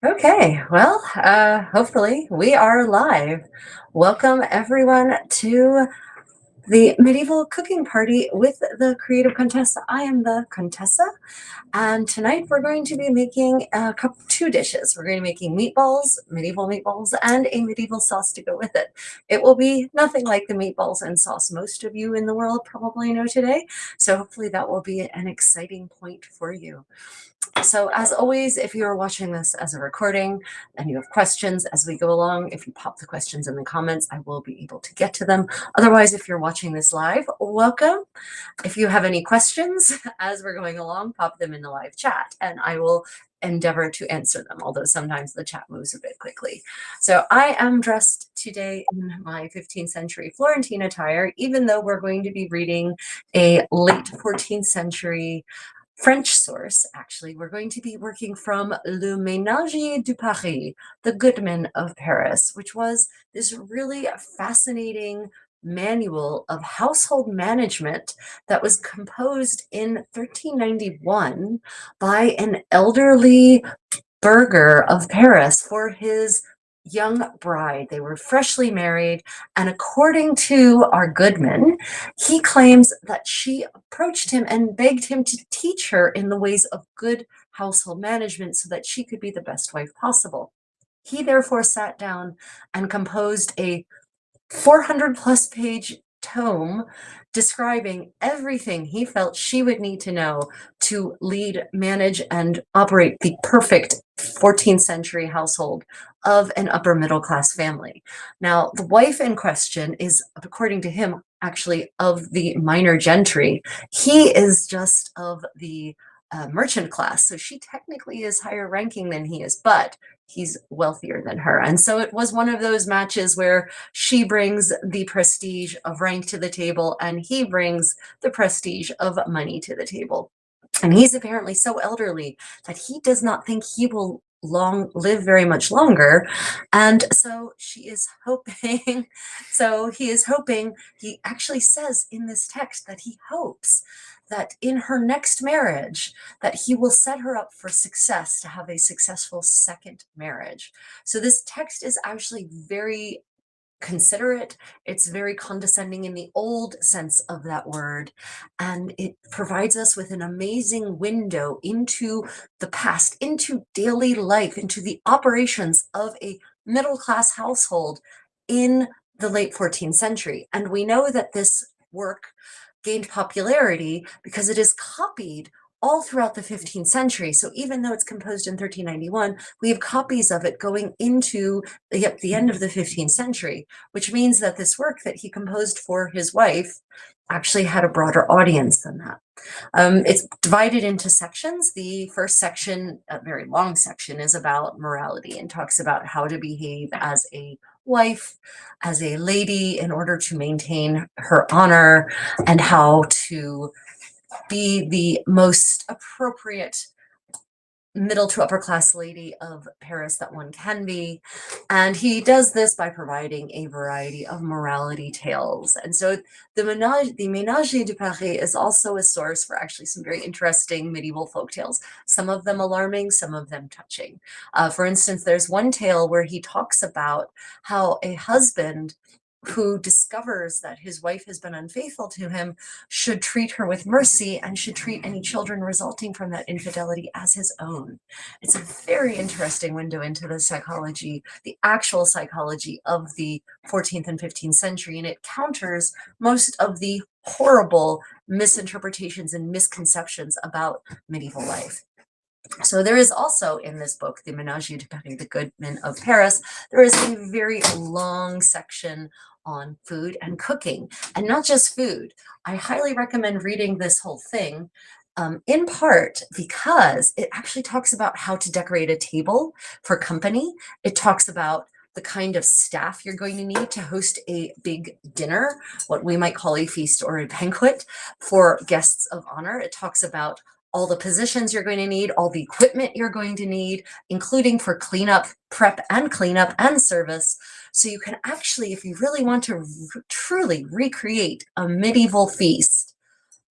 Okay, well, hopefully we are live. Welcome everyone to the medieval cooking party with the Creative Contessa. I am the Contessa, and tonight we're going to be making two dishes. We're going to be making meatballs, medieval meatballs, and a medieval sauce to go with it. It will be nothing like the meatballs and sauce most of you in the world probably know today, so hopefully that will be an exciting point for you. So as always, if you're watching this as a recording and you have questions as we go along, if you pop the questions in the comments, I will be able to get to them. Otherwise, if you're watching this live, welcome. If you have any questions as we're going along, pop them in the live chat and I will endeavor to answer them, although sometimes the chat moves a bit quickly. So I am dressed today in my 15th century Florentine attire, even though we're going to be reading a late 14th century French source. Actually, we're going to be working from Le Ménager de Paris, the Goodman of Paris, which was this really fascinating manual of household management that was composed in 1391 by an elderly burgher of Paris for his young bride. They were freshly married, and according to our Goodman, he claims that she approached him and begged him to teach her in the ways of good household management so that she could be the best wife possible. He therefore sat down and composed a 400 plus page tome describing everything he felt she would need to know to lead, manage, and operate the perfect 14th century household of an upper middle class family. Now, the wife in question is, according to him, actually of the minor gentry. He is just of the merchant class, so she technically is higher ranking than he is, but he's wealthier than her. And so it was one of those matches where she brings the prestige of rank to the table and he brings the prestige of money to the table. And he's apparently so elderly that he does not think he will live very much longer. And so she is hoping, he actually says in this text that he hopes that in her next marriage, that he will set her up for success, to have a successful second marriage. So this text is actually very considerate. It's very condescending in the old sense of that word, and it provides us with an amazing window into the past, into daily life, into the operations of a middle-class household in the late 14th century. And we know that this work gained popularity because it is copied all throughout the 15th century. So even though it's composed in 1391, we have copies of it going into the end of the 15th century, which means that this work that he composed for his wife actually had a broader audience than that. It's divided into sections. The first section, a very long section, is about morality and talks about how to behave as a wife, as a lady, in order to maintain her honor, and how to be the most appropriate middle to upper class lady of Paris that one can be. And he does this by providing a variety of morality tales. And so the Ménager de Paris is also a source for actually some very interesting medieval folk tales, some of them alarming, some of them touching. For instance, there's one tale where he talks about how a husband who discovers that his wife has been unfaithful to him should treat her with mercy and should treat any children resulting from that infidelity as his own. It's a very interesting window into the psychology, the actual psychology of the 14th and 15th century, and it counters most of the horrible misinterpretations and misconceptions about medieval life. So there is also in this book, the Ménager de Paris, the Goodman of Paris, there is a very long section on food and cooking, and not just food. I highly recommend reading this whole thing, in part because it actually talks about how to decorate a table for company. It talks about the kind of staff you're going to need to host a big dinner, what we might call a feast or a banquet for guests of honor. It talks about all the positions you're going to need, all the equipment you're going to need, including for cleanup, prep and cleanup and service. So you can actually, if you really want to truly recreate a medieval feast,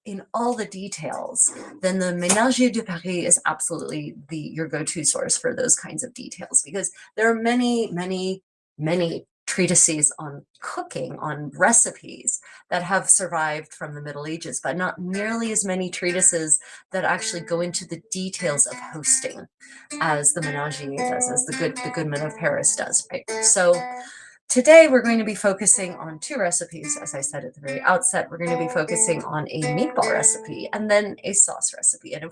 in all the details, then the Ménagier de Paris is absolutely your go-to source for those kinds of details, because there are many, many, many treatises on cooking, on recipes that have survived from the Middle Ages, but not nearly as many treatises that actually go into the details of hosting as the Ménagier does, as the Goodman of Paris does, right? So today we're going to be focusing on two recipes. As I said at the very outset, we're going to be focusing on a meatball recipe and then a sauce recipe. And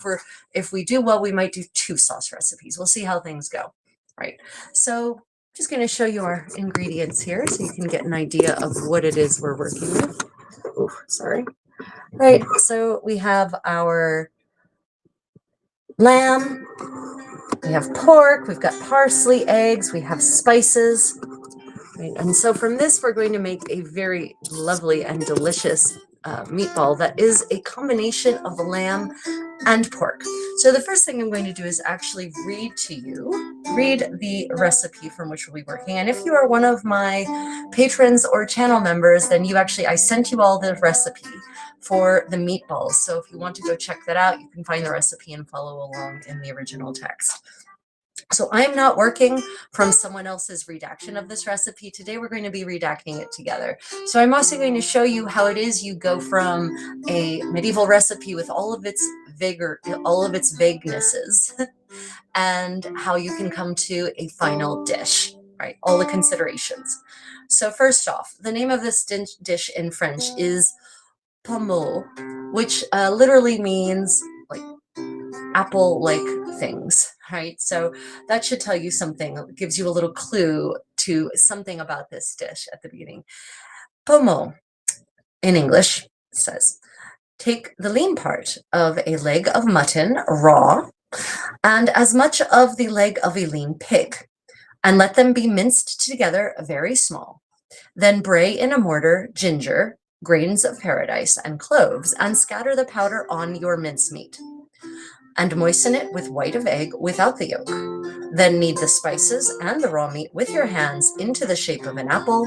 if we do well, we might do two sauce recipes. We'll see how things go, right? So I'm just going to show you our ingredients here so you can get an idea of what it is we're working with. Oh, sorry. Right, so we have our lamb, we have pork, we've got parsley, eggs, we have spices. Right. And so from this, we're going to make a very lovely and delicious meatball that is a combination of lamb and pork. So the first thing I'm going to do is actually read the recipe from which we'll be working. And if you are one of my patrons or channel members, then I sent you all the recipe for the meatballs. So if you want to go check that out, you can find the recipe and follow along in the original text. So I'm not working from someone else's redaction of this recipe. Today we're going to be redacting it together. So I'm also going to show you how it is you go from a medieval recipe with all of its vigor, all of its vaguenesses, and how you can come to a final dish, right? All the considerations. So first off, the name of this dish in French is pomo, which literally means like apple-like things, right? So that should tell you something. It gives you a little clue to something about this dish at the beginning. Pomo, in English, says, take the lean part of a leg of mutton raw and as much of the leg of a lean pig, and let them be minced together very small. Then bray in a mortar ginger, grains of paradise, and cloves, and scatter the powder on your mincemeat, and moisten it with white of egg without the yolk. Then knead the spices and the raw meat with your hands into the shape of an apple.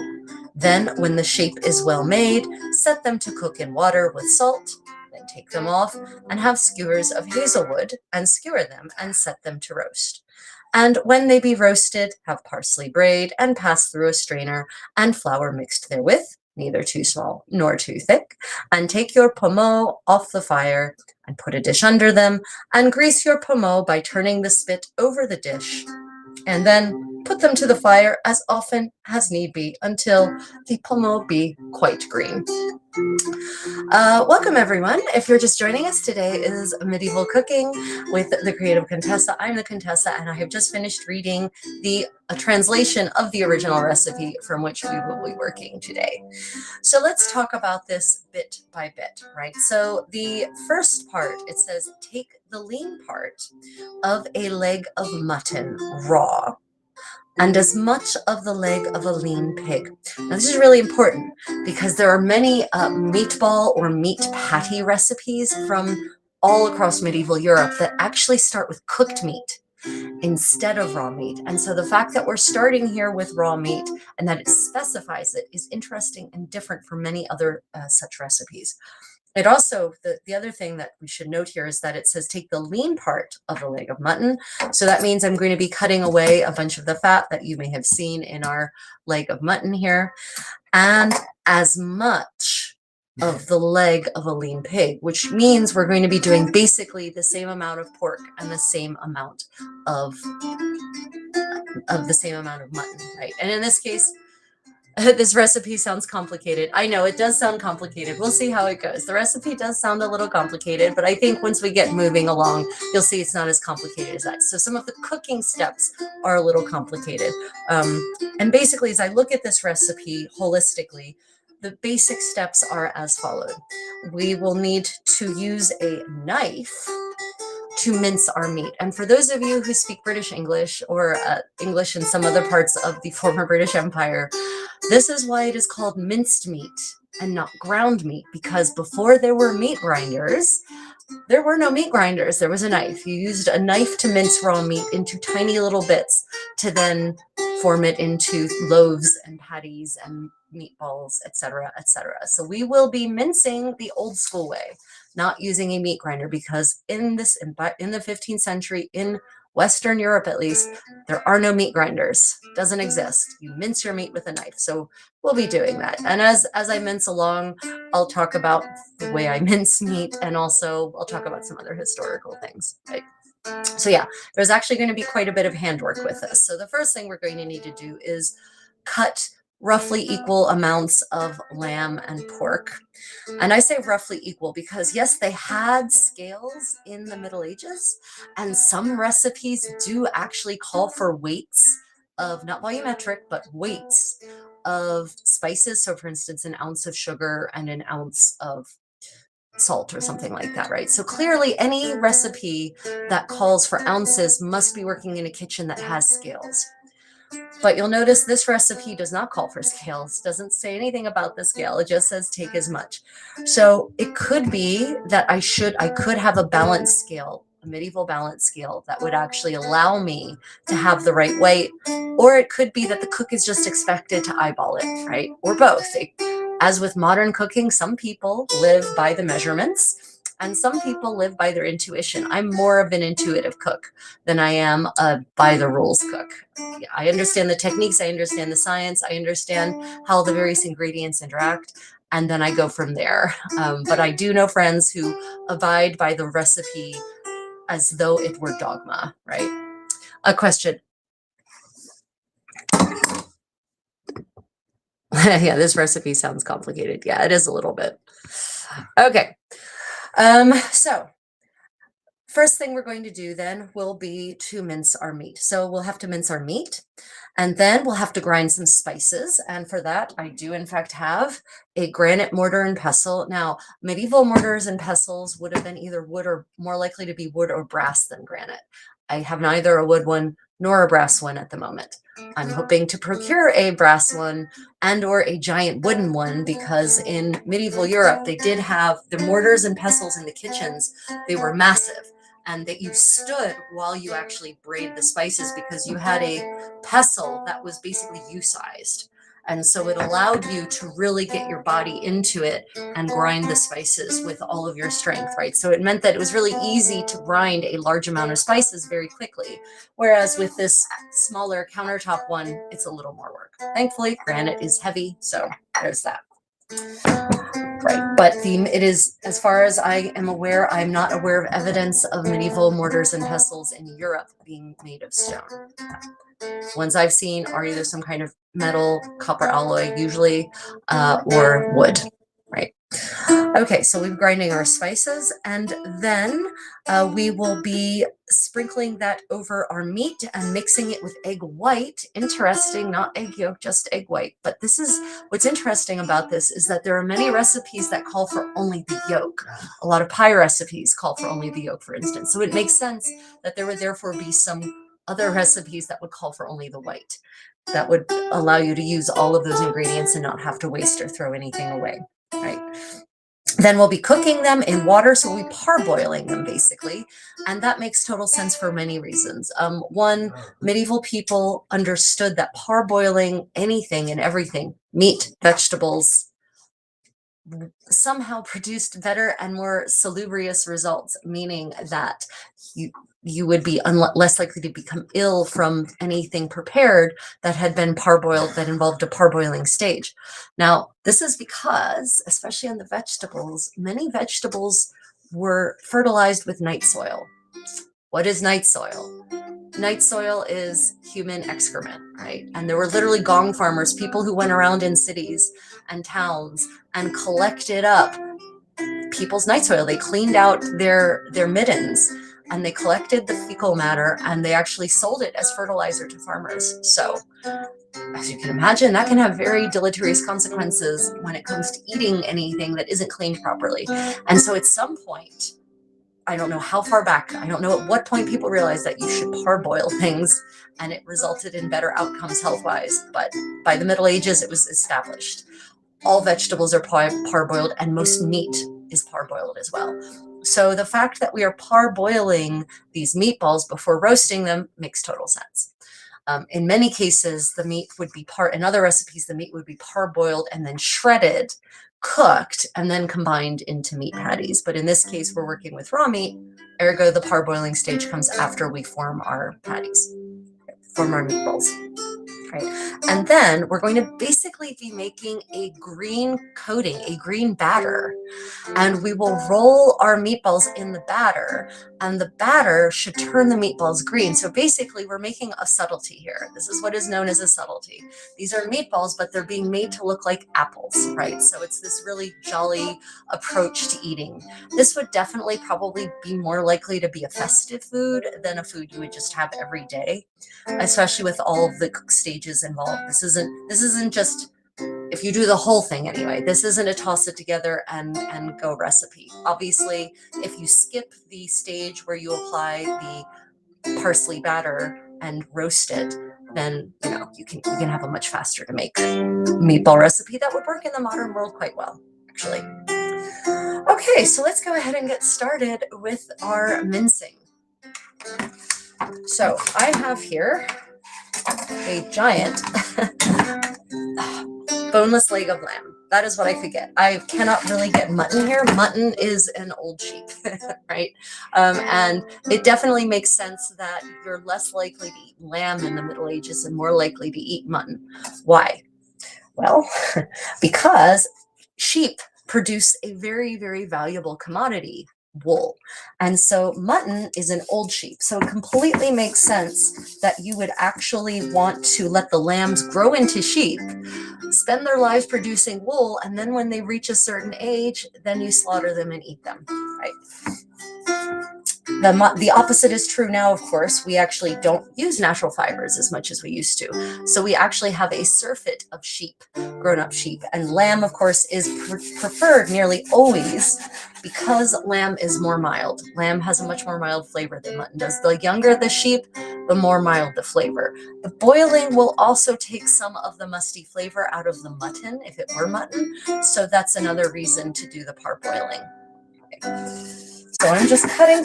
Then, when the shape is well made, set them to cook in water with salt. Then take them off and have skewers of hazelwood and skewer them and set them to roast. And when they be roasted, have parsley braid and pass through a strainer and flour mixed therewith, neither too small nor too thick, and take your pomo off the fire and put a dish under them, and grease your pomo by turning the spit over the dish, and then put them to the fire as often as need be until the pomo be quite green. Welcome everyone. If you're just joining us, today is Medieval Cooking with the Creative Contessa. I'm the Contessa, and I have just finished reading a translation of the original recipe from which we will be working today. So let's talk about this bit by bit, right? So the first part, it says, take the lean part of a leg of mutton raw and as much of the leg of a lean pig. Now, this is really important because there are many meatball or meat patty recipes from all across medieval Europe that actually start with cooked meat instead of raw meat. And so the fact that we're starting here with raw meat and that it specifies it is interesting and different from many other such recipes. It also, the other thing that we should note here is that it says take the lean part of the leg of mutton. So that means I'm going to be cutting away a bunch of the fat that you may have seen in our leg of mutton here, and as much of the leg of a lean pig, which means we're going to be doing basically the same amount of pork and the same amount of mutton, right? And in this case, this recipe sounds complicated. I know it does sound complicated. We'll see how it goes. The recipe does sound a little complicated, but I think once we get moving along, you'll see it's not as complicated as that. So some of the cooking steps are a little complicated. And basically, as I look at this recipe holistically, the basic steps are as followed. We will need to use a knife to mince our meat. And for those of you who speak British English or English in some other parts of the former British Empire, this is why it is called minced meat and not ground meat, because before there were meat grinders, there were no meat grinders. There was a knife. You used a knife to mince raw meat into tiny little bits to then form it into loaves and patties and meatballs, etc., etc. So we will be mincing the old school way, not using a meat grinder, because in the 15th century, in Western Europe at least, there are no meat grinders. Doesn't exist. You mince your meat with a knife. So we'll be doing that. And as I mince along, I'll talk about the way I mince meat, and also I'll talk about some other historical things. Right? So yeah, there's actually going to be quite a bit of handwork with this. So the first thing we're going to need to do is cut roughly equal amounts of lamb and pork. And I say roughly equal because yes, they had scales in the Middle Ages, and some recipes do actually call for weights of, not volumetric, but weights of spices. So for instance, an ounce of sugar and an ounce of salt or something like that, right? So clearly any recipe that calls for ounces must be working in a kitchen that has scales. But you'll notice this recipe does not call for scales, doesn't say anything about the scale. It just says take as much. So it could be that I could have a balance scale, a medieval balance scale that would actually allow me to have the right weight. Or it could be that the cook is just expected to eyeball it, right? Or both. As with modern cooking, some people live by the measurements and some people live by their intuition. I'm more of an intuitive cook than I am a by the rules cook. I understand the techniques, I understand the science, I understand how the various ingredients interact, and then I go from there. But I do know friends who abide by the recipe as though it were dogma, right? A question. Yeah, this recipe sounds complicated. Yeah, it is a little bit. Okay. So first thing we're going to do then will be to mince our meat. So we'll have to mince our meat, and then we'll have to grind some spices. And for that, I do in fact have a granite mortar and pestle. Now, medieval mortars and pestles would have been either wood, or more likely to be wood or brass than granite. I have neither a wood one nor a brass one at the moment. I'm hoping to procure a brass one and or a giant wooden one, because in medieval Europe, they did have the mortars and pestles in the kitchens. They were massive, and that you stood while you actually braided the spices, because you had a pestle that was basically you-sized. And so it allowed you to really get your body into it and grind the spices with all of your strength, right? So it meant that it was really easy to grind a large amount of spices very quickly. Whereas with this smaller countertop one, it's a little more work. Thankfully, granite is heavy, so there's that. Right, but it is, as far as I am aware, I'm not aware of evidence of medieval mortars and pestles in Europe being made of stone. Ones I've seen are either some kind of metal, copper alloy usually, or wood, right? Okay, so we're grinding our spices, and then we will be sprinkling that over our meat and mixing it with egg white. Interesting, not egg yolk, just egg white. But this is what's interesting about this, is that there are many recipes that call for only the yolk. A lot of pie recipes call for only the yolk, for instance. So it makes sense that there would therefore be some other recipes that would call for only the white. That would allow you to use all of those ingredients and not have to waste or throw anything away, right? Then we'll be cooking them in water, so we'll be parboiling them basically, and that makes total sense for many reasons. One, medieval people understood that parboiling anything and everything, meat, vegetables, somehow produced better and more salubrious results, meaning that you would be less likely to become ill from anything prepared that had been parboiled, that involved a parboiling stage. Now, this is because, especially on the vegetables, many vegetables were fertilized with night soil. What is night soil? Night soil is human excrement, right? And there were literally gong farmers, people who went around in cities and towns and collected up people's night soil. They cleaned out their middens, and they collected the fecal matter, and they actually sold it as fertilizer to farmers. So as you can imagine, that can have very deleterious consequences when it comes to eating anything that isn't cleaned properly. And so at some point, I don't know how far back, I don't know at what point people realized that you should parboil things, and it resulted in better outcomes health-wise. But by the Middle Ages, it was established. All vegetables are parboiled, and most meat is parboiled as well. So the fact that we are parboiling these meatballs before roasting them makes total sense. In many cases, the meat would be in other recipes, the meat would be parboiled and then shredded, cooked, and then combined into meat patties. But in this case, we're working with raw meat, ergo the parboiling stage comes after we form our patties, form our meatballs. Right. And then we're going to basically be making a green coating, a green batter. And we will roll our meatballs in the batter, and the batter should turn the meatballs green. So basically, we're making a subtlety here. This is what is known as a subtlety. These are meatballs, but they're being made to look like apples, right? So it's this really jolly approach to eating. This would definitely probably be more likely to be a festive food than a food you would just have every day, especially with all of the cook stages involved. This isn't just, if you do the whole thing anyway, this isn't a toss it together and go recipe. Obviously, if you skip the stage where you apply the parsley batter and roast it, then you can have a much faster to make meatball recipe that would work in the modern world quite well, actually. Okay, so let's go ahead and get started with our mincing. So I have here a giant boneless leg of lamb. That is what I could get. I cannot really get mutton here. Mutton is an old sheep, right? And it definitely makes sense that you're less likely to eat lamb in the Middle Ages and more likely to eat mutton. Why? Well, because sheep produce a very, very valuable commodity, wool. And so mutton is an old sheep. So it completely makes sense that you would actually want to let the lambs grow into sheep, spend their lives producing wool, and then when they reach a certain age, then you slaughter them and eat them, right? The opposite is true now, of course. We actually don't use natural fibers as much as we used to. So we actually have a surfeit of sheep, grown-up sheep. And lamb, of course, is preferred nearly always because lamb is more mild. Lamb has a much more mild flavor than mutton does. The younger the sheep, the more mild the flavor. The boiling will also take some of the musty flavor out of the mutton, if it were mutton. So that's another reason to do the parboiling. Okay. So I'm just cutting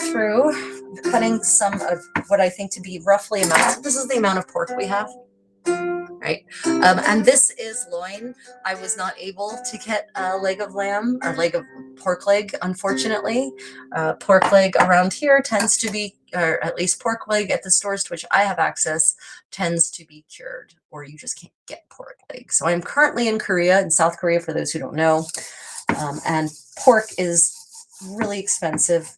some of what I think to be roughly this is the amount of pork we have, right? And this is loin. I was not able to get a leg of lamb or leg of pork leg, unfortunately. Pork leg around here tends to be, or at least pork leg at the stores to which I have access, tends to be cured, or you just can't get pork leg. So I'm currently in Korea, in South Korea, for those who don't know, and pork is really expensive.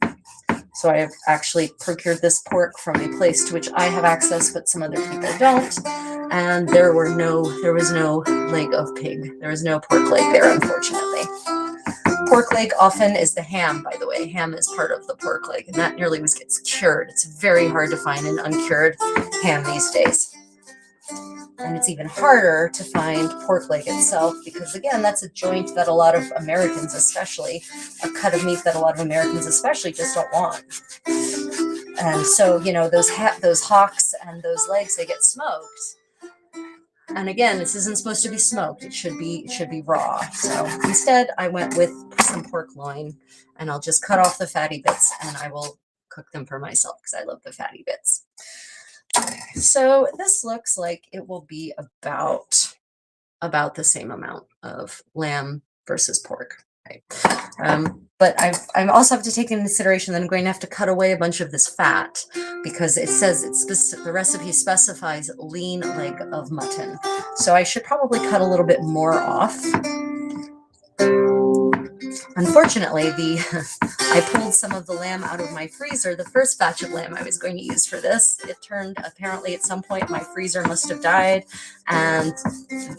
So I have actually procured this pork from a place to which I have access, but some other people don't. And there was no leg of pig. There was no pork leg there, unfortunately. Pork leg often is the ham, by the way. Ham is part of the pork leg, and that nearly always gets cured. It's very hard to find an uncured ham these days. And it's even harder to find pork leg itself because, again, that's a joint that a lot of Americans, especially, a cut of meat that a lot of Americans especially just don't want. And so, those hocks and those legs, they get smoked. And again, this isn't supposed to be smoked. It should be raw. So instead, I went with some pork loin, and I'll just cut off the fatty bits, and I will cook them for myself because I love the fatty bits. So this looks like it will be about the same amount of lamb versus pork, right? But I also have to take into consideration that I'm going to have to cut away a bunch of this fat because it says the recipe specifies lean leg of mutton. So I should probably cut a little bit more off. Unfortunately, I pulled some of the lamb out of my freezer. The first batch of lamb I was going to use for this, it turned, apparently at some point my freezer must have died and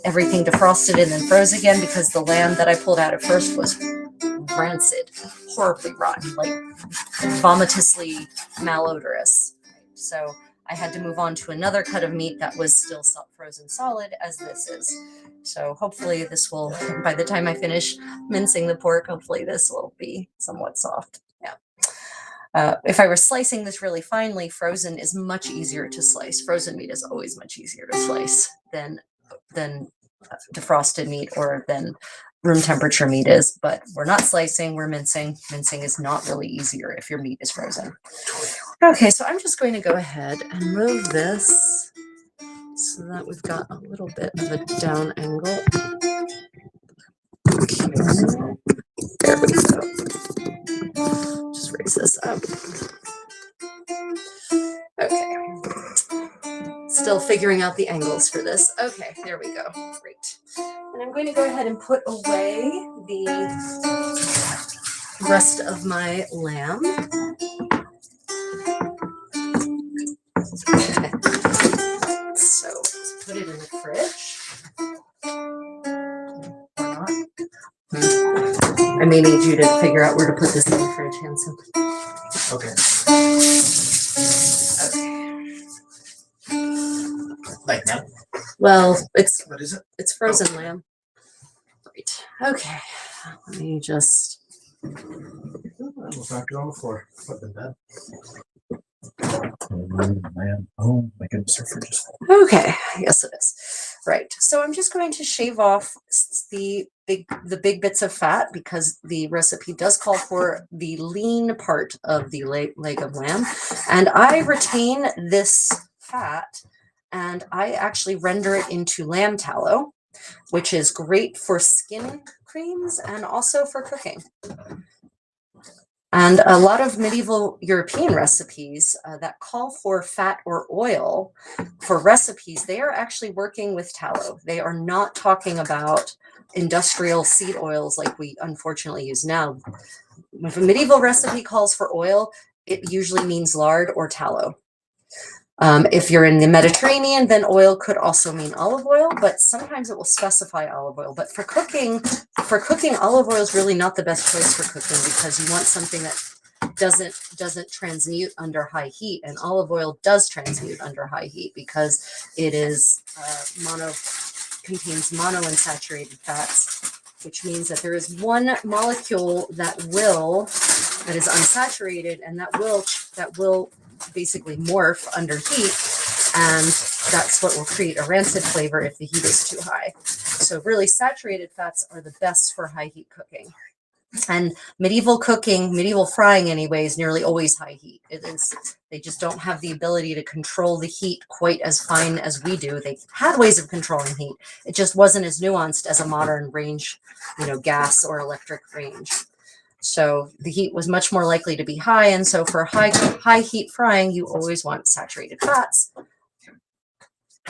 everything defrosted and then froze again because the lamb that I pulled out at first was rancid, horribly rotten, like vomitously malodorous. So I had to move on to another cut of meat that was still frozen solid, as this is. So hopefully this will, by the time I finish mincing the pork, hopefully this will be somewhat soft. Yeah. If I were slicing this really finely, frozen is much easier to slice. Frozen meat is always much easier to slice than defrosted meat or than room temperature meat is, but we're not slicing, we're mincing. Mincing is not really easier if your meat is frozen. Okay, so I'm just going to go ahead and move this so that we've got a little bit of a down angle. There we go. Just raise this up. Okay. Still figuring out the angles for this. Okay, there we go. Great. And I'm going to go ahead and put away the rest of my lamb. Okay. So let's put it in the fridge. Or not. I may need you to figure out where to put this in the fridge, Hanson. Okay. Okay. Like that? Well, it's What is it? It's frozen lamb. Great. Okay. Let me just. We'll knock it on the floor. Put it in bed. Man. Oh my goodness, our fridge is full. Okay. Yes, it is. Right. So I'm just going to shave off the big bits of fat because the recipe does call for the lean part of the leg of lamb, and I retain this fat. And I actually render it into lamb tallow, which is great for skin creams and also for cooking. And a lot of medieval European recipes that call for fat or oil for recipes, they are actually working with tallow. They are not talking about industrial seed oils like we unfortunately use now. If a medieval recipe calls for oil, it usually means lard or tallow. If you're in the Mediterranean, then oil could also mean olive oil, but sometimes it will specify olive oil. But for cooking, olive oil is really not the best choice for cooking because you want something that doesn't transmute under high heat, and olive oil does transmute under high heat because it is contains monounsaturated fats, which means that there is one molecule that is unsaturated and that will basically morph under heat, and that's what will create a rancid flavor if the heat is too high. So really saturated fats are the best for high heat cooking. And medieval frying anyway, is nearly always high heat. They just don't have the ability to control the heat quite as fine as we do. They had ways of controlling heat. It just wasn't as nuanced as a modern range, gas or electric range. So the heat was much more likely to be high. And so for high heat frying, you always want saturated fats.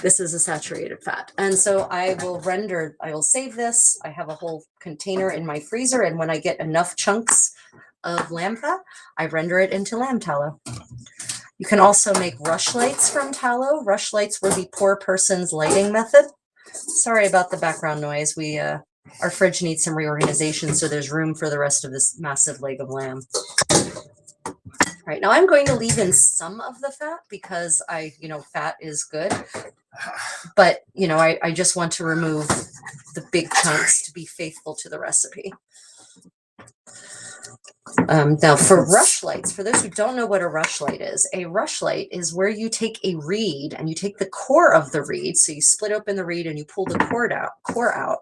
This is a saturated fat. And so I will save this. I have a whole container in my freezer. And when I get enough chunks of lamb fat, I render it into lamb tallow. You can also make rush lights from tallow. Rush lights were the poor person's lighting method. Sorry about the background noise. Our fridge needs some reorganization, so there's room for the rest of this massive leg of lamb. All right, now I'm going to leave in some of the fat because fat is good. But, I just want to remove the big chunks to be faithful to the recipe. Now for rush lights, for those who don't know what a rush light is where you take a reed and you take the core of the reed. So you split open the reed and you pull the core out,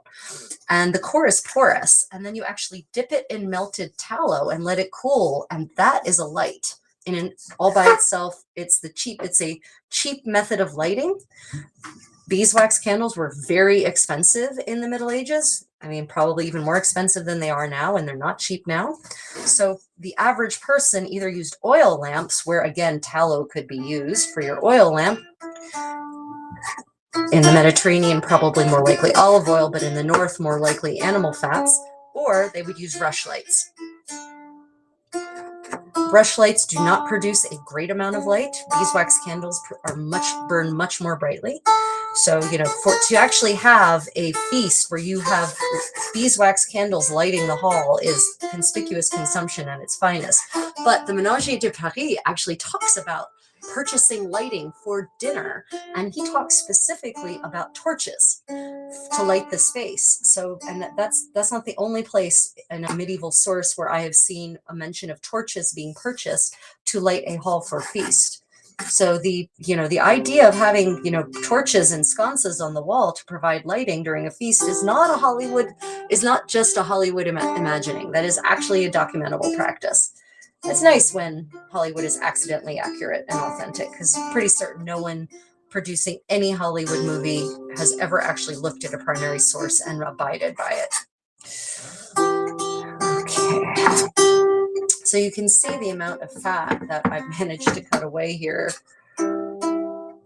and the core is porous. And then you actually dip it in melted tallow and let it cool. And that is a light. All by itself, it's a cheap method of lighting. Beeswax candles were very expensive in the Middle Ages. I mean, probably even more expensive than they are now, and they're not cheap now. So the average person either used oil lamps, where again, tallow could be used for your oil lamp. In the Mediterranean, probably more likely olive oil, but in the north, more likely animal fats, or they would use rush lights. Brush lights do not produce a great amount of light. Beeswax candles burn much more brightly. So, to actually have a feast where you have beeswax candles lighting the hall is conspicuous consumption at its finest. But the Ménager de Paris actually talks about purchasing lighting for dinner, and he talks specifically about torches to light the space. So, and that's not the only place in a medieval source where I have seen a mention of torches being purchased to light a hall for a feast. So the idea of having, torches and sconces on the wall to provide lighting during a feast is not just a Hollywood imagining. That is actually a documentable practice. It's nice when Hollywood is accidentally accurate and authentic, because pretty certain no one producing any Hollywood movie has ever actually looked at a primary source and abided by it. Okay. So you can see the amount of fat that I've managed to cut away here.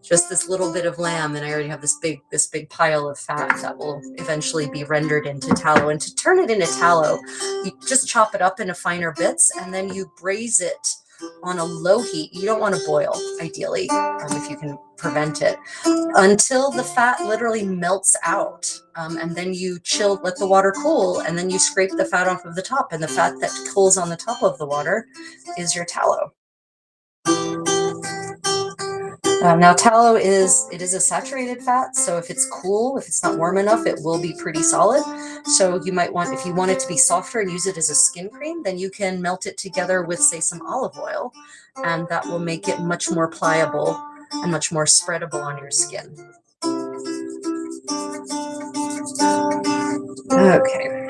Just this little bit of lamb, and I already have this big pile of fat that will eventually be rendered into tallow. And to turn it into tallow, you just chop it up into finer bits, and then you braise it on a low heat. You don't want to boil, ideally, if you can prevent it, until the fat literally melts out. And then you let the water cool, and then you scrape the fat off of the top, and the fat that cools on the top of the water is your tallow. Now tallow is a saturated fat, so if it's cool, if it's not warm enough, it will be pretty solid. So you might want, if you want it to be softer and use it as a skin cream, then you can melt it together with, say, some olive oil, and that will make it much more pliable and much more spreadable on your skin. Okay.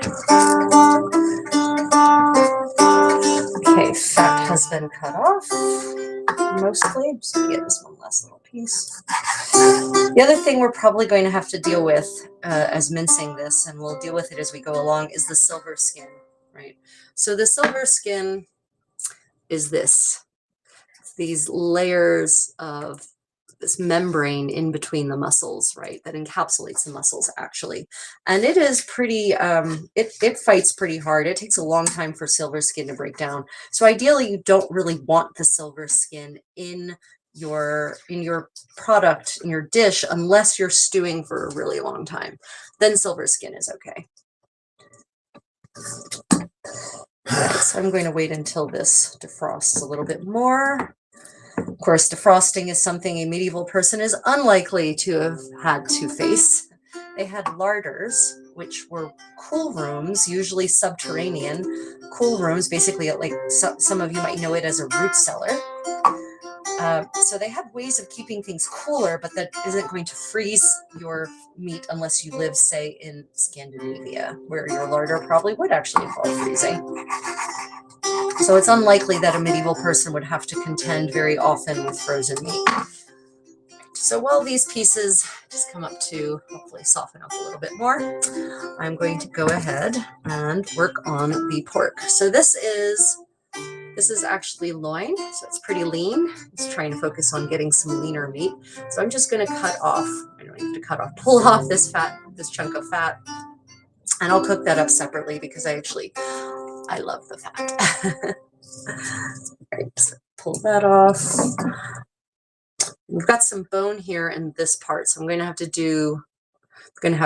Okay, fat has been cut off, mostly. Just get this one last little piece. The other thing we're probably going to have to deal with as mincing this, and we'll deal with it as we go along, is the silver skin, right? So the silver skin is these layers of this membrane in between the muscles, right, that encapsulates the muscles, actually. And it is pretty, it fights pretty hard. It takes a long time for silver skin to break down. So ideally, you don't really want the silver skin in your product, in your dish, unless you're stewing for a really long time. Then silver skin is okay. So I'm going to wait until this defrosts a little bit more. Of course, defrosting is something a medieval person is unlikely to have had to face. They had larders, which were cool rooms, usually subterranean cool rooms, basically like some of you might know it as a root cellar. So they had ways of keeping things cooler, but that isn't going to freeze your meat unless you live, say, in Scandinavia, where your larder probably would actually involve freezing. So it's unlikely that a medieval person would have to contend very often with frozen meat. So while these pieces just come up to hopefully soften up a little bit more, I'm going to go ahead and work on the pork. So this is actually loin, so it's pretty lean. It's trying to focus on getting some leaner meat. So I'm just going to cut off, I don't have to cut off, pull off this chunk of fat, and I'll cook that up separately because I love the fat. Right, so pull that off. We've got some bone here in this part, so I'm going to have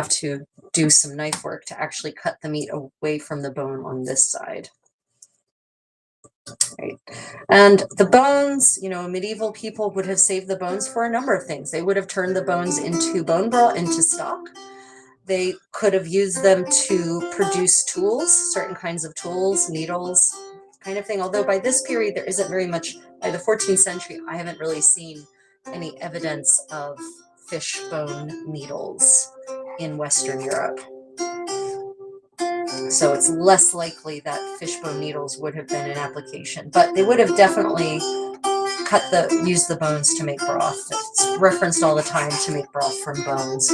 to do some knife work to actually cut the meat away from the bone on this side. Right. And the bones, medieval people would have saved the bones for a number of things. They would have turned the bones into bone broth, into stock. They could have used them to produce tools, certain kinds of tools, needles, kind of thing. Although by this period, there isn't very much. By the 14th century, I haven't really seen any evidence of fish bone needles in Western Europe. So it's less likely that fishbone needles would have been in application, but they would have definitely used the bones to make broth. It's referenced all the time to make broth from bones.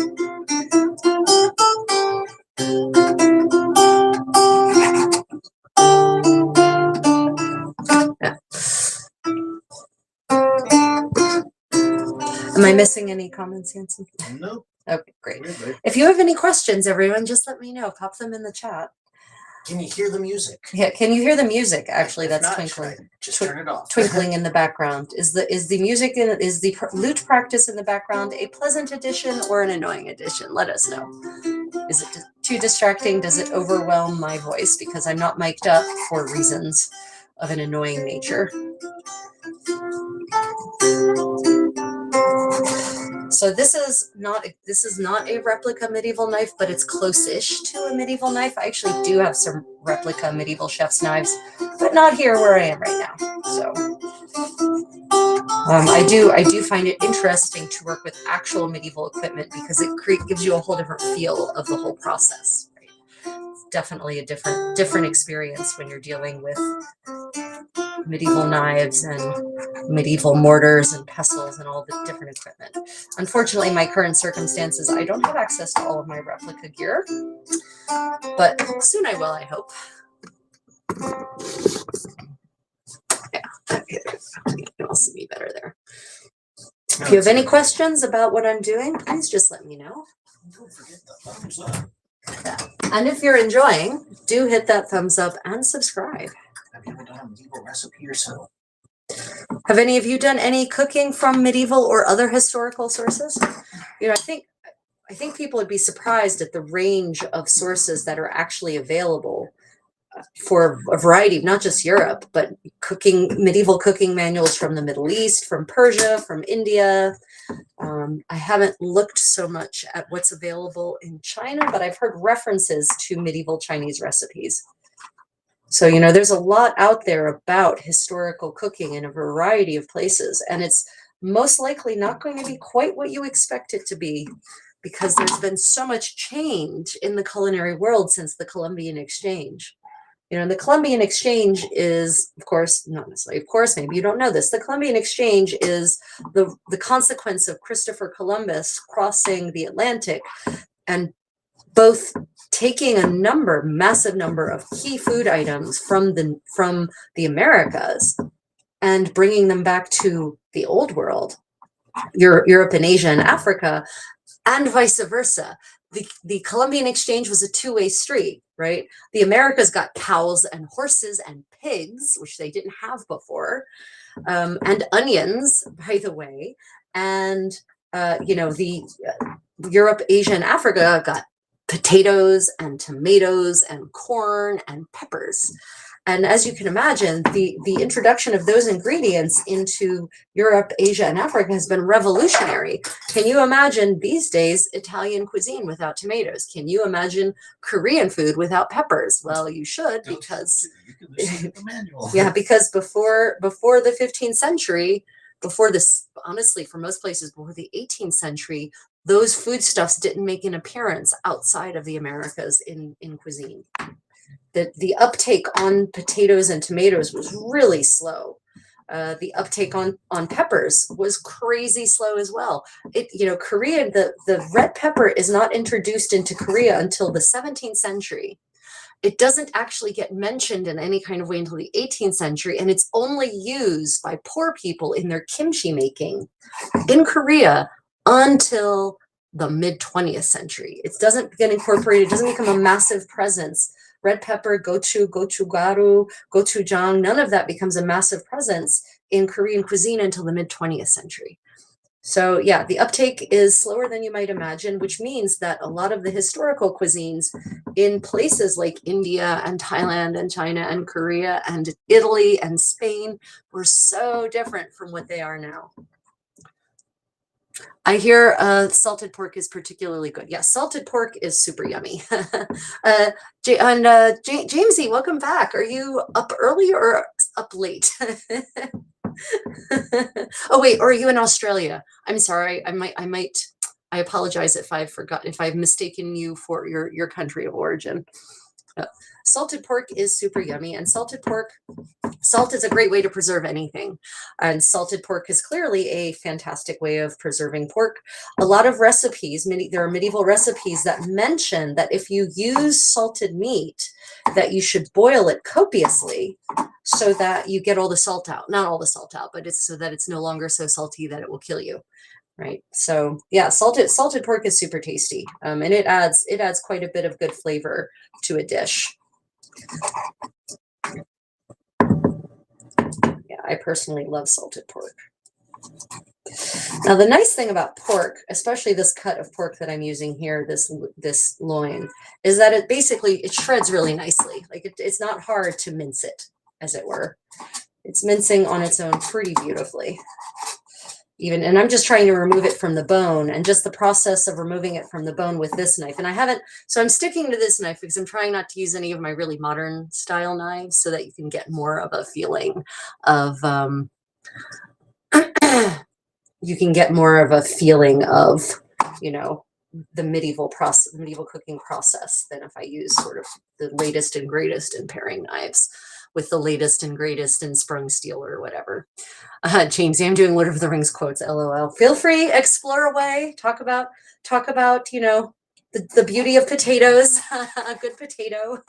Yeah. Am I missing any comments, Hanson? No. Okay, great. If you have any questions, everyone, just let me know. Pop them in the chat. Can you hear the music? Yeah, can you hear the music? Actually, that's twinkling. Just turn it off. Twinkling in the background. Is the music is the lute practice in the background a pleasant addition or an annoying addition? Let us know. Is it too distracting? Does it overwhelm my voice because I'm not mic'd up for reasons of an annoying nature? So this is not a replica medieval knife, but it's close-ish to a medieval knife. I actually do have some replica medieval chef's knives, but not here where I am right now. So I do find it interesting to work with actual medieval equipment because it gives you a whole different feel of the whole process. Right? It's definitely a different experience when you're dealing with medieval knives and medieval mortars and pestles and all the different equipment. Unfortunately, my current circumstances, I don't have access to all of my replica gear, but soon I will, I hope. Yeah, okay, you can all see me better there. If you have any questions about what I'm doing, please just let me know. Don't forget the thumbs up. Yeah. And if you're enjoying, do hit that thumbs up and subscribe. Have you ever done a medieval recipe yourself? Have any of you done any cooking from medieval or other historical sources? You know, I think people would be surprised at the range of sources that are actually available for a variety of not just Europe, but medieval cooking manuals from the Middle East, from Persia, from India. I haven't looked so much at what's available in China, but I've heard references to medieval Chinese recipes. So, you know, there's a lot out there about historical cooking in a variety of places, and it's most likely not going to be quite what you expect it to be, because there's been so much change in the culinary world since the Columbian Exchange. You know, the Columbian Exchange is, of course, not necessarily, of course, maybe you don't know this. The Columbian Exchange is the consequence of Christopher Columbus crossing the Atlantic and both taking a massive number of key food items from the Americas and bringing them back to the old world, Europe and Asia and Africa, and vice versa. The Columbian Exchange was a two-way street, right? The Americas got cows and horses and pigs, which they didn't have before, and onions, by the way. And, you know, Europe, Asia, and Africa got potatoes and tomatoes and corn and peppers. And as you can imagine, the introduction of those ingredients into Europe, Asia, and Africa has been revolutionary. Can you imagine these days Italian cuisine without tomatoes? Can you imagine Korean food without peppers? Well, you should, because yeah, because before the 15th century, before this, honestly, for most places before the 18th century, those foodstuffs didn't make an appearance outside of the Americas in cuisine. The uptake on potatoes and tomatoes was really slow. The uptake on peppers was crazy slow as well. You know, Korea, the red pepper is not introduced into Korea until the 17th century. It doesn't actually get mentioned in any kind of way until the 18th century, and it's only used by poor people in their kimchi making in Korea until the mid 20th century. It doesn't get incorporated, it doesn't become a massive presence. Red pepper, gochugaru, gochujang, none of that becomes a massive presence in Korean cuisine until the mid 20th century. So yeah, the uptake is slower than you might imagine, which means that a lot of the historical cuisines in places like India and Thailand and China and Korea and Italy and Spain were so different from what they are now. I hear salted pork is particularly good. Yes, salted pork is super yummy. Jamesy, welcome back. Are you up early or up late? Oh wait, or are you in Australia? I'm sorry. I apologize if I've mistaken you for your country of origin. Salted pork is super yummy, and salt is a great way to preserve anything. And salted pork is clearly a fantastic way of preserving pork. A lot of recipes, there are medieval recipes that mention that if you use salted meat, that you should boil it copiously so that you get all the salt out. Not all the salt out, but it's so that it's no longer so salty that it will kill you. Right. So yeah, salted pork is super tasty. And it adds quite a bit of good flavor to a dish. Yeah, I personally love salted pork. Now, the nice thing about pork, especially this cut of pork that I'm using here, this loin, is that it shreds really nicely. Like it's not hard to mince it, as it were. It's mincing on its own pretty beautifully. And I'm just trying to remove it from the bone, and just the process of removing it from the bone with this knife. And so I'm sticking to this knife because I'm trying not to use any of my really modern style knives, so that you can get more of a feeling of, you know, the medieval cooking process than if I use sort of the latest and greatest in paring knives. with the latest and greatest in sprung steel or whatever. James, I'm doing Lord of the Rings quotes, LOL. Feel free, explore away, talk about, you know, the beauty of potatoes, a good potato.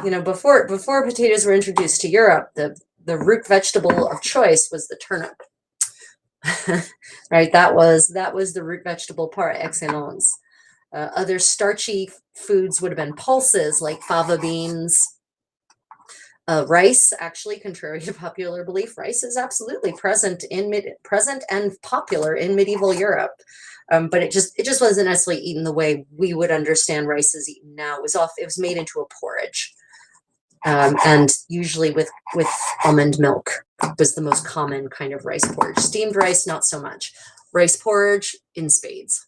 You know, before potatoes were introduced to Europe, the root vegetable of choice was the turnip. Right, that was the root vegetable par excellence. Other starchy foods would have been pulses like fava beans. Rice, actually, contrary to popular belief, rice is absolutely present and popular in medieval Europe. But it just wasn't necessarily eaten the way we would understand rice is eaten now. It was made into a porridge. And usually with almond milk was the most common kind of rice porridge. Steamed rice, not so much. Rice porridge in spades.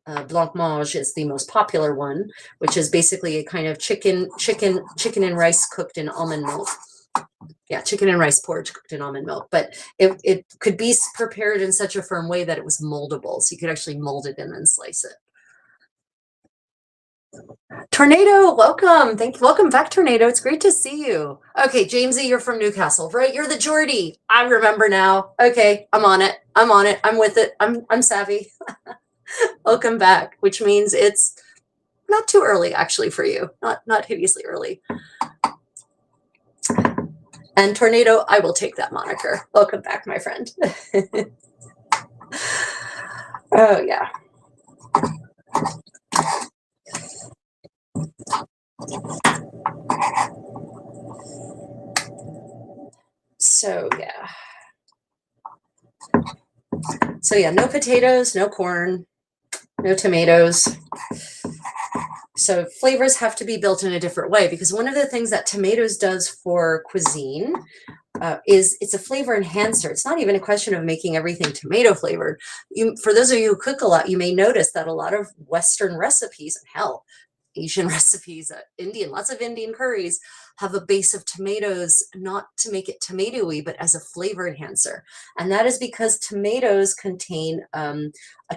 Blancmange is the most popular one, which is basically a kind of chicken and rice cooked in almond milk. Yeah, chicken and rice porridge cooked in almond milk. But it could be prepared in such a firm way that it was moldable, so you could actually mold it and then slice it. Tornado, welcome. Welcome back, Tornado. It's great to see you. Okay, Jamesy, you're from Newcastle, right? You're the Geordie. I remember now. Okay, I'm on it. I'm with it. I'm savvy. Welcome back, which means it's not too early actually for you. Not hideously early. And Tornado, I will take that moniker. Welcome back, my friend. Oh yeah. So yeah, no potatoes, no corn, no tomatoes. So flavors have to be built in a different way, because one of the things that tomatoes does for cuisine is it's a flavor enhancer. It's not even a question of making everything tomato flavored. For those of you who cook a lot, you may notice that a lot of Western recipes, and hell, Asian recipes, lots of Indian curries have a base of tomatoes, not to make it tomatoey, but as a flavor enhancer. And that is because tomatoes contain a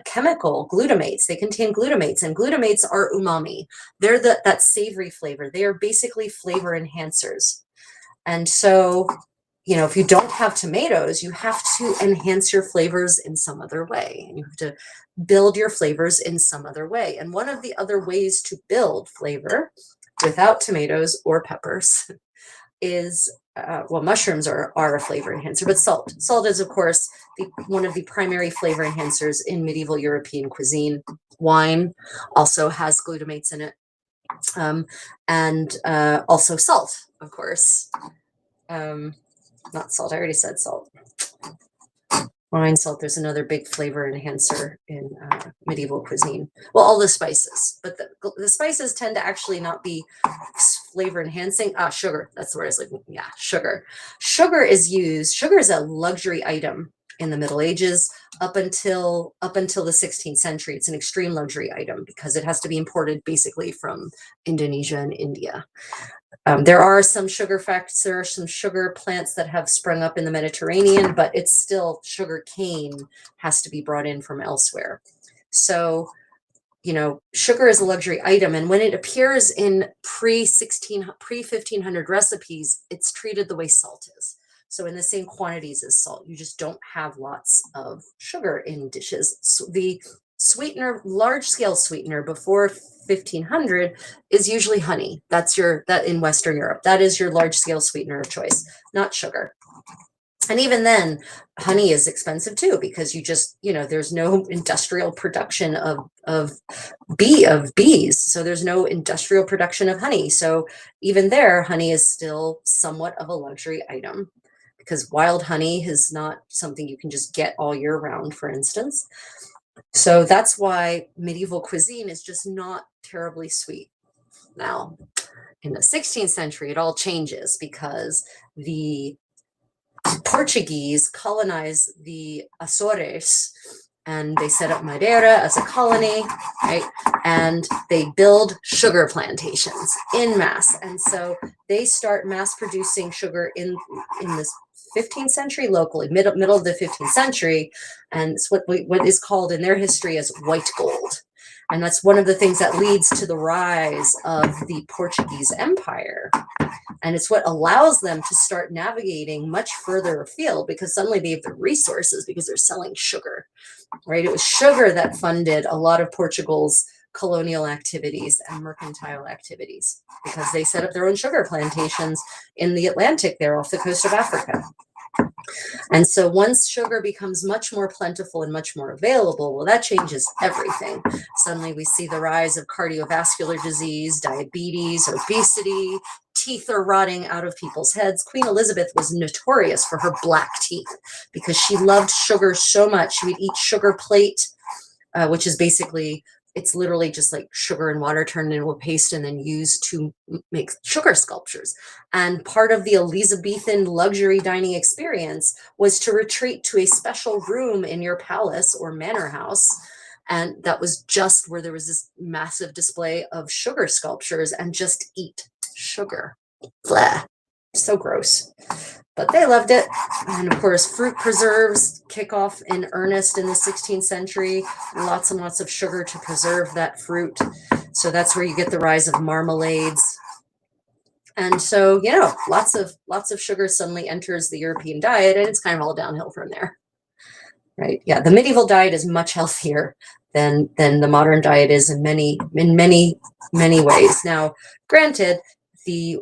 chemical, glutamates. They contain glutamates, and glutamates are umami. They're that savory flavor. They are basically flavor enhancers. And so, you know, if you don't have tomatoes, you have to enhance your flavors in some other way. And you have to build your flavors in some other way. And one of the other ways to build flavor without tomatoes or peppers is, well, mushrooms are a flavor enhancer, but salt. Salt is, of course, one of the primary flavor enhancers in medieval European cuisine. Wine also has glutamates in it. And also salt, of course. Not salt, I already said salt. Wine, salt, there's another big flavor enhancer in medieval cuisine. Well, all the spices, but the spices tend to actually not be flavor enhancing. Sugar, that's the word I was like, yeah, sugar. Sugar is a luxury item in the Middle Ages up until the 16th century. It's an extreme luxury item because it has to be imported basically from Indonesia and India. There are some sugar plants that have sprung up in the Mediterranean, but it's still sugar cane has to be brought in from elsewhere. So, you know, sugar is a luxury item. And when it appears in pre-1500 recipes, it's treated the way salt is. So in the same quantities as salt, you just don't have lots of sugar in dishes. So the sweetener, large scale sweetener before 1500 is usually honey. That in Western Europe, that is your large scale sweetener of choice, not sugar. And even then, honey is expensive too, because there's no industrial production of bees. So there's no industrial production of honey. So even there, honey is still somewhat of a luxury item, because wild honey is not something you can just get all year round, for instance. So that's why medieval cuisine is just not terribly sweet. Now, in the 16th century, it all changes because the Portuguese colonize the Azores, and they set up Madeira as a colony, right? And they build sugar plantations en masse. And so they start mass producing sugar in this 15th century locally, middle of the 15th century. And it's what is called in their history as white gold. And that's one of the things that leads to the rise of the Portuguese Empire. And it's what allows them to start navigating much further afield, because suddenly they have the resources because they're selling sugar, right? It was sugar that funded a lot of Portugal's colonial activities and mercantile activities, because they set up their own sugar plantations in the Atlantic there off the coast of Africa. And so once sugar becomes much more plentiful and much more available, well, that changes everything. Suddenly we see the rise of cardiovascular disease, diabetes, obesity, teeth are rotting out of people's heads. Queen Elizabeth was notorious for her black teeth because she loved sugar so much. She would eat sugar plate, which is basically, it's literally just like sugar and water turned into a paste and then used to make sugar sculptures. And part of the Elizabethan luxury dining experience was to retreat to a special room in your palace or manor house. And that was just where there was this massive display of sugar sculptures and just eat sugar. Blah. So gross. But they loved it. And of course, fruit preserves kick off in earnest in the 16th century. Lots and lots of sugar to preserve that fruit. So that's where you get the rise of marmalades. And so, you know, lots of sugar suddenly enters the European diet, and it's kind of all downhill from there. Right? Yeah, the medieval diet is much healthier than the modern diet is in many ways. Now, granted, the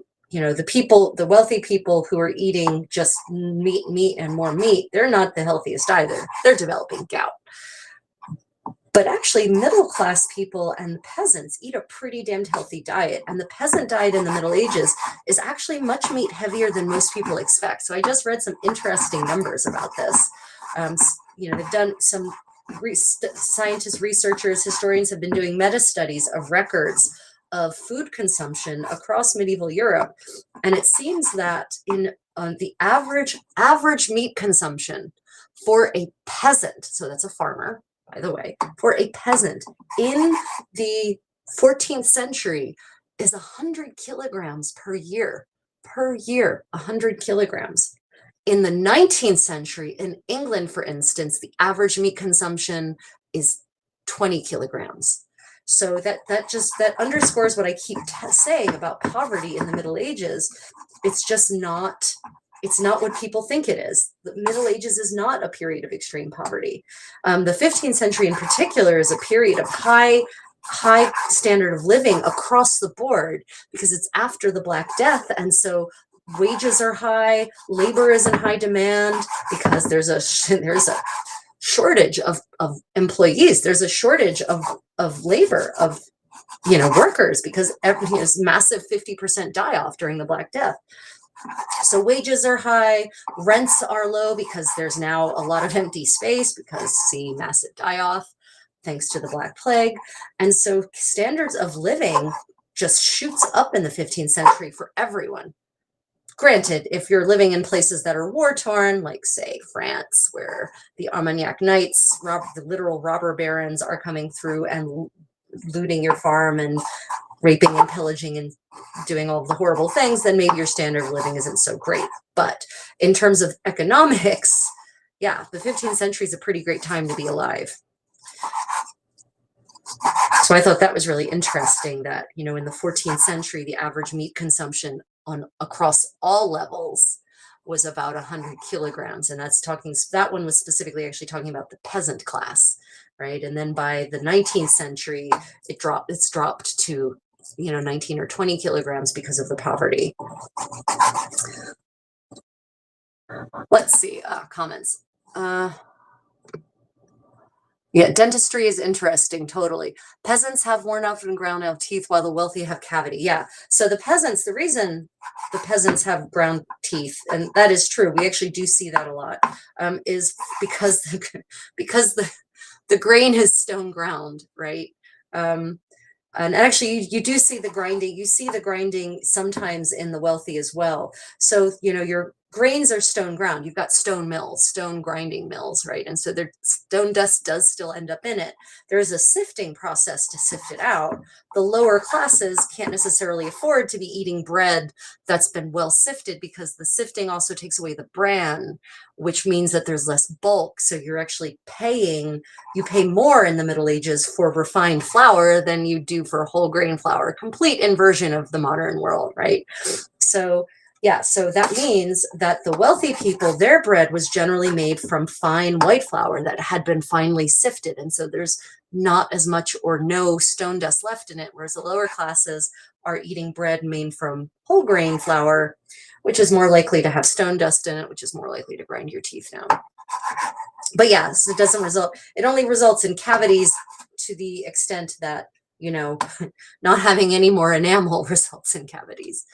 wealthy people who are eating just meat and more meat, they're not the healthiest either. They're developing gout. But actually, middle class people and the peasants eat a pretty damned healthy diet. And the peasant diet in the Middle Ages is actually much meat heavier than most people expect. So I just read some interesting numbers about this. They've done some scientists, researchers, historians have been doing meta studies of records of food consumption across medieval Europe. And it seems that in the average meat consumption for a peasant, so that's a farmer, by the way, for a peasant in the 14th century is 100 kilograms per year. 100 kilograms. In the 19th century, in England, for instance, the average meat consumption is 20 kilograms. So that underscores what I keep saying about poverty in the Middle Ages. It's not what people think it is. The Middle Ages is not a period of extreme poverty. The 15th century in particular is a period of high standard of living across the board, because it's after the Black Death. And so wages are high, labor is in high demand because there's a shortage of employees. There's a shortage of labor, of workers, because everything is massive 50% die-off during the Black Death. So wages are high, rents are low because there's now a lot of empty space because massive die-off thanks to the Black Plague. And so standards of living just shoots up in the 15th century for everyone. Granted, if you're living in places that are war-torn, like, say, France, where the Armagnac Knights, the literal robber barons, are coming through and looting your farm and raping and pillaging and doing all the horrible things, then maybe your standard of living isn't so great. But in terms of economics, yeah, the 15th century is a pretty great time to be alive. So I thought that was really interesting that, in the 14th century, the average meat consumption across all levels was about 100 kilograms. And that one was specifically actually talking about the peasant class, right? And then by the 19th century, it's dropped to 19 or 20 kilograms because of the poverty. Let's see, comments. Yeah, dentistry is interesting, totally. Peasants have worn out and ground out teeth while the wealthy have cavity. Yeah, so the reason the peasants have ground teeth, and that is true, we actually do see that a lot, is because the grain is stone ground, right? And actually, you do see the grinding. You see the grinding sometimes in the wealthy as well. So, grains are stone ground. You've got stone mills, stone grinding mills, right? And so their stone dust does still end up in it. There is a sifting process to sift it out. The lower classes can't necessarily afford to be eating bread that's been well sifted, because the sifting also takes away the bran, which means that there's less bulk. So you're actually you pay more in the Middle Ages for refined flour than you do for whole grain flour. Complete inversion of the modern world, right? So yeah, so that means that the wealthy people, their bread was generally made from fine white flour that had been finely sifted. And so there's not as much or no stone dust left in it, whereas the lower classes are eating bread made from whole grain flour, which is more likely to have stone dust in it, which is more likely to grind your teeth down. But yes, it doesn't result, it only results in cavities to the extent that, you know, not having any more enamel results in cavities.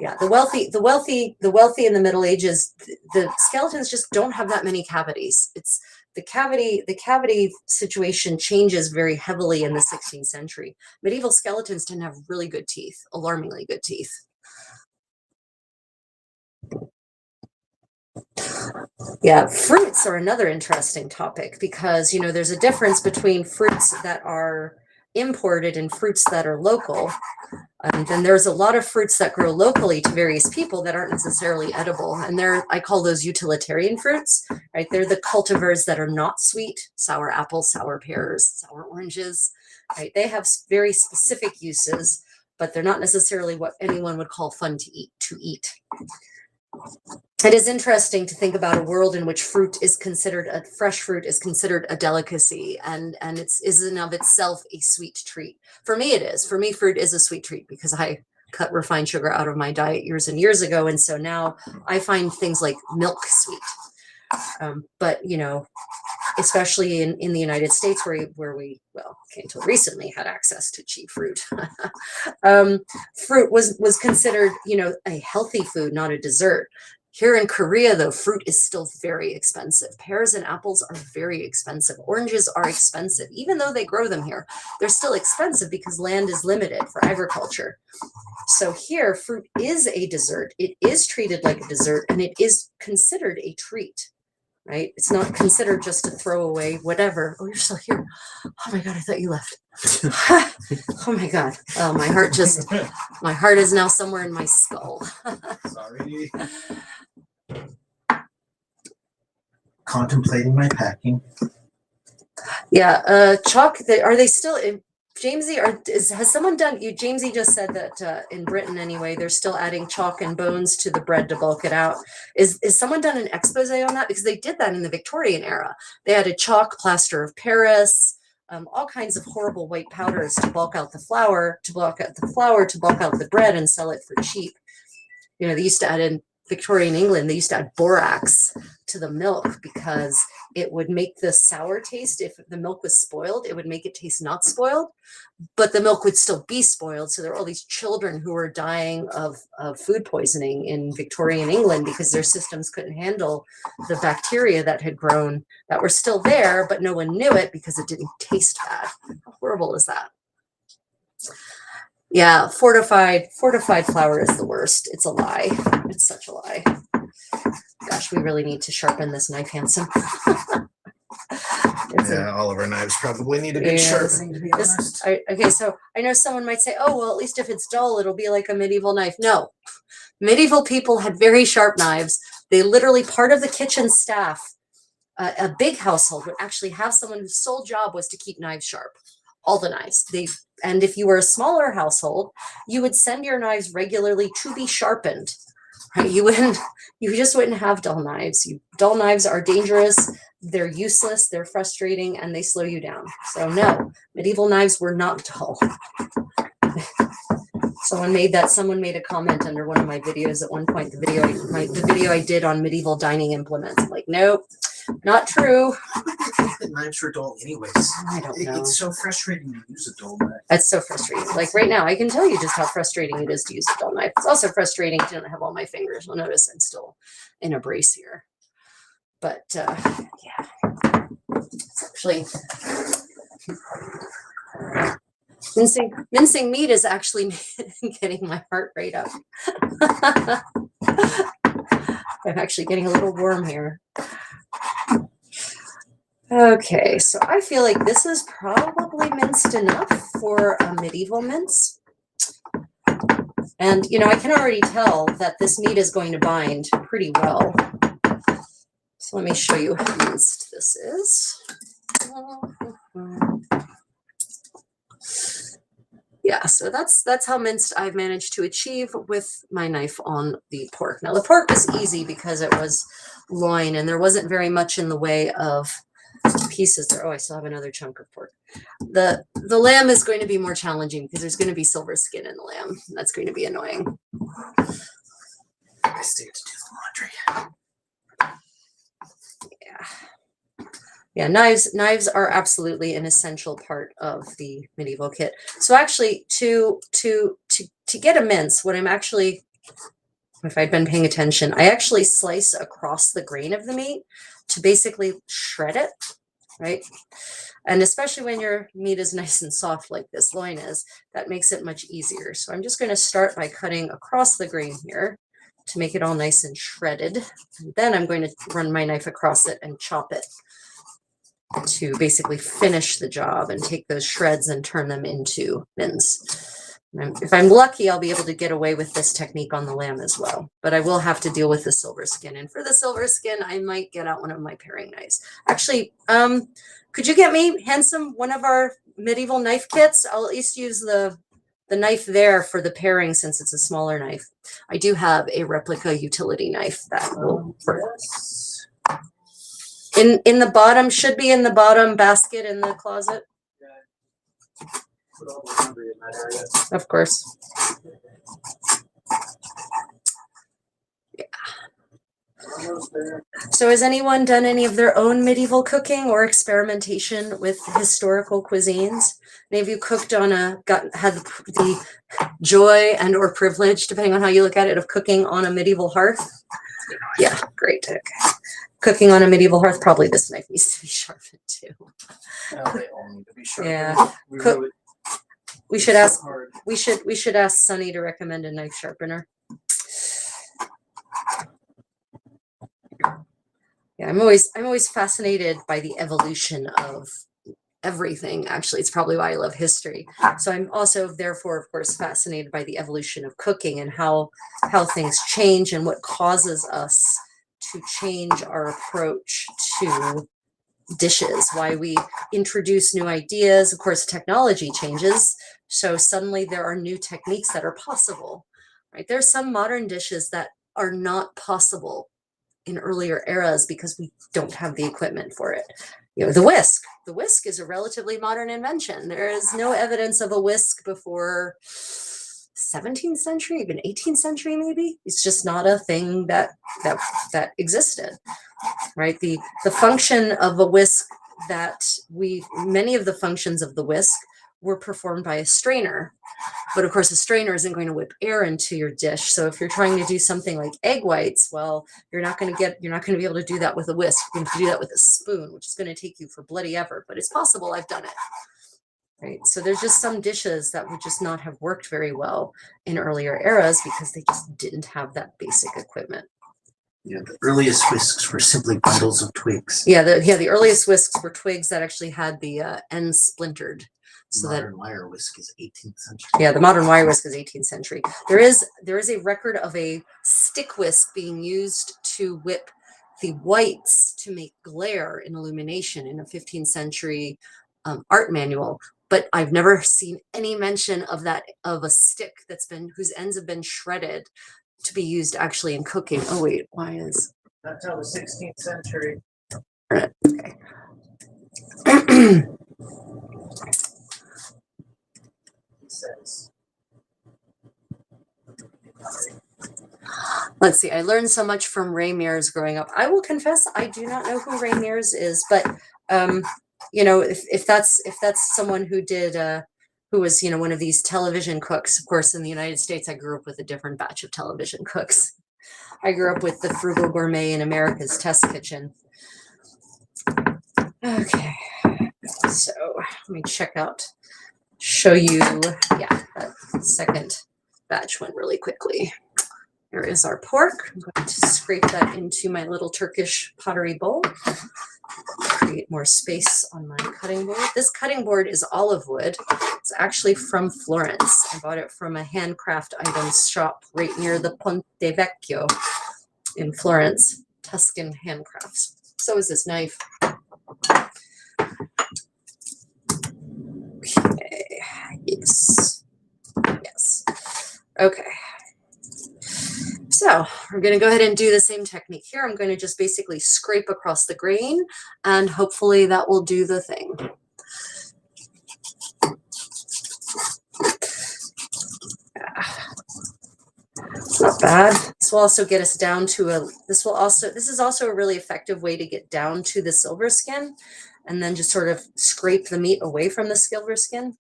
Yeah, the wealthy in the Middle Ages, the skeletons just don't have that many cavities. It's the cavity situation changes very heavily in the 16th century. Medieval skeletons tend to have really good teeth, alarmingly good teeth. Yeah, fruits are another interesting topic, because, you know, there's a difference between fruits that are imported and fruits that are local. And then there's a lot of fruits that grow locally to various people that aren't necessarily edible. And I call those utilitarian fruits, right? They're the cultivars that are not sweet: sour apples, sour pears, sour oranges, right? They have very specific uses, but they're not necessarily what anyone would call fun to eat. It is interesting to think about a world in which fresh fruit is considered a delicacy, and is in of itself a sweet treat. For me, it is. For me, fruit is a sweet treat, because I cut refined sugar out of my diet years and years ago, and so now I find things like milk sweet. But you know, especially in the United States, where we, well, until recently, had access to cheap fruit. Fruit was considered, you know, a healthy food, not a dessert. Here in Korea, though, fruit is still very expensive. Pears and apples are very expensive. Oranges are expensive. Even though they grow them here, they're still expensive because land is limited for agriculture. So here, fruit is a dessert. It is treated like a dessert, and it is considered a treat, right? It's not considered just a throwaway whatever. Oh, you're still here. Oh my God, I thought you left. Oh my God. Oh, my heart is now somewhere in my skull. Sorry. Contemplating my packing. Yeah, chalk, are they still, Jamesy, has someone done, Jamesy just said that in Britain anyway, they're still adding chalk and bones to the bread to bulk it out. Is someone done an expose on that? Because they did that in the Victorian era. They added chalk, plaster of Paris, all kinds of horrible white powders to bulk out the flour, to bulk out the bread and sell it for cheap. You know, they used to add in Victorian England, they used to add borax to the milk because it would make the sour taste. If the milk was spoiled, it would make it taste not spoiled, but the milk would still be spoiled. So there were all these children who were dying of food poisoning in Victorian England because their systems couldn't handle the bacteria that had grown, that were still there, but no one knew it because it didn't taste bad. How horrible is that? Yeah, fortified flour is the worst. It's a lie. It's such a lie. Gosh, we really need to sharpen this knife, Hanson. All of our knives probably need a good sharpening, to be honest. Okay, so I know someone might say, oh, well, at least if it's dull, it'll be like a medieval knife. No, medieval people had very sharp knives. They literally, part of the kitchen staff, a big household would actually have someone whose sole job was to keep knives sharp. All the knives. And if you were a smaller household, you would send your knives regularly to be sharpened. Right? You just wouldn't have dull knives. Dull knives are dangerous, they're useless, they're frustrating, and they slow you down. So no, medieval knives were not dull. Someone made a comment under one of my videos at one point, the video I did on medieval dining implements. I'm like, nope, not true. I think that knives were dull anyways. I don't know. It's so frustrating to use a dull knife. It's so frustrating. Like right now, I can tell you just how frustrating it is to use a dull knife. It's also frustrating to not have all my fingers. You'll notice I'm still in a brace here. But yeah, it's actually mincing meat is actually getting my heart rate up. I'm actually getting a little warm here. Okay, so I feel like this is probably minced enough for a medieval mince. And, you know, I can already tell that this meat is going to bind pretty well. So let me show you how minced this is. Yeah, so that's how minced I've managed to achieve with my knife on the pork. Now the pork was easy because it was loin and there wasn't very much in the way of pieces there. Oh, I still have another chunk of pork. The lamb is going to be more challenging because there's going to be silver skin in the lamb. That's going to be annoying. I still have to do the laundry. Yeah. Yeah, knives are absolutely an essential part of the medieval kit. So actually to get a mince, what I'm actually, if I'd been paying attention, I actually slice across the grain of the meat to basically shred it, right? And especially when your meat is nice and soft like this loin is, that makes it much easier. So I'm just going to start by cutting across the grain here to make it all nice and shredded. And then I'm going to run my knife across it and chop it to basically finish the job and take those shreds and turn them into mince. If I'm lucky, I'll be able to get away with this technique on the lamb as well, but I will have to deal with the silver skin. And for the silver skin, I might get out one of my paring knives. Actually, could you get me, Handsome, one of our medieval knife kits? I'll at least use the knife there for the paring since it's a smaller knife. I do have a replica utility knife that will work. Yes. In the bottom, should be in the bottom basket in the closet. Yeah. Put all the laundry in that area. Of course. Yeah. Almost there. So has anyone done any of their own medieval cooking or experimentation with historical cuisines? Any of you cooked on had the joy and or privilege, depending on how you look at it, of cooking on a medieval hearth? Yeah, great. Okay. Cooking on a medieval hearth, probably this knife needs to be sharpened too. Well, they all need to be sharpened. Yeah. We should ask. So hard. We should ask Sunny to recommend a knife sharpener. Yeah, I'm always fascinated by the evolution of everything. Actually, it's probably why I love history. So I'm also therefore, of course, fascinated by the evolution of cooking and how things change and what causes us to change our approach to dishes, why we introduce new ideas. Of course, technology changes. So suddenly there are new techniques that are possible, right? There's some modern dishes that are not possible in earlier eras because we don't have the equipment for it. You know, the whisk. The whisk is a relatively modern invention. There is no evidence of a whisk before 17th century, even 18th century, maybe. It's just not a thing that existed, right? The function of a whisk many of the functions of the whisk were performed by a strainer. But of course, a strainer isn't going to whip air into your dish. So if you're trying to do something like egg whites, well, you're not going to be able to do that with a whisk. You're going to do that with a spoon, which is going to take you for bloody ever. But it's possible. I've done it. Right. So there's just some dishes that would just not have worked very well in earlier eras because they just didn't have that basic equipment. Yeah, the earliest whisks were simply bundles of twigs. Yeah, the earliest whisks were twigs that actually had the ends splintered. So modern wire whisk is 18th century. Yeah, the modern wire whisk is 18th century. There is a record of a stick whisk being used to whip the whites to make glare in illumination in a 15th century art manual. But I've never seen any mention of a stick whose ends have been shredded to be used actually in cooking. Oh wait, why is Not till the 16th century. Okay. Says. Let's see. I learned so much from Ray Mears growing up. I will confess, I do not know who Ray Mears is, but you know, if that's someone who was one of these television cooks. Of course, in the United States, I grew up with a different batch of television cooks. I grew up with the Frugal Gourmet in America's Test Kitchen. Okay, so let me show you, yeah, that second batch went really quickly. Here is our pork. I'm going to scrape that into my little Turkish pottery bowl. Create more space on my cutting board. This cutting board is olive wood. It's actually from Florence. I bought it from a handcraft items shop right near the Ponte Vecchio in Florence. Tuscan handcrafts. So is this knife. Okay. Yes. Yes. Okay. So we're going to go ahead and do the same technique here. I'm going to just basically scrape across the grain, and hopefully that will do the thing. Not bad. This will also get us down to this is also a really effective way to get down to the silver skin, and then just sort of scrape the meat away from the silver skin.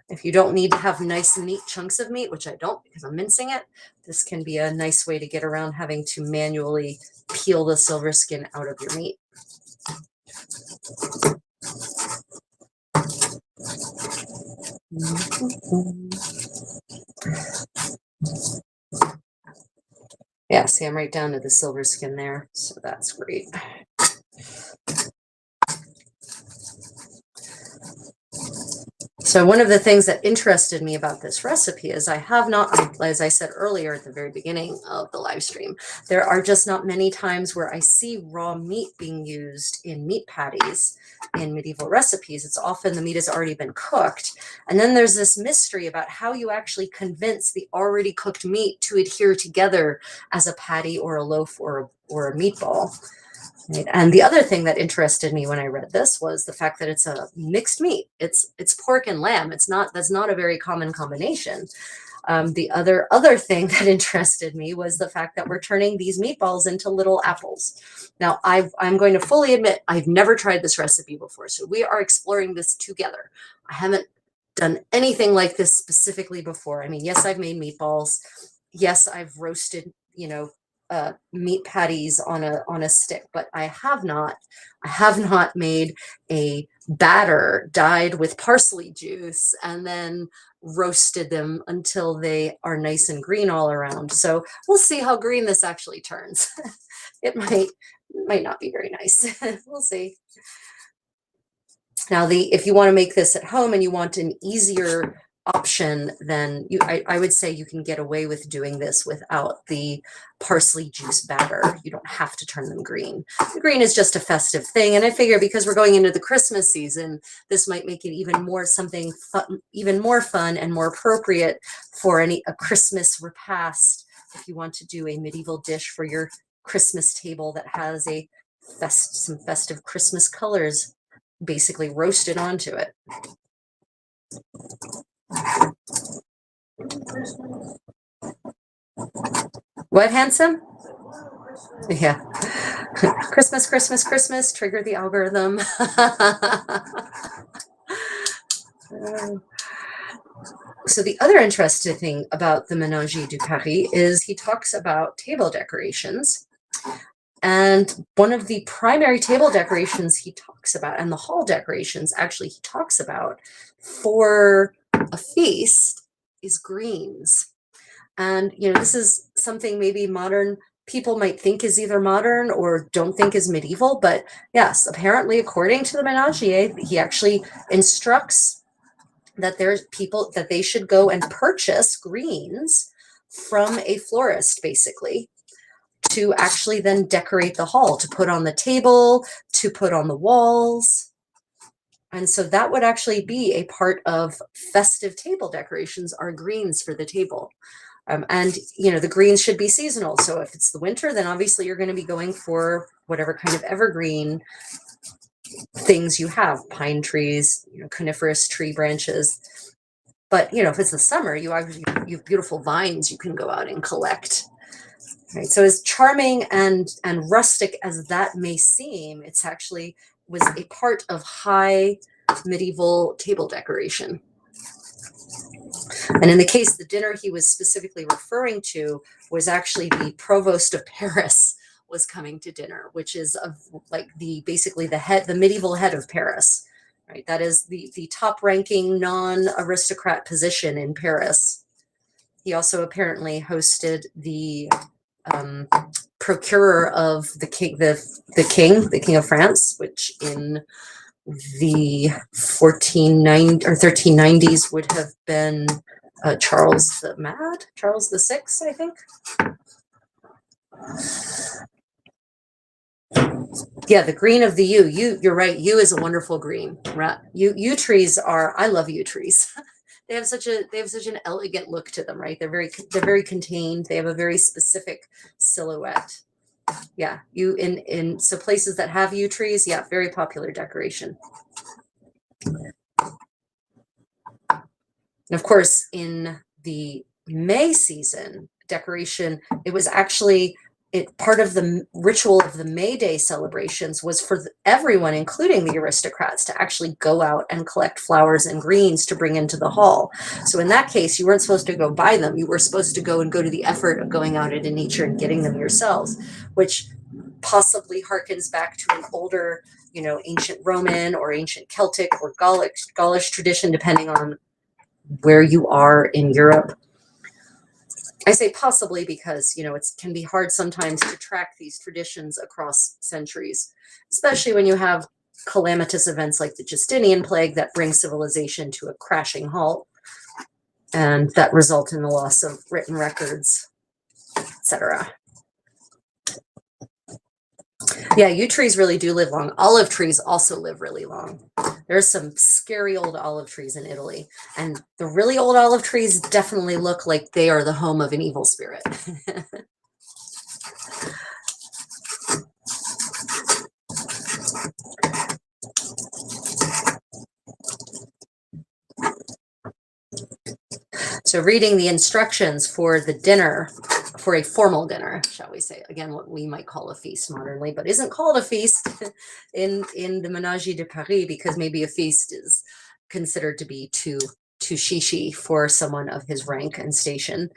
If you don't need to have nice neat chunks of meat, which I don't because I'm mincing it, this can be a nice way to get around having to manually peel the silver skin out of your meat. Yeah, see, I'm right down to the silver skin there, so that's great. So one of the things that interested me about this recipe is I have not, as I said earlier at the very beginning of the live stream, there are just not many times where I see raw meat being used in meat patties in medieval recipes. It's often the meat has already been cooked. And then there's this mystery about how you actually convince the already cooked meat to adhere together as a patty or a loaf or a meatball. Right. And the other thing that interested me when I read this was the fact that it's a mixed meat. It's pork and lamb. That's not a very common combination. The other thing that interested me was the fact that we're turning these meatballs into little apples. Now, I'm going to fully admit I've never tried this recipe before, so we are exploring this together. I haven't done anything like this specifically before. I mean, yes, I've made meatballs. Yes, I've roasted, meat patties on a stick, but I have not made a batter dyed with parsley juice and then roasted them until they are nice and green all around. So we'll see how green this actually turns. It might not be very nice. We'll see. Now, if you want to make this at home and you want an easier option, then I would say you can get away with doing this without the parsley juice batter. You don't have to turn them green. The green is just a festive thing, and I figure because we're going into the Christmas season, this might make it even more fun and more appropriate for a Christmas repast. If you want to do a medieval dish for your Christmas table that has some festive Christmas colors basically roasted onto it. What, handsome? Yeah. Christmas, Christmas, Christmas, trigger the algorithm. So the other interesting thing about the Ménagier du Paris is he talks about table decorations. And one of the primary table decorations he talks about, and the hall decorations actually he talks about for a feast, is greens. And, this is something maybe modern people might think is either modern or don't think is medieval. But yes, apparently, according to the Ménagier, he actually instructs that there's people that they should go and purchase greens from a florist, basically, to actually then decorate the hall, to put on the table, to put on the walls. And so that would actually be a part of festive table decorations, are greens for the table. And, the greens should be seasonal. So if it's the winter, then obviously you're going to be going for whatever kind of evergreen things you have, pine trees, coniferous tree branches. But, if it's the summer, you have beautiful vines you can go out and collect. Right. So as charming and rustic as that may seem, it's actually was a part of high medieval table decoration. And in the case, the dinner he was specifically referring to was actually the provost of Paris was coming to dinner, which is basically the medieval head of Paris. Right. That is the top ranking non-aristocrat position in Paris. He also apparently hosted the procurer of the king of France, which in the 1490 or 1390s would have been Charles the Sixth, I think. Yeah, the green of the yew. You're right. Yew is a wonderful green. Right. Yew trees are. I love yew trees. They have such an elegant look to them, right? They're very contained. They have a very specific silhouette. Yeah, so places that have yew trees, yeah, very popular decoration. And of course, in the May season, decoration, it was actually part of the ritual of the May Day celebrations was for everyone, including the aristocrats, to actually go out and collect flowers and greens to bring into the hall. So in that case, you weren't supposed to go buy them. You were supposed to go to the effort of going out into nature and getting them yourselves, which possibly harkens back to an older, ancient Roman or ancient Celtic or Gaulish tradition, depending on where you are in Europe. I say possibly because, it can be hard sometimes to track these traditions across centuries, especially when you have calamitous events like the Justinian plague that bring civilization to a crashing halt and that result in the loss of written records, etc. Yeah, yew trees really do live long. Olive trees also live really long. There's some scary old olive trees in Italy, and the really old olive trees definitely look like they are the home of an evil spirit. So reading the instructions for the dinner, for a formal dinner, shall we say, again, what we might call a feast modernly, but isn't called a feast in the Ménage de Paris, because maybe a feast is considered to be too shishi for someone of his rank and station.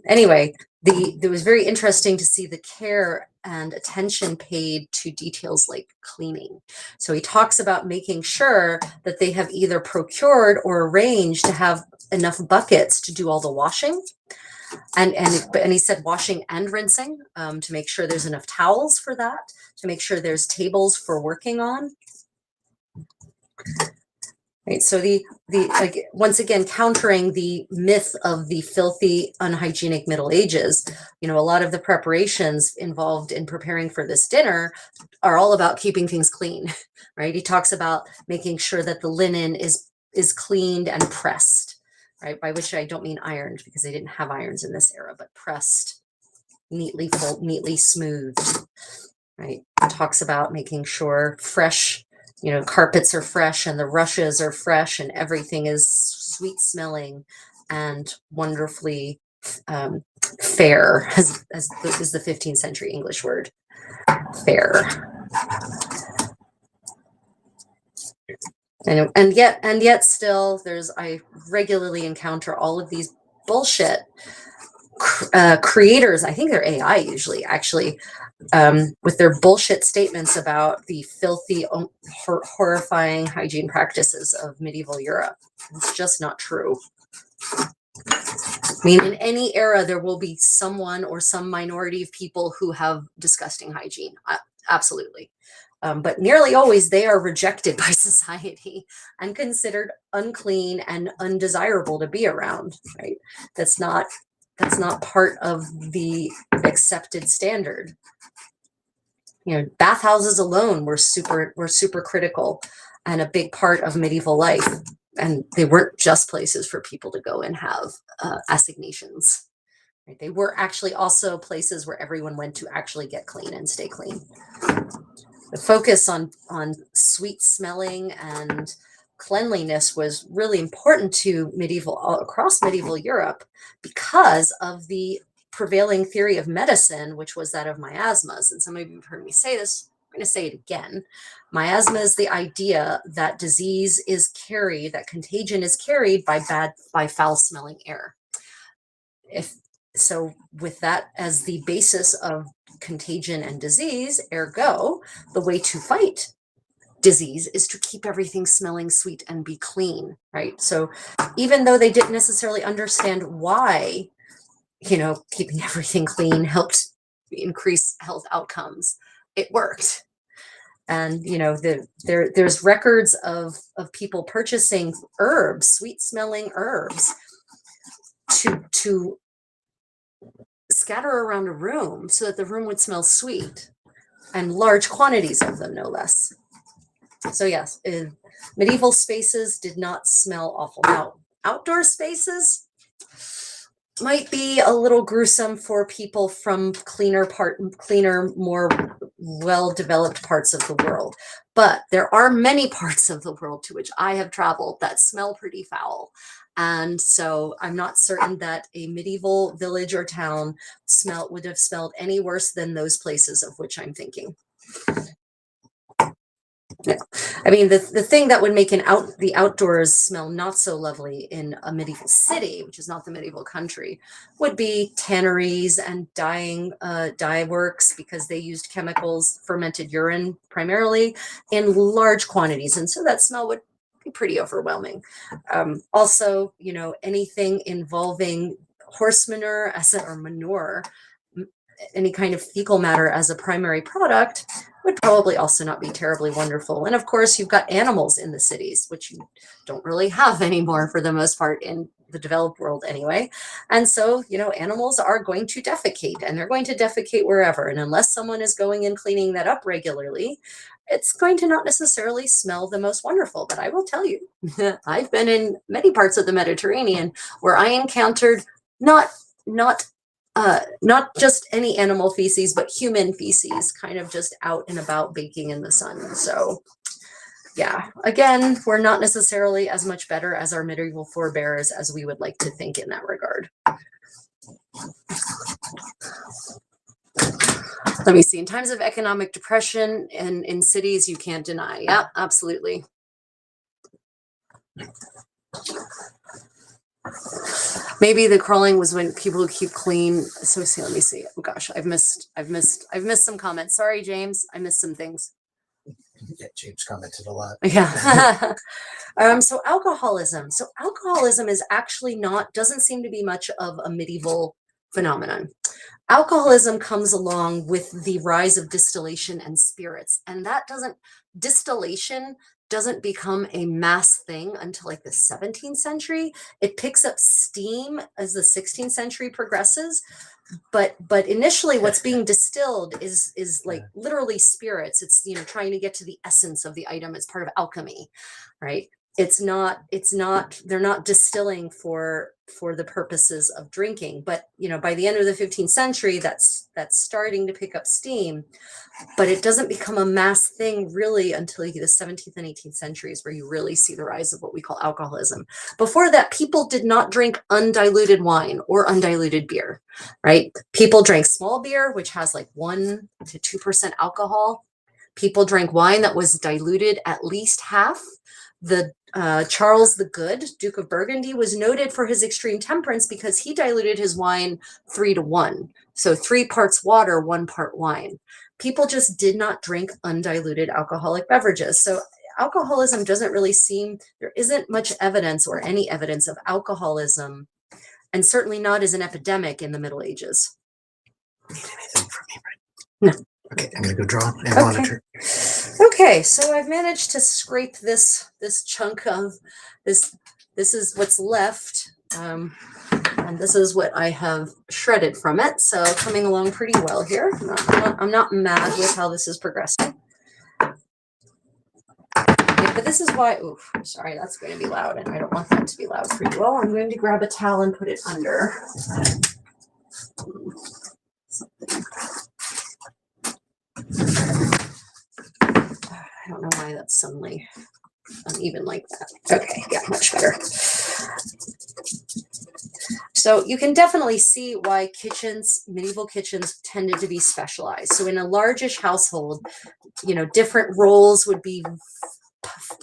Anyway, it was very interesting to see the care and attention paid to details like cleaning. So he talks about making sure that they have either procured or arranged to have enough buckets to do all the washing. And he said washing and rinsing, to make sure there's enough towels for that, to make sure there's tables for working on. Right, so once again, countering the myth of the filthy, unhygienic Middle Ages, a lot of the preparations involved in preparing for this dinner are all about keeping things clean, right? He talks about making sure that the linen is cleaned and pressed, right? By which I don't mean ironed, because they didn't have irons in this era, but pressed, neatly smoothed, right? He talks about making sure fresh, carpets are fresh and the rushes are fresh and everything is sweet smelling and wonderfully fair, as is the 15th century English word, fair. And yet still I regularly encounter all of these bullshit creators. I think they're AI usually, actually, with their bullshit statements about the filthy, horrifying hygiene practices of medieval Europe. It's just not true. I mean, in any era, there will be someone or some minority of people who have disgusting hygiene. Absolutely. But nearly always they are rejected by society and considered unclean and undesirable to be around, right? That's not part of the accepted standard. Bathhouses alone were super critical and a big part of medieval life. And they weren't just places for people to go and have assignations. Right? They were actually also places where everyone went to actually get clean and stay clean. The focus on sweet smelling and cleanliness was really important to across medieval Europe because of the prevailing theory of medicine, which was that of miasmas. And some of you have heard me say this. I'm going to say it again. Miasma is the idea that disease is carried, that contagion is carried by foul-smelling air. So with that as the basis of contagion and disease, ergo, the way to fight disease is to keep everything smelling sweet and be clean, right? So even though they didn't necessarily understand why, keeping everything clean helped increase health outcomes, it worked. And there's records of people purchasing herbs, sweet smelling herbs, to scatter around a room so that the room would smell sweet, and large quantities of them, no less. So yes, medieval spaces did not smell awful. Now, outdoor spaces might be a little gruesome for people from cleaner, more well-developed parts of the world. But there are many parts of the world to which I have traveled that smell pretty foul. And so I'm not certain that a medieval village or town would have smelled any worse than those places of which I'm thinking. Yeah. I mean, the thing that would make the outdoors smell not so lovely in a medieval city, which is not the medieval country, would be tanneries and dye works, because they used chemicals, fermented urine primarily, in large quantities, and so that smell would be pretty overwhelming. Also, anything involving horse manure or manure, any kind of fecal matter as a primary product, would probably also not be terribly wonderful. And of course, you've got animals in the cities, which you don't really have anymore for the most part in the developed world anyway. And so, animals are going to defecate, and they're going to defecate wherever. And unless someone is going and cleaning that up regularly, it's going to not necessarily smell the most wonderful. But I will tell you, I've been in many parts of the Mediterranean where I encountered not just any animal feces, but human feces, kind of just out and about baking in the sun. So yeah, again, we're not necessarily as much better as our medieval forebears as we would like to think in that regard. Let me see. In times of economic depression and in cities, you can't deny. Yeah, absolutely. Maybe the crawling was when people keep clean. So let me see. Oh gosh, I've missed some comments. Sorry, James. I missed some things. Yeah, James commented a lot. Yeah. So alcoholism. So alcoholism is actually doesn't seem to be much of a medieval phenomenon. Alcoholism comes along with the rise of distillation and spirits, and distillation doesn't become a mass thing until like the 17th century. It picks up steam as the 16th century progresses. But initially what's being distilled is like literally spirits. It's, trying to get to the essence of the item. It's part of alchemy, right? They're not distilling for the purposes of drinking. But, by the end of the 15th century, that's starting to pick up steam. But it doesn't become a mass thing really until the 17th and 18th centuries, where you really see the rise of what we call alcoholism. Before that, people did not drink undiluted wine or undiluted beer, right? People drank small beer, which has like 1 to 2% alcohol. People drank wine that was diluted at least half. Charles the Good, Duke of Burgundy, was noted for his extreme temperance because he diluted his wine 3 to 1. So 3 parts water, 1 part wine. People just did not drink undiluted alcoholic beverages. So alcoholism doesn't really there isn't much evidence or any evidence of alcoholism, and certainly not as an epidemic in the Middle Ages. Need anything from me, right? No. Okay, I'm gonna go draw and monitor. Okay, so I've managed to scrape this chunk of this. This is what's left, and this is what I have shredded from it. So coming along pretty well here. I'm not mad with how this is progressing. Okay, but this is why. Oof, sorry, that's going to be loud, and I don't want that to be loud for you all. I'm going to grab a towel and put it under. I don't know why that's suddenly uneven like that. Okay, yeah, much better. So you can definitely see why medieval kitchens tended to be specialized. So in a largish household, different roles would be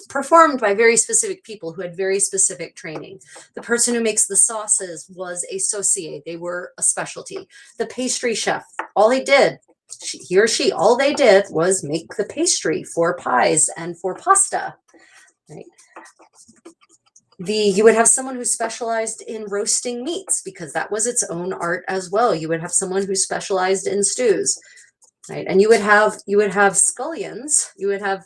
performed by very specific people who had very specific training. The person who makes the sauces was a saucier. They were a specialty. The pastry chef, all he did, he or she, all they did was make the pastry for pies and for pasta, right? You would have someone who specialized in roasting meats because that was its own art as well. You would have someone who specialized in stews, right? And you would have scullions, you would have,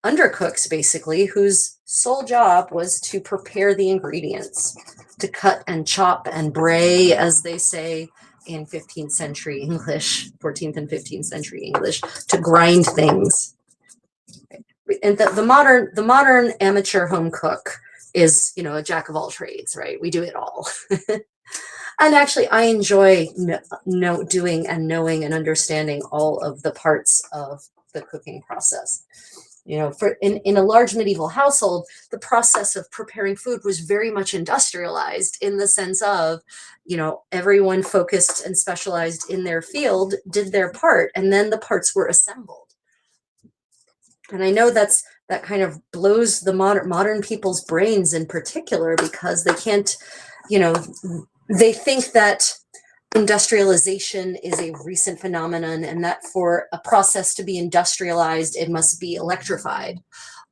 undercooks basically, whose sole job was to prepare the ingredients, to cut and chop and bray, as they say in 15th century English, 14th and 15th century English, to grind things. And the modern amateur home cook is, a jack of all trades, right? We do it all. And actually, I enjoy doing and knowing and understanding all of the parts of the cooking process. In a large medieval household, the process of preparing food was very much industrialized in the sense of, everyone focused and specialized in their field, did their part, and then the parts were assembled. And I know that kind of blows the modern people's brains in particular, because they can't, they think that industrialization is a recent phenomenon, and that for a process to be industrialized, it must be electrified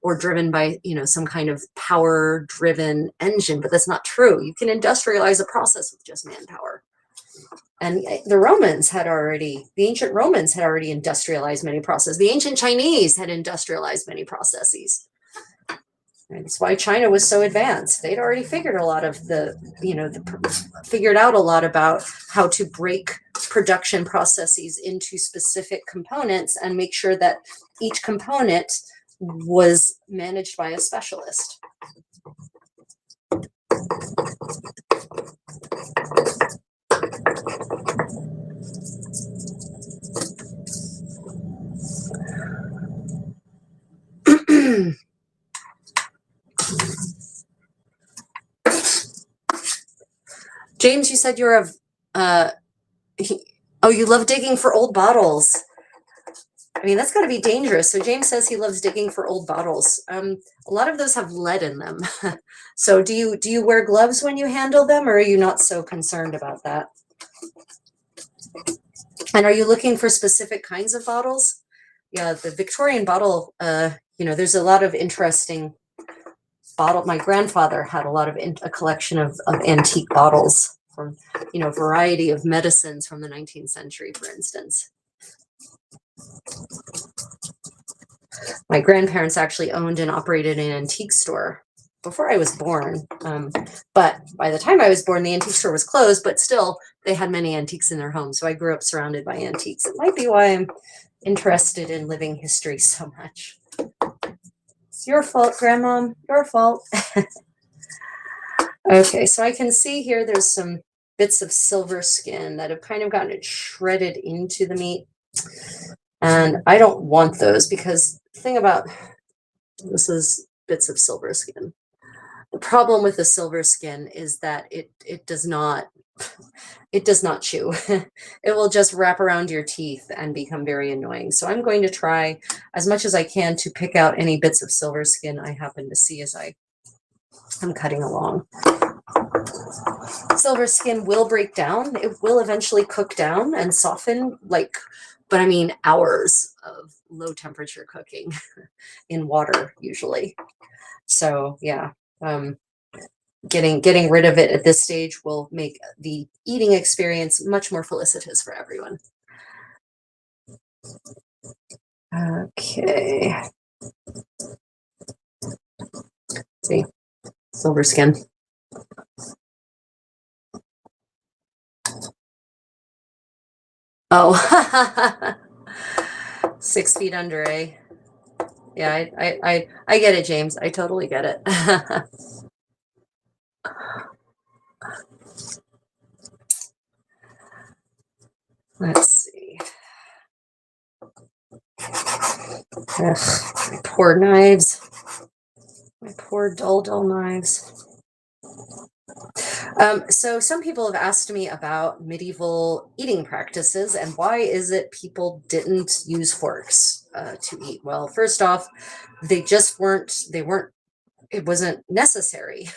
or driven by, some kind of power driven engine. But that's not true. You can industrialize a process with just manpower. And the ancient Romans had already industrialized many processes. The ancient Chinese had industrialized many processes. And that's why China was so advanced. They'd already figured a lot of figured out a lot about how to break production processes into specific components and make sure that each component was managed by a specialist. James, you said you're you love digging for old bottles. I mean, that's got to be dangerous. So James says he loves digging for old bottles. A lot of those have lead in them. So do you wear gloves when you handle them, or are you not so concerned about that? And are you looking for specific kinds of bottles? Yeah, the Victorian bottle, there's a lot of interesting bottle. My grandfather had a collection of antique bottles from, variety of medicines from the 19th century, for instance. My grandparents actually owned and operated an antique store before I was born. But by the time I was born, the antique store was closed, but still they had many antiques in their home. So I grew up surrounded by antiques. It might be why I'm interested in living history so much. It's your fault, Grandmom, your fault. Okay, so I can see here there's some bits of silver skin that have kind of gotten shredded into the meat. And I don't want those, because the thing about this is bits of silver skin. The problem with the silver skin is that it does not chew. It will just wrap around your teeth and become very annoying. So I'm going to try as much as I can to pick out any bits of silver skin I happen to see as I'm cutting along. Silver skin will break down. It will eventually cook down and soften, but I mean hours of low temperature cooking in water usually. So yeah, getting rid of it at this stage will make the eating experience much more felicitous for everyone. Okay. See, silver skin. Oh, 6 feet under, eh? Yeah, I get it, James. I totally get it. Let's see. Ugh, my poor knives. My poor dull knives. So some people have asked me about medieval eating practices and why is it people didn't use forks to eat? Well, first off, they weren't it wasn't necessary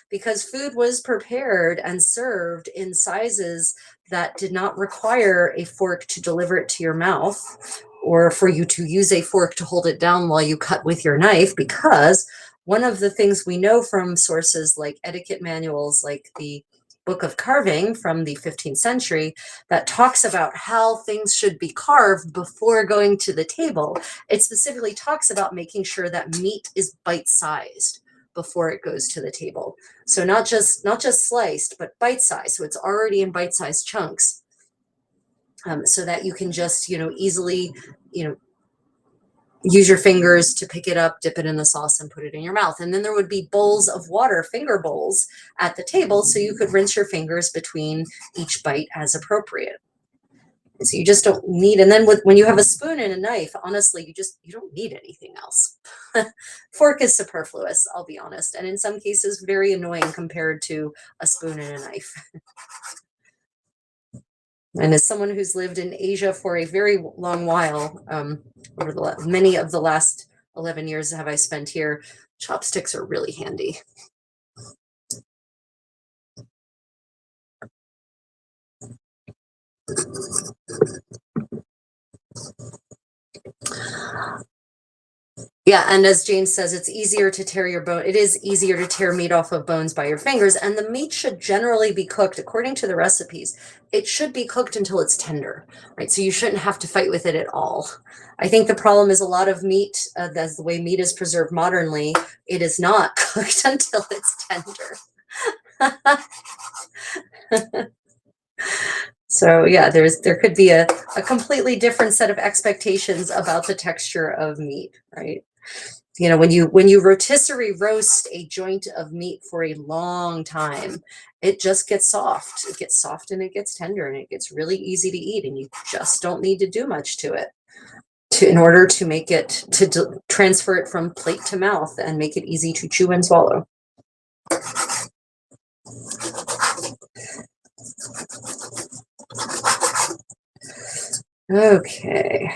because food was prepared and served in sizes that did not require a fork to deliver it to your mouth or for you to use a fork to hold it down while you cut with your knife, because one of the things we know from sources like etiquette manuals, like the Book of Carving from the 15th century, that talks about how things should be carved before going to the table. It specifically talks about making sure that meat is bite-sized before it goes to the table. So not just sliced, but bite-sized. So it's already in bite-sized chunks, so that you can just, easily, use your fingers to pick it up, dip it in the sauce, and put it in your mouth. And then there would be bowls of water, finger bowls, at the table, so you could rinse your fingers between each bite as appropriate. So you just don't need, and then when you have a spoon and a knife, honestly, you don't need anything else. Fork is superfluous, I'll be honest, and in some cases very annoying compared to a spoon and a knife. And as someone who's lived in Asia for a very long while, over many of the last 11 years have I spent here, chopsticks are really handy. Yeah, and as James says, it's easier to tear your bone. It is easier to tear meat off of bones by your fingers, and the meat should generally be cooked according to the recipes. It should be cooked until it's tender, right? So you shouldn't have to fight with it at all. I think the problem is a lot of meat, that's the way meat is preserved modernly, it is not cooked until it's tender. So yeah, there could be a completely different set of expectations about the texture of meat, right? When you rotisserie roast a joint of meat for a long time, it just gets soft. It gets soft and it gets tender and it gets really easy to eat, and you just don't need to do much to it in order to make it, to transfer it from plate to mouth and make it easy to chew and swallow. Okay.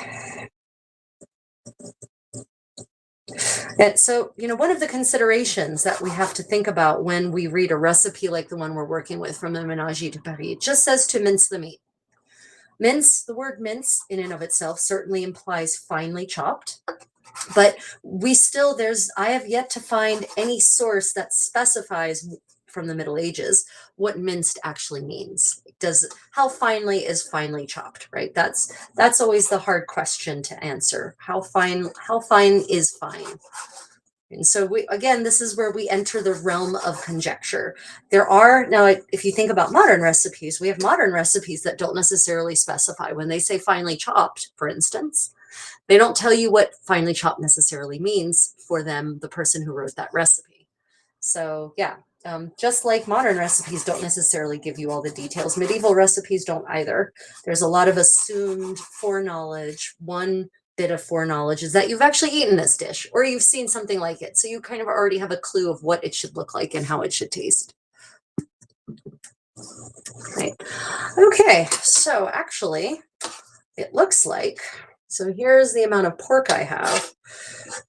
And so, one of the considerations that we have to think about when we read a recipe like the one we're working with from the Ménagier de Paris, it just says to mince the meat. Mince, the word mince in and of itself certainly implies finely chopped, but I have yet to find any source that specifies from the Middle Ages what minced actually means. How finely is finely chopped, right? That's always the hard question to answer. How fine is fine? And so this is where we enter the realm of conjecture. Now, if you think about modern recipes, we have modern recipes that don't necessarily specify. When they say finely chopped, for instance, they don't tell you what finely chopped necessarily means for them, the person who wrote that recipe. So yeah, just like modern recipes don't necessarily give you all the details, medieval recipes don't either. There's a lot of assumed foreknowledge. One bit of foreknowledge is that you've actually eaten this dish or you've seen something like it. So you kind of already have a clue of what it should look like and how it should taste. Right. Okay, so actually it looks like, so here's the amount of pork I have,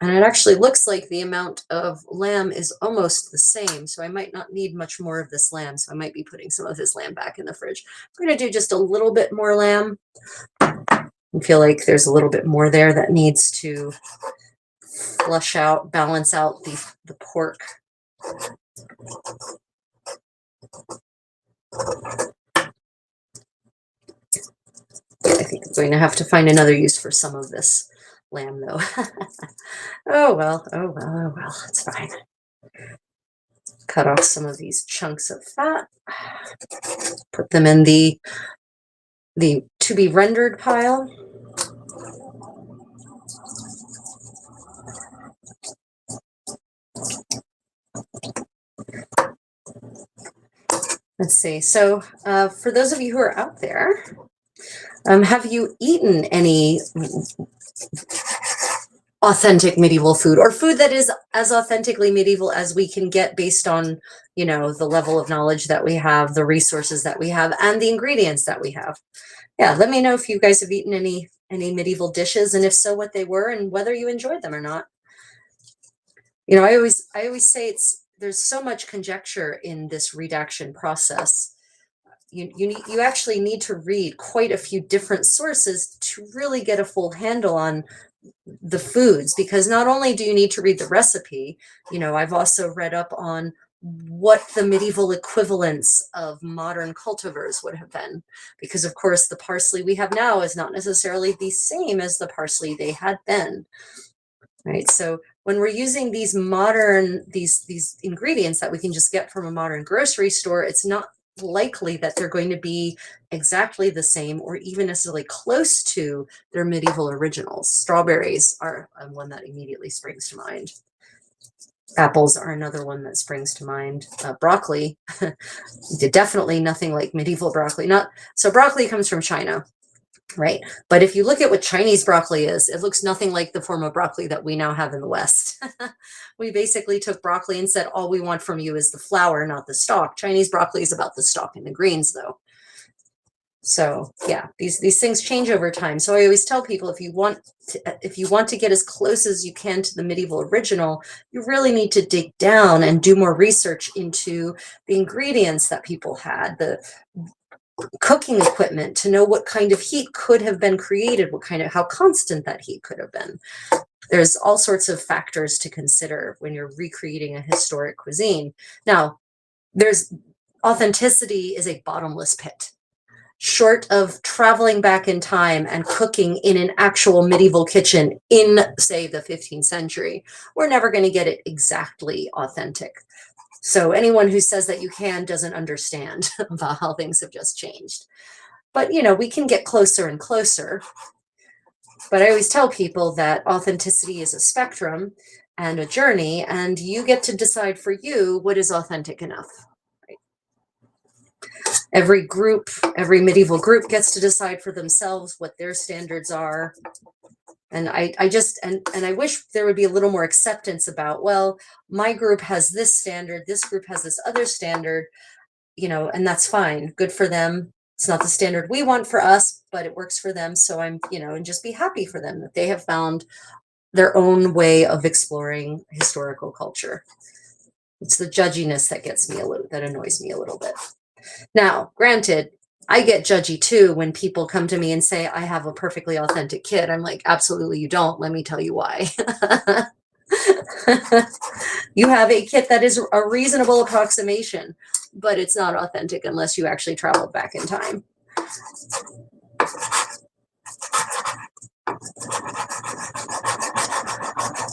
and it actually looks like the amount of lamb is almost the same. So I might not need much more of this lamb. So I might be putting some of this lamb back in the fridge. I'm going to do just a little bit more lamb. I feel like there's a little bit more there that needs to balance out the pork. I think I'm going to have to find another use for some of this lamb, though. Oh well, it's fine. Cut off some of these chunks of fat, put them in the to be rendered pile. Let's see. So for those of you who are out there, have you eaten any authentic medieval food, or food that is as authentically medieval as we can get based on, the level of knowledge that we have, the resources that we have, and the ingredients that we have? Yeah, let me know if you guys have eaten any medieval dishes, and if so, what they were and whether you enjoyed them or not. I always say there's so much conjecture in this redaction process. You actually need to read quite a few different sources to really get a full handle on the foods, because not only do you need to read the recipe, I've also read up on what the medieval equivalents of modern cultivars would have been, because of course the parsley we have now is not necessarily the same as the parsley they had then, right? So when we're using these modern these ingredients that we can just get from a modern grocery store, it's not likely that they're going to be exactly the same or even necessarily close to their medieval originals. Strawberries are one that immediately springs to mind. Apples are another one that springs to mind. Broccoli, definitely nothing like medieval broccoli. So broccoli comes from China, right? But if you look at what Chinese broccoli is, it looks nothing like the form of broccoli that we now have in the West. We basically took broccoli and said, all we want from you is the flower, not the stalk. Chinese broccoli is about the stalk and the greens, though. So yeah, these things change over time. So I always tell people, if you want to get as close as you can to the medieval original, you really need to dig down and do more research into the ingredients that people had, the cooking equipment, to know what kind of heat could have been created, how constant that heat could have been. There's all sorts of factors to consider when you're recreating a historic cuisine. Now, authenticity is a bottomless pit. Short of traveling back in time and cooking in an actual medieval kitchen in, say, the 15th century, we're never going to get it exactly authentic. So anyone who says that you can doesn't understand about how things have just changed. But, we can get closer and closer. But I always tell people that authenticity is a spectrum and a journey, and you get to decide for you what is authentic enough. Right? Every medieval group gets to decide for themselves what their standards are. And I wish there would be a little more acceptance about, well, my group has this standard, this group has this other standard, and that's fine. Good for them. It's not the standard we want for us, but it works for them. So and just be happy for them that they have found their own way of exploring historical culture. It's the judginess that annoys me a little bit. Now, granted, I get judgy too when people come to me and say, I have a perfectly authentic kit. I'm like, absolutely you don't. Let me tell you why. You have a kit that is a reasonable approximation, but it's not authentic unless you actually traveled back in time.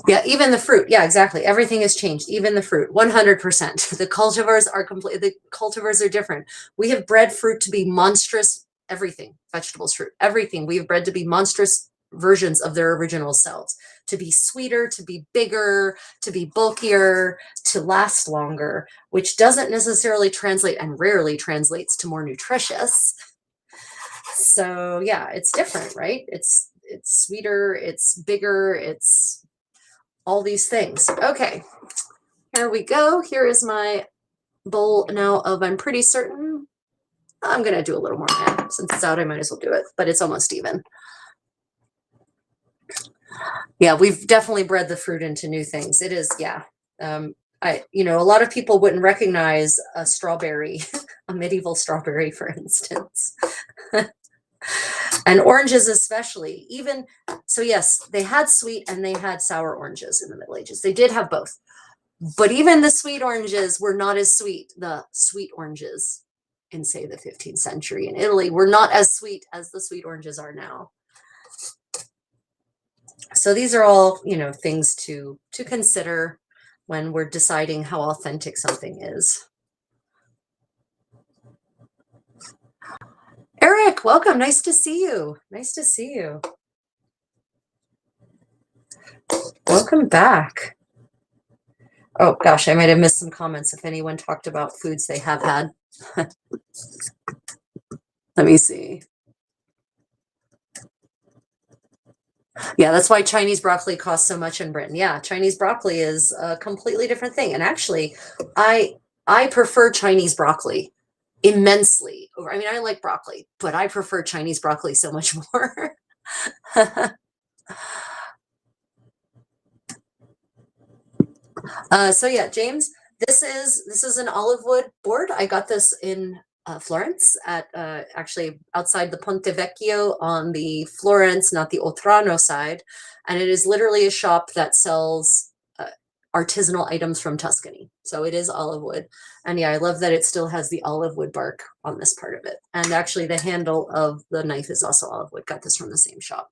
Yeah, even the fruit. Yeah, exactly. Everything has changed. Even the fruit, 100%. The cultivars are different. We have bred fruit to be monstrous, everything, vegetables, fruit, everything. We have bred to be monstrous versions of their original selves, to be sweeter, to be bigger, to be bulkier, to last longer, which doesn't necessarily translate and rarely translates to more nutritious. So yeah, it's different, right? It's sweeter, it's bigger, it's all these things. Okay, here we go. Here is my bowl now of, I'm pretty certain, I'm gonna do a little more now. Since it's out, I might as well do it, but it's almost even. Yeah, we've definitely bred the fruit into new things. It is, yeah. A lot of people wouldn't recognize a strawberry, a medieval strawberry, for instance. And oranges especially. So yes, they had sweet and they had sour oranges in the Middle Ages. They did have both. But even the sweet oranges were not as sweet. The sweet oranges in, say, the 15th century in Italy were not as sweet as the sweet oranges are now. So these are all, things to consider when we're deciding how authentic something is. Eric, welcome. Nice to see you. Nice to see you. Welcome back. Oh gosh, I might have missed some comments if anyone talked about foods they have had. Let me see. Yeah, that's why Chinese broccoli costs so much in Britain. Yeah, Chinese broccoli is a completely different thing. And actually, I prefer Chinese broccoli immensely. I mean, I like broccoli, but I prefer Chinese broccoli so much more. So yeah, James, this is an olive wood board. I got this in Florence at actually outside the Ponte Vecchio on the Florence, not the Oltrarno side, and it is literally a shop that sells artisanal items from Tuscany. So it is olive wood, and yeah, I love that it still has the olive wood bark on this part of it. And actually, the handle of the knife is also olive wood. Got this from the same shop.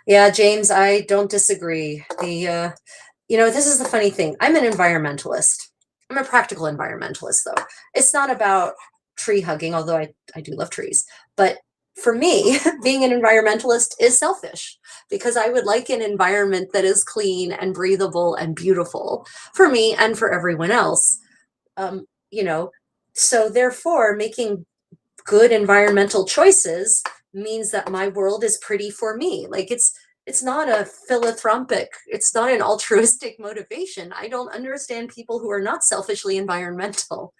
Yeah, James, I don't disagree. This is the funny thing. I'm an environmentalist. I'm a practical environmentalist, though. It's not about tree hugging, although I do love trees. But for me, being an environmentalist is selfish because I would like an environment that is clean and breathable and beautiful for me and for everyone else. Um, you know, so therefore, making good environmental choices means that my world is pretty for me. Like it's not a philanthropic, it's not an altruistic motivation. I don't understand people who are not selfishly environmental.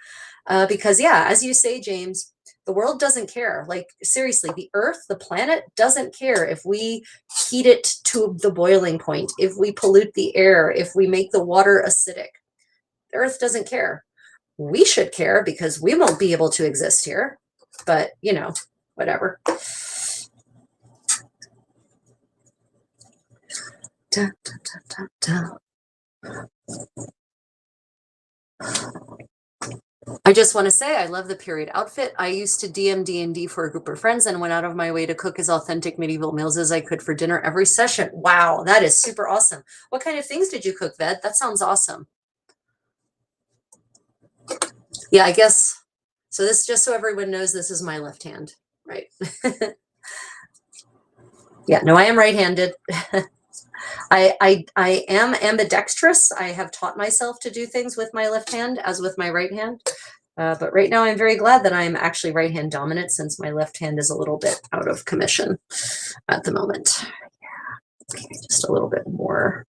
Because yeah, as you say, James, the world doesn't care. Like seriously, the earth, the planet doesn't care if we heat it to the boiling point, if we pollute the air, if we make the water acidic. The earth doesn't care. We should care because we won't be able to exist here. But, whatever. Da, da, da, I just want to say I love the period outfit. I used to DM D&D for a group of friends and went out of my way to cook as authentic medieval meals as I could for dinner every session. Wow, that is super awesome. What kind of things did you cook, Ved? That sounds awesome. Yeah, I guess. So this, just so everyone knows, this is my left hand, right? Yeah, no, I am right-handed. I am ambidextrous. I have taught myself to do things with my left hand as with my right hand. But right now I'm very glad that I'm actually right hand dominant since my left hand is a little bit out of commission at the moment. Yeah. Okay, just a little bit more.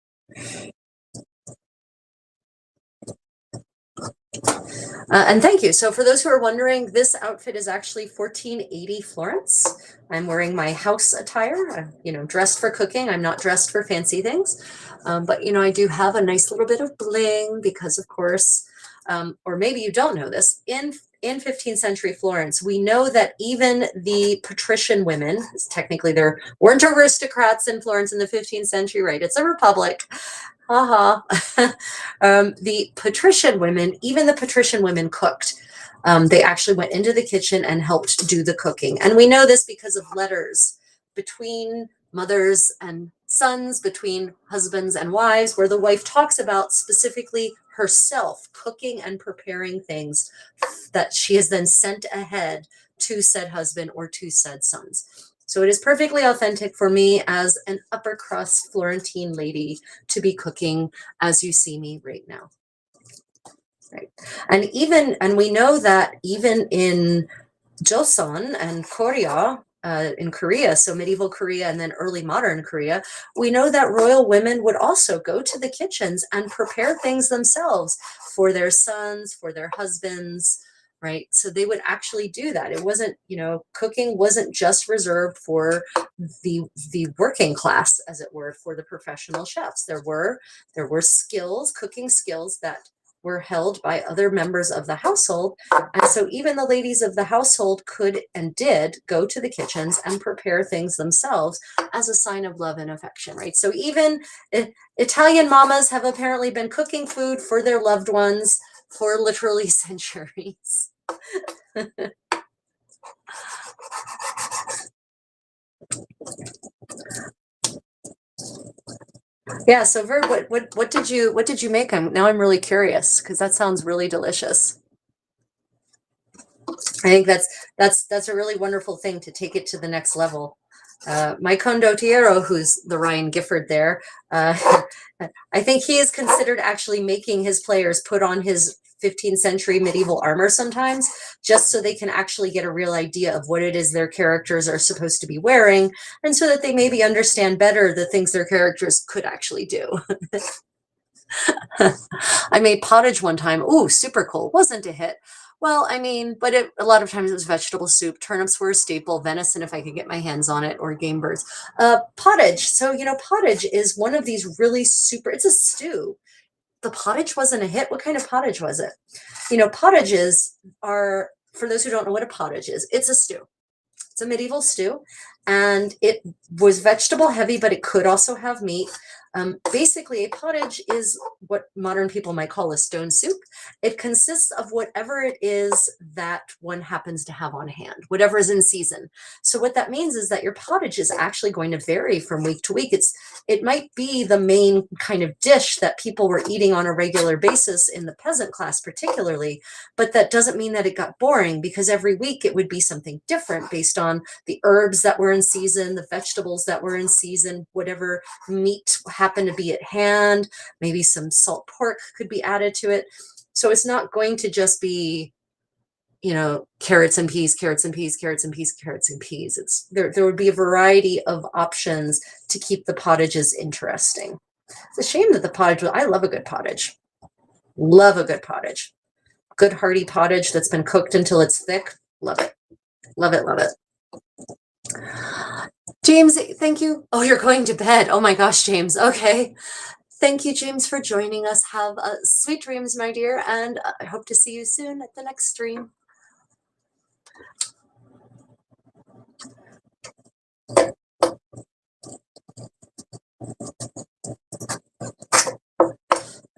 And thank you. So for those who are wondering, this outfit is actually 1480 Florence. I'm wearing my house attire, I'm, dressed for cooking. I'm not dressed for fancy things. But, I do have a nice little bit of bling because, of course, or maybe you don't know this, in 15th century Florence, we know that even the patrician women, technically there weren't aristocrats in Florence in the 15th century, right? It's a republic. The patrician women, even the patrician women cooked. They actually went into the kitchen and helped do the cooking. And we know this because of letters between mothers and sons, between husbands and wives, where the wife talks about specifically herself cooking and preparing things that she has then sent ahead to said husband or to said sons. So it is perfectly authentic for me as an upper crust Florentine lady to be cooking as you see me right now. Right. And we know that even in Joseon and Korea, in Korea, so medieval Korea and then early modern Korea, we know that royal women would also go to the kitchens and prepare things themselves for their sons, for their husbands, right? So they would actually do that. It wasn't, cooking wasn't just reserved for the working class, as it were, for the professional chefs. There were skills, cooking skills that were held by other members of the household. And so even the ladies of the household could and did go to the kitchens and prepare things themselves as a sign of love and affection, right? So even Italian mamas have apparently been cooking food for their loved ones for literally centuries. Yeah, so Verd, what did you make? Now I'm really curious because that sounds really delicious. I think that's a really wonderful thing to take it to the next level. My condottiero, who's the Ryan Gifford there, I think he is considered actually making his players put on his 15th century medieval armor sometimes, just so they can actually get a real idea of what it is their characters are supposed to be wearing, and so that they maybe understand better the things their characters could actually do. I made pottage one time. Ooh, super cool. Wasn't a hit. Well, I mean, but a lot of times it was vegetable soup. Turnips were a staple. Venison, if I could get my hands on it, or game birds. Pottage. So, pottage is one of these really super, it's a stew. The pottage wasn't a hit. What kind of pottage was it? Pottages are, for those who don't know what a pottage is, it's a stew. It's a medieval stew, and it was vegetable heavy, but it could also have meat. Basically, a pottage is what modern people might call a stone soup. It consists of whatever it is that one happens to have on hand, whatever is in season. So what that means is that your pottage is actually going to vary from week to week. It might be the main kind of dish that people were eating on a regular basis in the peasant class, particularly, but that doesn't mean that it got boring, because every week it would be something different based on the herbs that were in season, the vegetables that were in season, whatever meat happened to be at hand. Maybe some salt pork could be added to it. So it's not going to just be, carrots and peas, carrots and peas, carrots and peas, carrots and peas. There would be a variety of options to keep the pottages interesting. It's a shame that the pottage, I love a good pottage. Love a good pottage. Good hearty pottage that's been cooked until it's thick. Love it. Love it, love it. James, thank you. Oh, you're going to bed. Oh my gosh, James. Okay. Thank you, James, for joining us. Have sweet dreams, my dear, and I hope to see you soon at the next stream.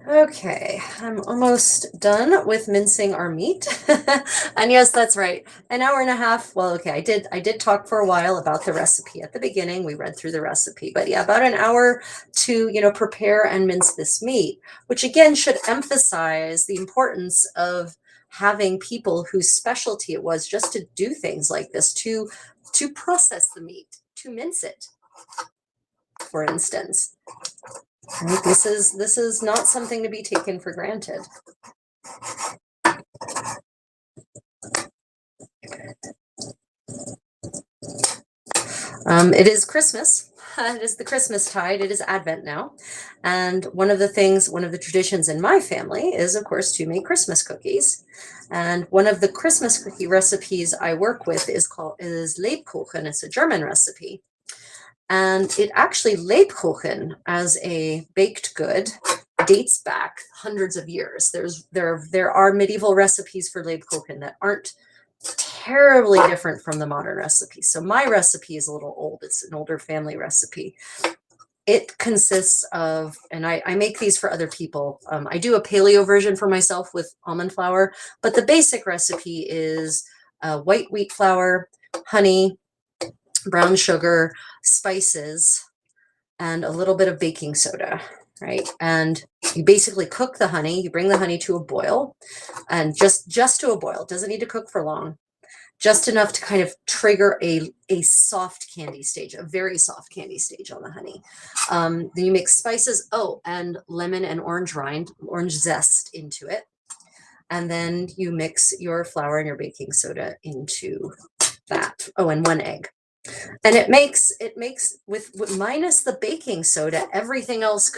Okay, I'm almost done with mincing our meat. And yes, that's right. An hour and a half. Well, okay, I did talk for a while about the recipe at the beginning. We read through the recipe, but yeah, about an hour to, prepare and mince this meat, which again should emphasize the importance of having people whose specialty it was just to do things like this, to process the meat, to mince it, for instance. Right? This is not something to be taken for granted. It is Christmas. It is the Christmas tide. It is Advent now. And one of the traditions in my family is, of course, to make Christmas cookies. And one of the Christmas cookie recipes I work with is Lebkuchen. It's a German recipe. And it actually, Lebkuchen as a baked good dates back hundreds of years. There are medieval recipes for Lebkuchen that aren't terribly different from the modern recipe. So my recipe is a little old. It's an older family recipe. It consists of, and I make these for other people. I do a paleo version for myself with almond flour, but the basic recipe is white wheat flour, honey, brown sugar, spices, and a little bit of baking soda, right? And you basically cook the honey. You bring the honey to a boil, and just to a boil. It doesn't need to cook for long. Just enough to kind of trigger a soft candy stage, a very soft candy stage on the honey. Then you mix spices, and lemon and orange zest into it. And then you mix your flour and your baking soda into that. Oh, and 1 egg. And it makes with minus the baking soda, everything else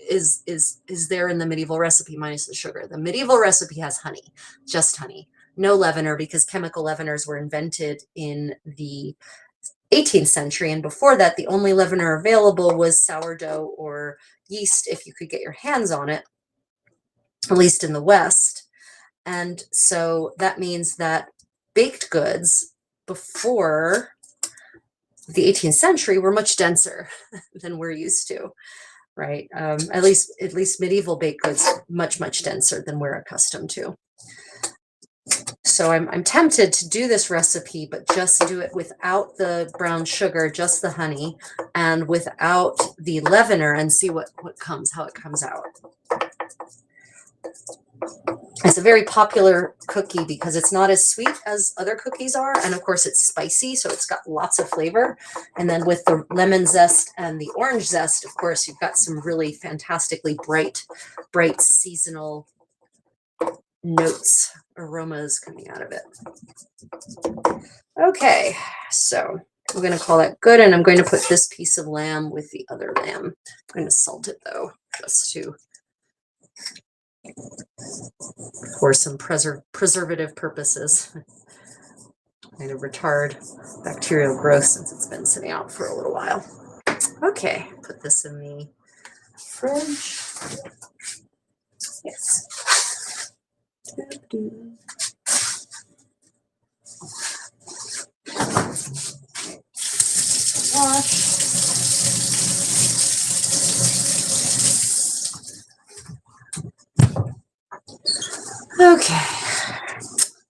is there in the medieval recipe minus the sugar. The medieval recipe has honey, just honey, no leavener, because chemical leaveners were invented in the 18th century. And before that, the only leavener available was sourdough or yeast, if you could get your hands on it, at least in the West. And so that means that baked goods before the 18th century were much denser than we're used to, right? At least medieval baked goods, much denser than we're accustomed to. So I'm tempted to do this recipe, but just do it without the brown sugar, just the honey, and without the leavener, and see how it comes out. It's a very popular cookie because it's not as sweet as other cookies are. And of course it's spicy, so it's got lots of flavor. And then with the lemon zest and the orange zest, of course, you've got some really fantastically bright seasonal notes, aromas coming out of it. Okay, so I'm going to call that good. And I'm going to put this piece of lamb with the other lamb. I'm going to salt it though, just to for some preservative purposes. Kind of retard bacterial growth since it's been sitting out for a little while. Okay, put this in the fridge. Yes. Wash. Okay,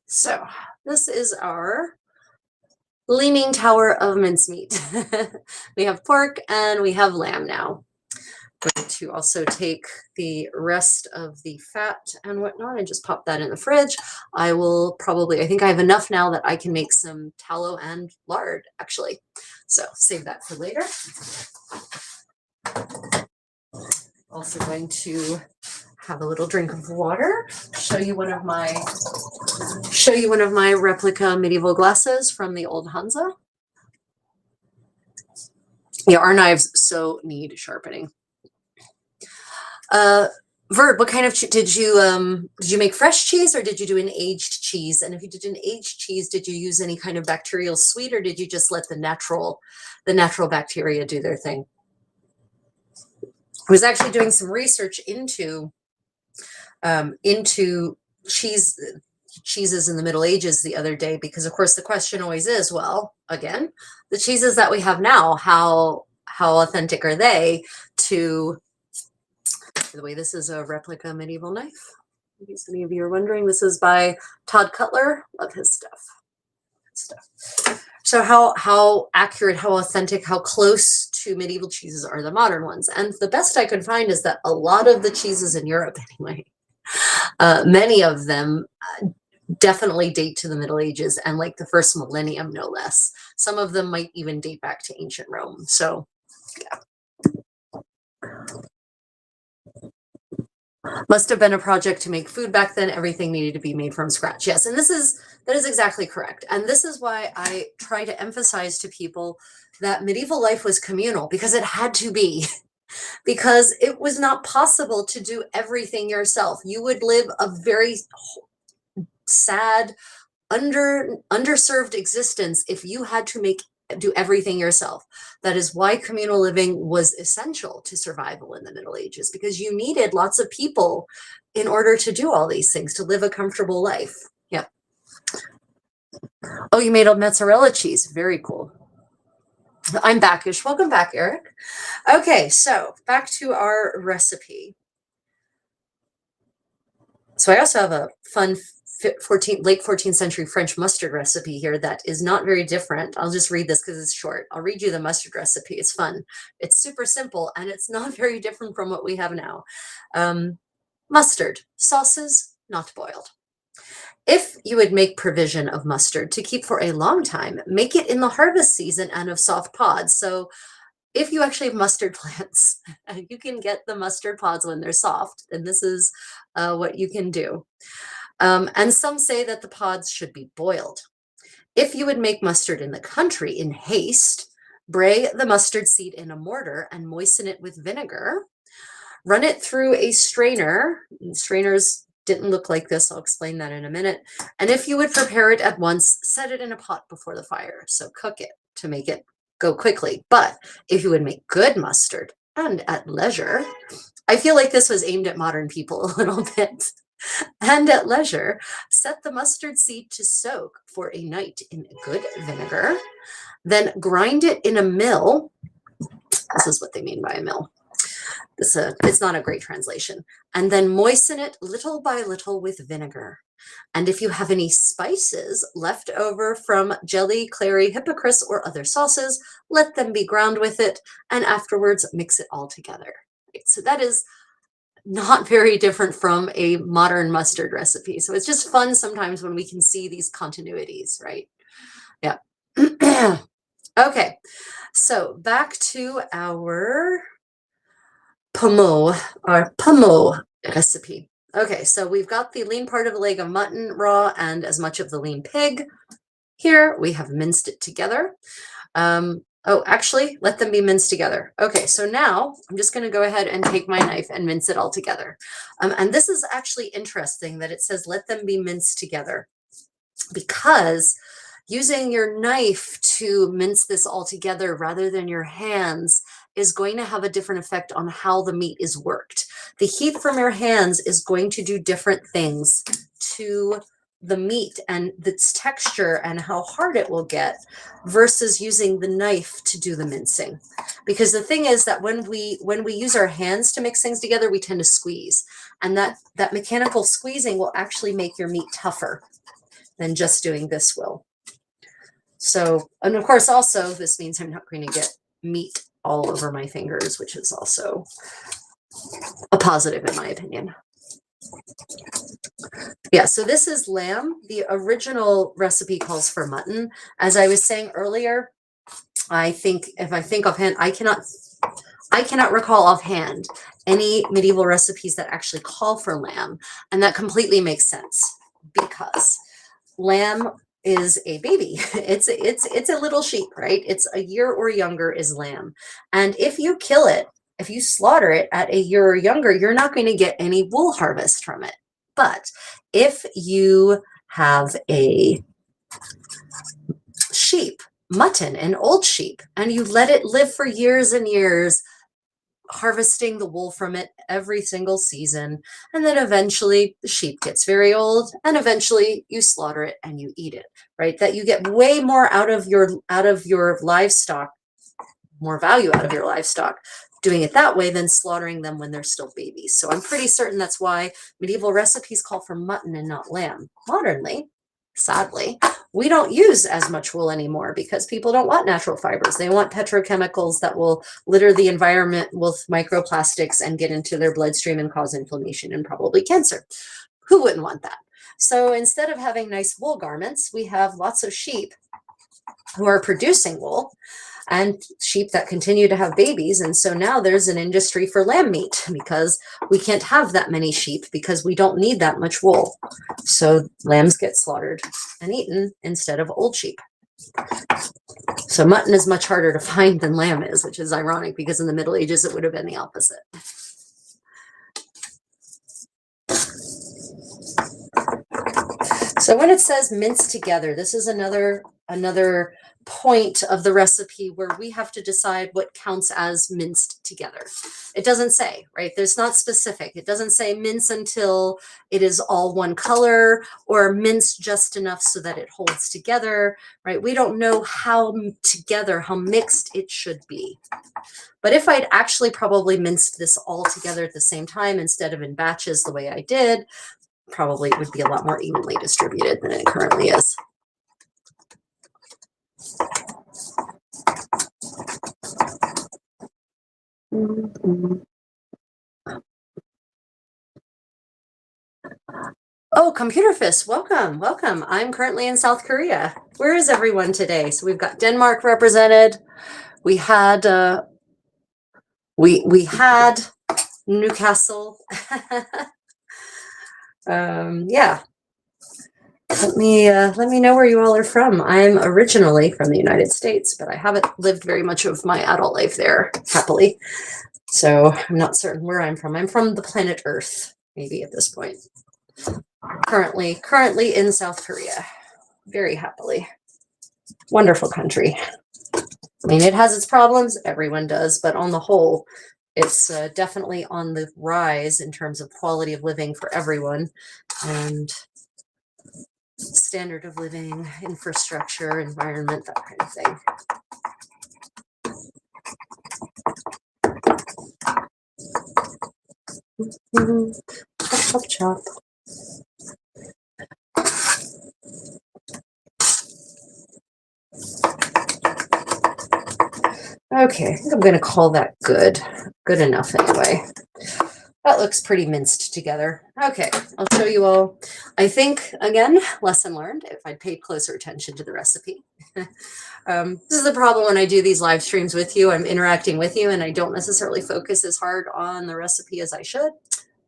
so this is our leaning tower of mincemeat. We have pork and we have lamb now. I'm going to also take the rest of the fat and whatnot and just pop that in the fridge. I think I have enough now that I can make some tallow and lard, actually. So save that for later. Also going to have a little drink of water, show you one of my replica medieval glasses from the old Hansa. Yeah, our knives so need sharpening. Verd, what kind of did you make fresh cheese or did you do an aged cheese? And if you did an aged cheese, did you use any kind of bacterial sweet or did you just let the natural bacteria do their thing? I was actually doing some research into cheeses in the Middle Ages the other day, because of course the question always is, well, again, the cheeses that we have now, how authentic are they to, by the way, this is a replica medieval knife. In case any of you are wondering, this is by Todd Cutler. Love his stuff. So how accurate, how authentic, how close to medieval cheeses are the modern ones? And the best I could find is that a lot of the cheeses in Europe, anyway, many of them definitely date to the Middle Ages and like the first millennium, no less. Some of them might even date back to ancient Rome. So, yeah. Must have been a project to make food back then. Everything needed to be made from scratch. Yes, and that is exactly correct. And this is why I try to emphasize to people that medieval life was communal, because it had to be. Because it was not possible to do everything yourself. You would live a very sad, underserved existence if you had to do everything yourself. That is why communal living was essential to survival in the Middle Ages, because you needed lots of people in order to do all these things, to live a comfortable life. Yep. Oh, you made a mozzarella cheese. Very cool. I'm backish. Welcome back, Eric. Okay, so back to our recipe. So I also have a fun late 14th century French mustard recipe here that is not very different. I'll just read this because it's short. I'll read you the mustard recipe. It's fun. It's super simple and it's not very different from what we have now. Mustard, sauces, not boiled. If you would make provision of mustard to keep for a long time, make it in the harvest season and of soft pods. So if you actually have mustard plants, you can get the mustard pods when they're soft, and this is what you can do. And some say that the pods should be boiled. If you would make mustard in the country in haste, bray the mustard seed in a mortar and moisten it with vinegar. Run it through a strainer. Strainers didn't look like this. I'll explain that in a minute. And if you would prepare it at once, set it in a pot before the fire. So cook it to make it go quickly. But if you would make good mustard and at leisure, I feel like this was aimed at modern people a little bit. And at leisure, set the mustard seed to soak for a night in good vinegar. Then grind it in a mill. This is what they mean by a mill. It's not a great translation. And then moisten it little by little with vinegar. And if you have any spices left over from jelly, clary, hippocras, or other sauces, let them be ground with it, and afterwards mix it all together. Right? So that is not very different from a modern mustard recipe. So it's just fun sometimes when we can see these continuities, right? Yeah. Okay, so back to our pomo recipe. Okay, so we've got the lean part of a leg of mutton raw and as much of the lean pig. Here we have minced it together. Oh, actually, let them be minced together. Okay, so now I'm just going to go ahead and take my knife and mince it all together. And this is actually interesting that it says let them be minced together, because using your knife to mince this all together rather than your hands is going to have a different effect on how the meat is worked. The heat from your hands is going to do different things to the meat and its texture and how hard it will get versus using the knife to do the mincing. Because the thing is that when we use our hands to mix things together, we tend to squeeze, and that mechanical squeezing will actually make your meat tougher than just doing this will. So, and of course, also this means I'm not going to get meat all over my fingers, which is also a positive in my opinion. Yeah, so this is lamb. The original recipe calls for mutton. As I was saying earlier, I think if I think offhand, I cannot recall offhand any medieval recipes that actually call for lamb, and that completely makes sense because lamb is a baby. It's a little sheep, right? It's a year or younger is lamb. And if you kill it, if you slaughter it at a year or younger, you're not going to get any wool harvest from it. But if you have a sheep, mutton, an old sheep, and you let it live for years and years, harvesting the wool from it every single season, and then eventually the sheep gets very old and eventually you slaughter it and you eat it, right? That you get way more out of your livestock, more value out of your livestock doing it that way than slaughtering them when they're still babies. So I'm pretty certain that's why medieval recipes call for mutton and not lamb. Modernly, sadly, we don't use as much wool anymore because people don't want natural fibers. They want petrochemicals that will litter the environment with microplastics and get into their bloodstream and cause inflammation and probably cancer. Who wouldn't want that? So instead of having nice wool garments, we have lots of sheep who are producing wool and sheep that continue to have babies. And so now there's an industry for lamb meat because we can't have that many sheep because we don't need that much wool. So lambs get slaughtered and eaten instead of old sheep. So mutton is much harder to find than lamb is, which is ironic because in the Middle Ages it would have been the opposite. So when it says mince together, this is another point of the recipe where we have to decide what counts as minced together. It doesn't say, right? There's not specific. It doesn't say mince until it is all one color or mince just enough so that it holds together, right? We don't know how together, how mixed it should be. But if I'd actually probably minced this all together at the same time instead of in batches the way I did, probably it would be a lot more evenly distributed than it currently is. Oh, Computer Fist, welcome, welcome. I'm currently in South Korea. Where is everyone today? So we've got Denmark represented. We had we had Newcastle. Yeah. Let me know where you all are from. I'm originally from the United States, but I haven't lived very much of my adult life there, happily. So I'm not certain where I'm from. I'm from the planet Earth, maybe at this point. Currently in South Korea, very happily. Wonderful country. I mean, it has its problems, everyone does, but on the whole, it's definitely on the rise in terms of quality of living for everyone and standard of living, infrastructure, environment, that kind of thing. Chop, chop, chop. Okay, I think I'm going to call that good. Good enough anyway. That looks pretty minced together. Okay, I'll show you all. I think, again, lesson learned, if I'd paid closer attention to the recipe. This is the problem when I do these live streams with you. I'm interacting with you and I don't necessarily focus as hard on the recipe as I should.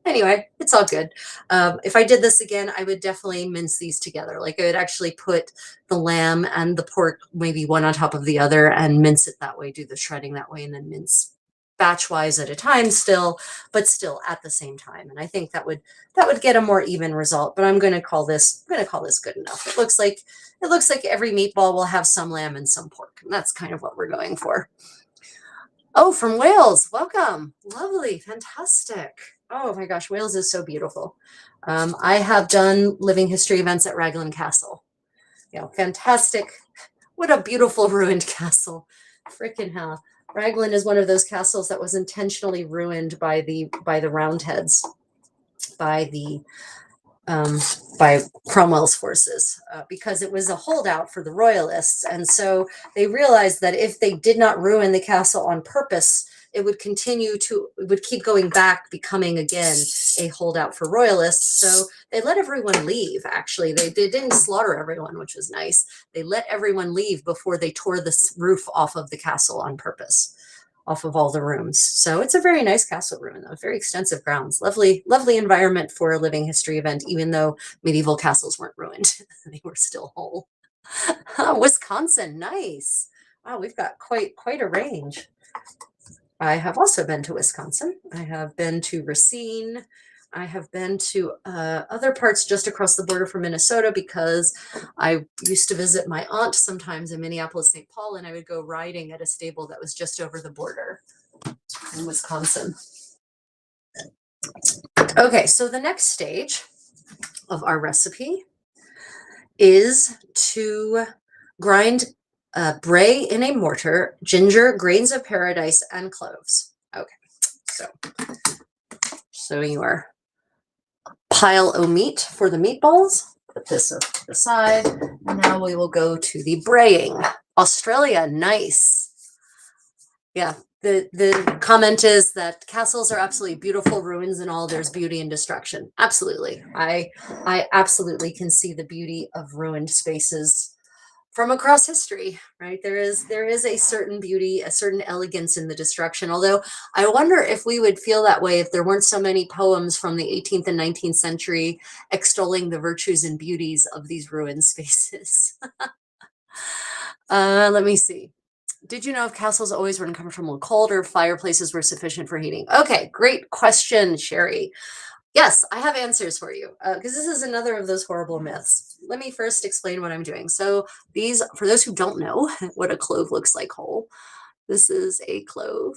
Anyway, it's all good. If I did this again, I would definitely mince these together. Like I would actually put the lamb and the pork maybe one on top of the other and mince it that way, do the shredding that way, and then mince batch wise at a time still, but still at the same time. And I think that would get a more even result. But I'm going to call this good enough. It looks like every meatball will have some lamb and some pork, and that's kind of what we're going for. Oh, from Wales. Welcome. Lovely. Fantastic. Oh my gosh, Wales is so beautiful. I have done living history events at Raglan Castle. Yeah, fantastic. What a beautiful ruined castle. Freaking hell. Raglan is one of those castles that was intentionally ruined by the Roundheads, by the by Cromwell's forces, because it was a holdout for the royalists. And so they realized that if they did not ruin the castle on purpose, it would keep going back, becoming again a holdout for royalists. So they let everyone leave. Actually, they didn't slaughter everyone, which was nice. They let everyone leave before they tore the roof off of the castle on purpose, off of all the rooms. So it's a very nice castle ruin, though. Very extensive grounds. Lovely, lovely environment for a living history event, even though medieval castles weren't ruined. They were still whole. Wisconsin, nice. Wow, we've got quite a range. I have also been to Wisconsin. I have been to Racine. I have been to other parts just across the border from Minnesota because I used to visit my aunt sometimes in Minneapolis, St. Paul, and I would go riding at a stable that was just over the border in Wisconsin. Okay, so the next stage of our recipe is to grind, bray in a mortar, ginger, grains of paradise, and cloves. Okay, so your pile of meat for the meatballs. Put this up to the side. Now we will go to the braying. Australia, nice. Yeah, the comment is that castles are absolutely beautiful ruins and all. There's beauty in destruction. Absolutely. I absolutely can see the beauty of ruined spaces from across history, right? There is a certain beauty, a certain elegance in the destruction. Although I wonder if we would feel that way if there weren't so many poems from the 18th and 19th century extolling the virtues and beauties of these ruined spaces. Let me see. Did you know if castles always were uncomfortable and cold, or fireplaces were sufficient for heating? Okay, great question, Sherry. Yes, I have answers for you, because this is another of those horrible myths. Let me first explain what I'm doing. So these, for those who don't know what a clove looks like whole, this is a clove,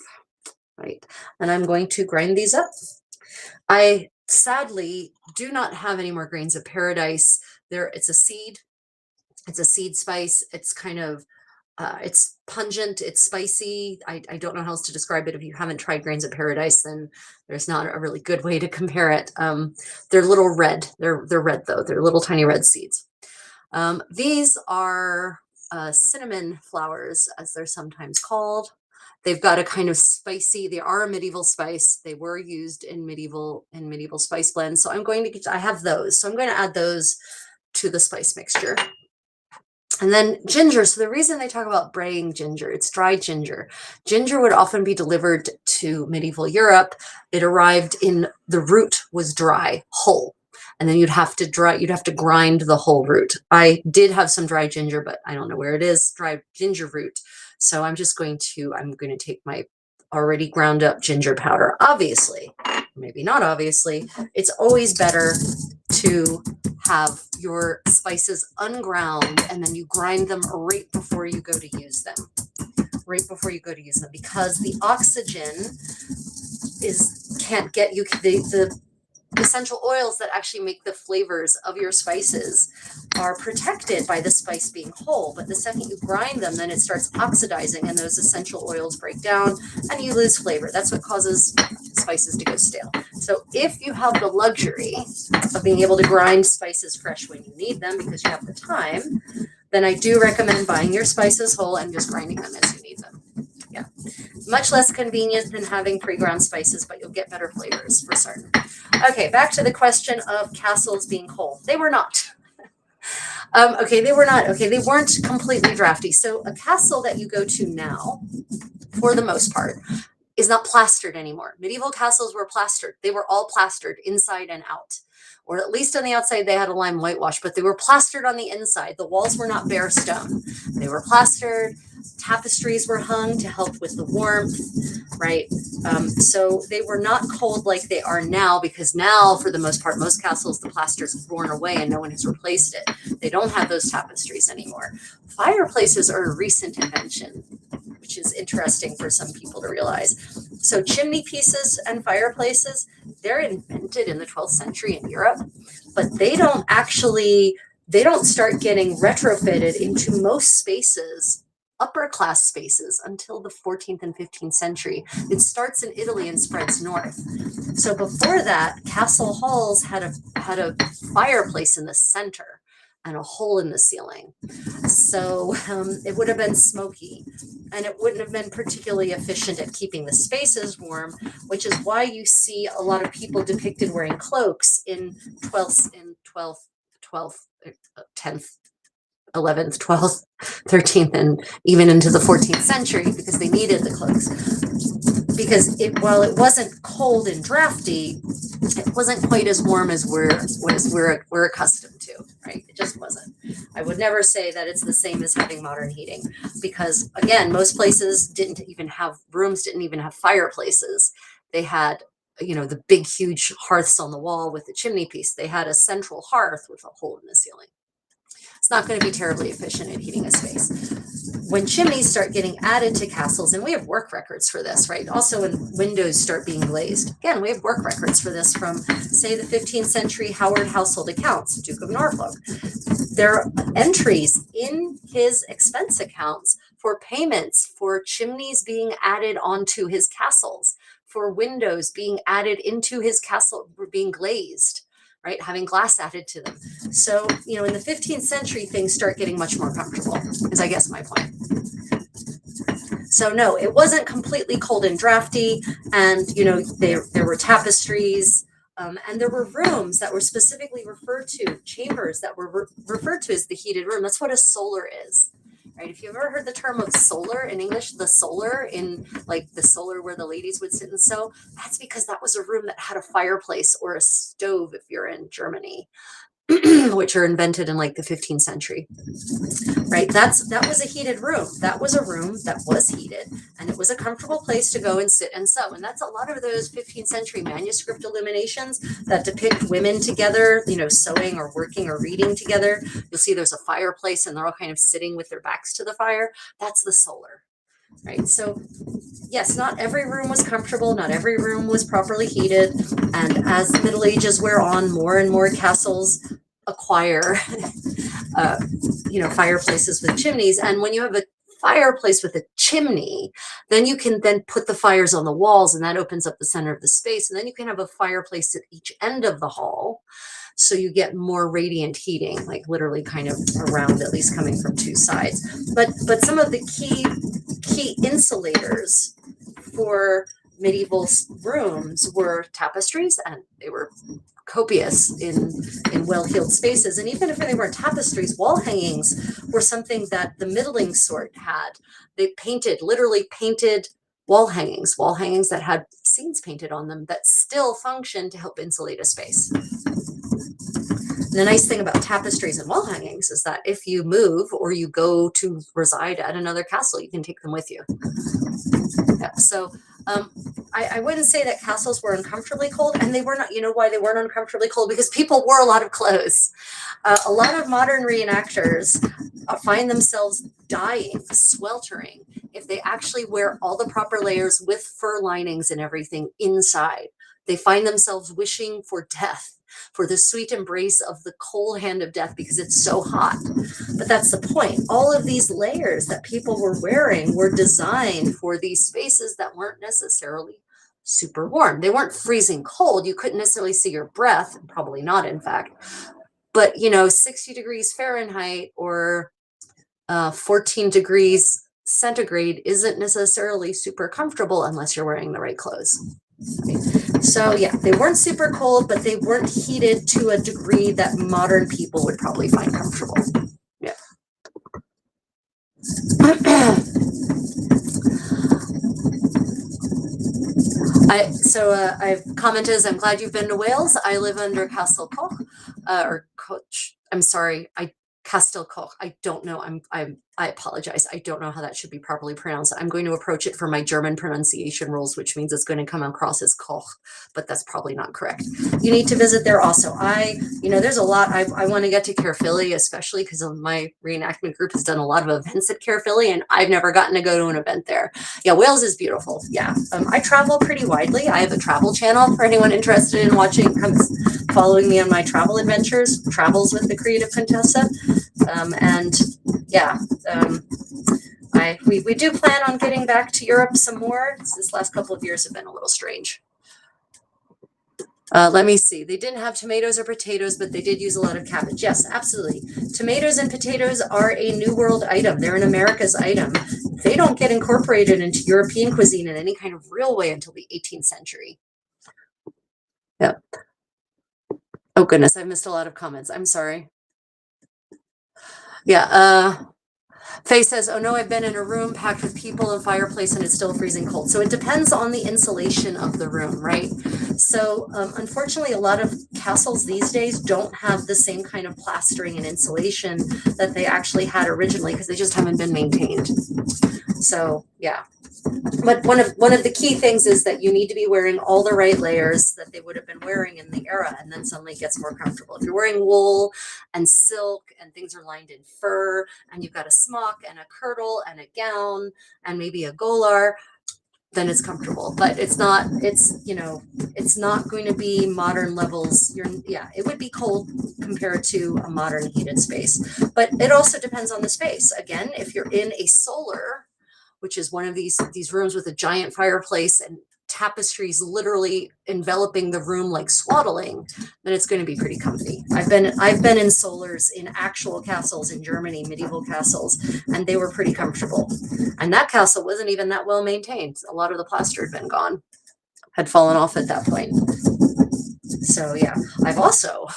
right? And I'm going to grind these up. I sadly do not have any more grains of paradise. It's a seed. It's a seed spice. It's kind of it's pungent, it's spicy. I don't know how else to describe it. If you haven't tried grains of paradise, then there's not a really good way to compare it. They're little red. They're red though. They're little tiny red seeds. These are cinnamon flowers, as they're sometimes called. They've got a kind of spicy. They are a medieval spice. They were used in medieval spice blends. So I have those. So I'm going to add those to the spice mixture. And then ginger. So the reason they talk about braying ginger, it's dried ginger. Ginger would often be delivered to medieval Europe. It arrived in, the root was dry, whole. And then you'd have to grind the whole root. I did have some dry ginger, but I don't know where it is, dried ginger root. So I'm going to take my already ground up ginger powder. Obviously, maybe not obviously, it's always better to have your spices unground and then you grind them right before you go to use them. Because the oxygen can't get you the essential oils that actually make the flavors of your spices are protected by the spice being whole. But the second you grind them, then it starts oxidizing and those essential oils break down and you lose flavor. That's what causes spices to go stale. So if you have the luxury of being able to grind spices fresh when you need them because you have the time, then I do recommend buying your spices whole and just grinding them as you need them. Yeah, much less convenient than having pre-ground spices, but you'll get better flavors for certain. Okay, back to the question of castles being whole. They were not. They were not. Okay, they weren't completely drafty. So a castle that you go to now, for the most part, is not plastered anymore. Medieval castles were plastered. They were all plastered inside and out, or at least on the outside they had a lime whitewash, but they were plastered on the inside. The walls were not bare stone. They were plastered. Tapestries were hung to help with the warmth, right? So they were not cold like they are now, because now, for the most part, most castles, the plaster's worn away and no one has replaced it. They don't have those tapestries anymore. Fireplaces are a recent invention, which is interesting for some people to realize. So chimney pieces and fireplaces, they're invented in the 12th century in Europe, but they don't start getting retrofitted into most spaces, upper class spaces, until the 14th and 15th century. It starts in Italy and spreads north. So before that, castle halls had a fireplace in the center and a hole in the ceiling. So it would have been smoky, and it wouldn't have been particularly efficient at keeping the spaces warm, which is why you see a lot of people depicted wearing cloaks in 12th, 10th, 11th, 12th, 13th, and even into the 14th century, because they needed the cloaks. Because while it wasn't cold and drafty, it wasn't quite as warm as we're accustomed to, right? It just wasn't. I would never say that it's the same as having modern heating, because again, most places didn't even have fireplaces. They had, the big, huge hearths on the wall with the chimney piece. They had a central hearth with a hole in the ceiling. It's not going to be terribly efficient at heating a space. When chimneys start getting added to castles, and we have work records for this, right? Also, when windows start being glazed, again, we have work records for this from, say, the 15th century Howard household accounts, Duke of Norfolk. There are entries in his expense accounts for payments for chimneys being added onto his castles, for windows being added into his castle, being glazed, right? Having glass added to them. So, in the 15th century, things start getting much more comfortable, is I guess my point. So no, it wasn't completely cold and drafty. And, there were tapestries, and there were rooms that were specifically referred to, chambers that were referred to as the heated room. That's what a solar is. Right? If you've ever heard the term of solar in English, the solar in like the solar where the ladies would sit and sew, that's because that was a room that had a fireplace or a stove if you're in Germany, which are invented in like the 15th century. Right? That was a heated room. That was a room that was heated, and it was a comfortable place to go and sit and sew. And that's a lot of those 15th century manuscript illuminations that depict women together, sewing or working or reading together. You'll see there's a fireplace and they're all kind of sitting with their backs to the fire. That's the solar. Right? So yes, not every room was comfortable. Not every room was properly heated. And as the Middle Ages wear on, more and more castles acquire fireplaces with chimneys. And when you have a fireplace with a chimney, then you can then put the fires on the walls, and that opens up the center of the space. And then you can have a fireplace at each end of the hall, so you get more radiant heating, like literally kind of around, at least coming from two sides. But some of the key insulators for medieval rooms were tapestries, and they were copious in well-heeled spaces. And even if they weren't tapestries, wall hangings were something that the middling sort had. They literally painted wall hangings that had scenes painted on them that still function to help insulate a space. And the nice thing about tapestries and wall hangings is that if you move or you go to reside at another castle, you can take them with you. Yeah, so I wouldn't say that castles were uncomfortably cold, and they were not. You know why they weren't uncomfortably cold? Because people wore a lot of clothes. A lot of modern reenactors find themselves dying, sweltering, if they actually wear all the proper layers with fur linings and everything inside. They find themselves wishing for death, for the sweet embrace of the cold hand of death, because it's so hot. But that's the point. All of these layers that people were wearing were designed for these spaces that weren't necessarily super warm. They weren't freezing cold. You couldn't necessarily see your breath, probably not, in fact. But, 60 degrees Fahrenheit or 14 degrees centigrade isn't necessarily super comfortable unless you're wearing the right clothes. Right? So yeah, they weren't super cold, but they weren't heated to a degree that modern people would probably find comfortable. Yeah. I've commented, I'm glad you've been to Wales. I live under Castle Coch, or Coach. I'm sorry, Castle Coch. I don't know. I apologize. I don't know how that should be properly pronounced. I'm going to approach it for my German pronunciation rules, which means it's going to come across as Koch, but that's probably not correct. You need to visit there also. There's a lot. I want to get to Caerphilly, especially because my reenactment group has done a lot of events at Caerphilly, and I've never gotten to go to an event there. Yeah, Wales is beautiful. Yeah, I travel pretty widely. I have a travel channel for anyone interested in watching, following me on my travel adventures, Travels with the Creative Contessa, and yeah. We do plan on getting back to Europe some more. This last couple of years have been a little strange. Let me see. They didn't have tomatoes or potatoes, but they did use a lot of cabbage. Yes, absolutely. Tomatoes and potatoes are a New World item. They're an America's item. They don't get incorporated into European cuisine in any kind of real way until the 18th century. Yep. Oh, goodness. I missed a lot of comments. I'm sorry. Yeah. Faye says, oh no, I've been in a room packed with people and fireplace and it's still freezing cold. So it depends on the insulation of the room, right? So unfortunately, a lot of castles these days don't have the same kind of plastering and insulation that they actually had originally because they just haven't been maintained. So yeah. But one of the key things is that you need to be wearing all the right layers that they would have been wearing in the era, and then suddenly it gets more comfortable. If you're wearing wool and silk and things are lined in fur and you've got a smock and a kirtle and a gown and maybe a golar, then it's comfortable. But it's not going to be modern levels. It would be cold compared to a modern heated space. But it also depends on the space. Again, if you're in a solar, which is one of these rooms with a giant fireplace and tapestries literally enveloping the room like swaddling, then it's going to be pretty comfy. I've been in solars in actual castles in Germany, medieval castles, and they were pretty comfortable. And that castle wasn't even that well maintained. A lot of the plaster had been gone, had fallen off at that point. So yeah, I've also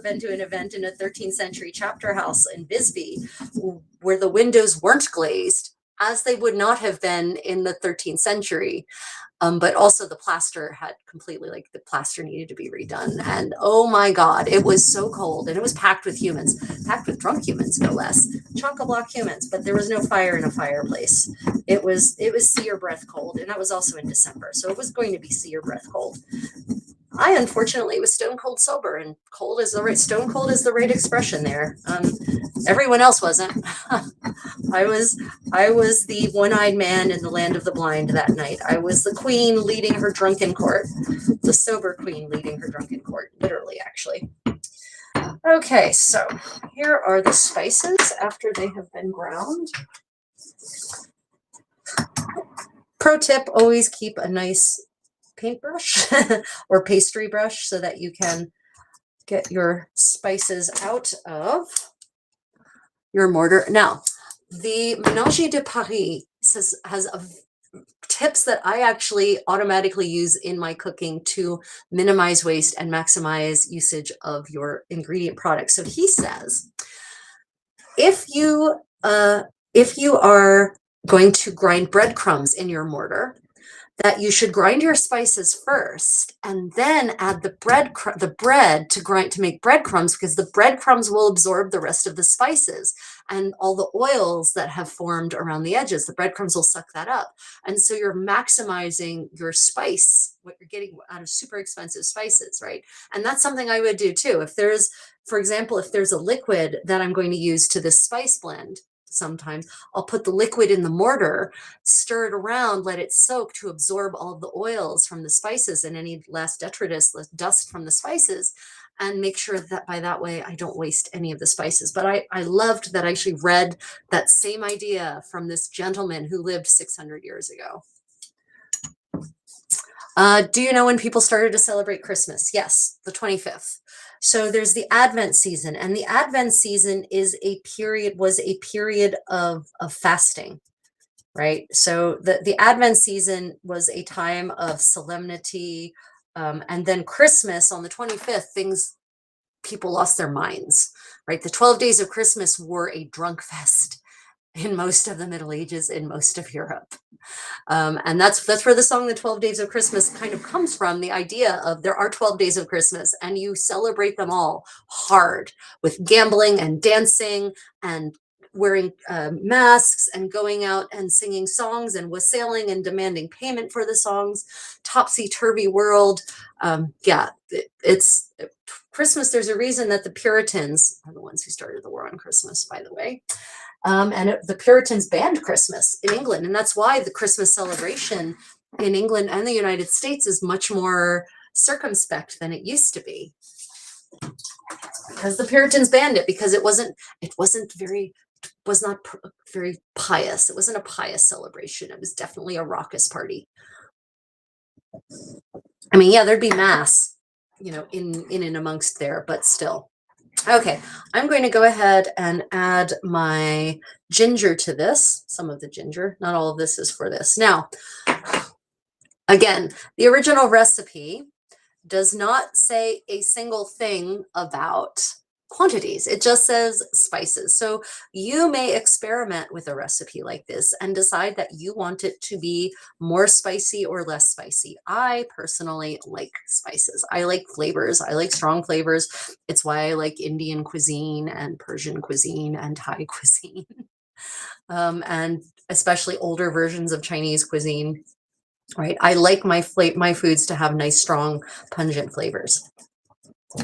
been to an event in a 13th century chapter house in Bisbee where the windows weren't glazed, as they would not have been in the 13th century. But also the plaster had completely, the plaster needed to be redone. And oh my God, it was so cold, and it was packed with humans, packed with drunk humans, no less, chock-a-block humans, but there was no fire in a fireplace. It was see your breath cold, and that was also in December. So it was going to be see your breath cold. I unfortunately was stone cold sober, and stone cold is the right expression there. Everyone else wasn't. I was the one-eyed man in the land of the blind that night. I was the queen leading her drunken court, the sober queen leading her drunken court, literally, actually. Okay, so here are the spices after they have been ground. Pro tip, always keep a nice paintbrush or pastry brush so that you can get your spices out of your mortar. Now, the Ménager de Paris has tips that I actually automatically use in my cooking to minimize waste and maximize usage of your ingredient products. So he says, if you are going to grind breadcrumbs in your mortar, that you should grind your spices first and then add the bread to make breadcrumbs, because the breadcrumbs will absorb the rest of the spices and all the oils that have formed around the edges. The breadcrumbs will suck that up. And so you're maximizing your spice, what you're getting out of super expensive spices, right? And that's something I would do too. If there's, for example, if there's a liquid that I'm going to use to this spice blend, sometimes I'll put the liquid in the mortar, stir it around, let it soak to absorb all of the oils from the spices and any last detritus, dust from the spices, and make sure that by that way I don't waste any of the spices. But I loved that I actually read that same idea from this gentleman who lived 600 years ago. Do you know when people started to celebrate Christmas? Yes, the 25th. So there's the Advent season, and the Advent season was a period of fasting, right? So the Advent season was a time of solemnity, and then Christmas on the 25th, people lost their minds, right? The 12 days of Christmas were a drunk fest in most of the Middle Ages, in most of Europe. And that's where the song "The 12 Days of Christmas" kind of comes from. The idea of there are 12 days of Christmas, and you celebrate them all hard with gambling and dancing and wearing masks and going out and singing songs and wassailing and demanding payment for the songs. Topsy-turvy world. Yeah, it's Christmas. There's a reason that the Puritans are the ones who started the war on Christmas, by the way. The Puritans banned Christmas in England, and that's why the Christmas celebration in England and the United States is much more circumspect than it used to be, because the Puritans banned it because it was not very pious. It wasn't a pious celebration. It was definitely a raucous party. I mean, yeah, there'd be mass, in and amongst there, but still. Okay, I'm going to go ahead and add my ginger to this, some of the ginger. Not all of this is for this. Now, again, the original recipe does not say a single thing about quantities. It just says spices. So you may experiment with a recipe like this and decide that you want it to be more spicy or less spicy. I personally like spices. I like flavors. I like strong flavors. It's why I like Indian cuisine and Persian cuisine and Thai cuisine, and especially older versions of Chinese cuisine. Right? I like my foods to have nice, strong, pungent flavors.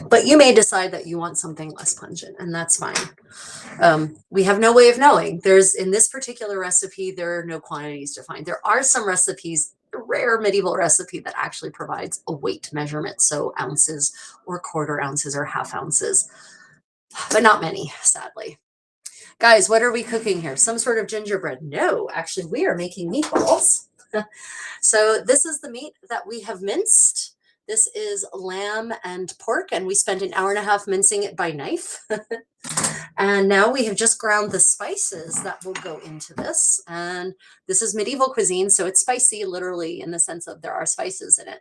But you may decide that you want something less pungent, and that's fine. We have no way of knowing. In this particular recipe, there are no quantities defined. There are some recipes, a rare medieval recipe that actually provides a weight measurement, so ounces or quarter ounces or half ounces, but not many, sadly. Guys, what are we cooking here? Some sort of gingerbread? No, actually, we are making meatballs. So this is the meat that we have minced. This is lamb and pork, and we spent an hour and a half mincing it by knife. And now we have just ground the spices that will go into this. And this is medieval cuisine, so it's spicy, literally, in the sense of there are spices in it.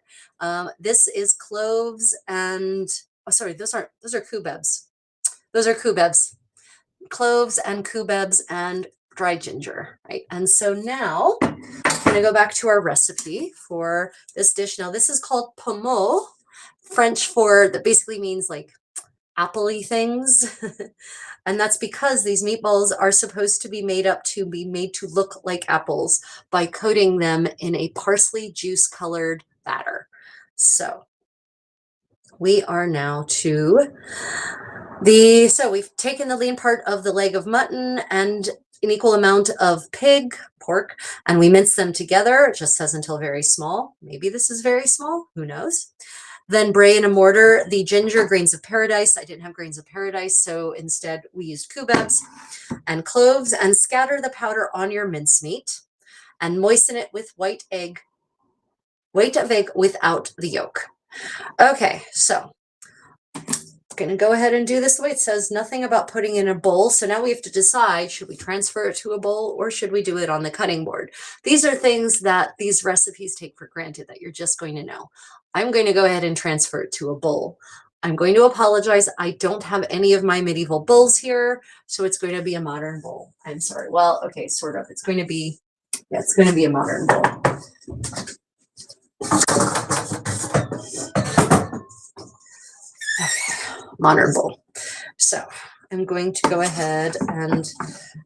This is cloves and, oh, sorry, those are cubebs. Those are cubebs. Cloves and cubebs and dried ginger, right? And so now I'm going to go back to our recipe for this dish. Now this is called pomo, French that basically means like apple-y things. And that's because these meatballs are supposed to be made to look like apples by coating them in a parsley juice colored batter. So we are now so we've taken the lean part of the leg of mutton and an equal amount of pork, and we mince them together. It just says until very small. Maybe this is very small, who knows? Then bray in a mortar the ginger, grains of paradise. I didn't have grains of paradise, so instead we used cubebs and cloves, and scatter the powder on your mincemeat and moisten it with white of egg without the yolk. Okay, so going to go ahead and do this the way it says, nothing about putting in a bowl. So now we have to decide, should we transfer it to a bowl or should we do it on the cutting board? These are things that these recipes take for granted that you're just going to know. I'm going to go ahead and transfer it to a bowl. I'm going to apologize. I don't have any of my medieval bowls here, so it's going to be a modern bowl. I'm sorry. Well, okay, sort of. It's going to be a modern bowl. Modern bowl. So I'm going to go ahead and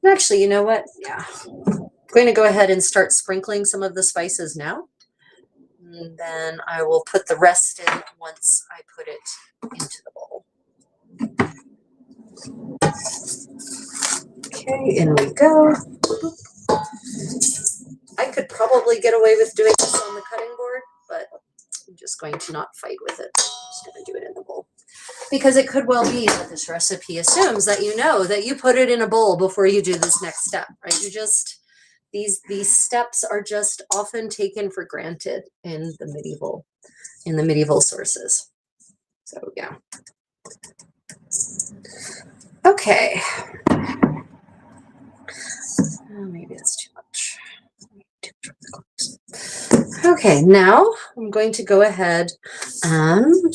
actually, you know what? Yeah, I'm going to go ahead and start sprinkling some of the spices now. And then I will put the rest in once I put it into the bowl. Okay, in we go. I could probably get away with doing this on the cutting board, but I'm just going to not fight with it. I'm just going to do it in the bowl. Because it could well be that this recipe assumes that you know that you put it in a bowl before you do this next step, right? These steps are just often taken for granted in the medieval sources. So yeah. Okay. Maybe that's too much. Okay, now I'm going to go ahead and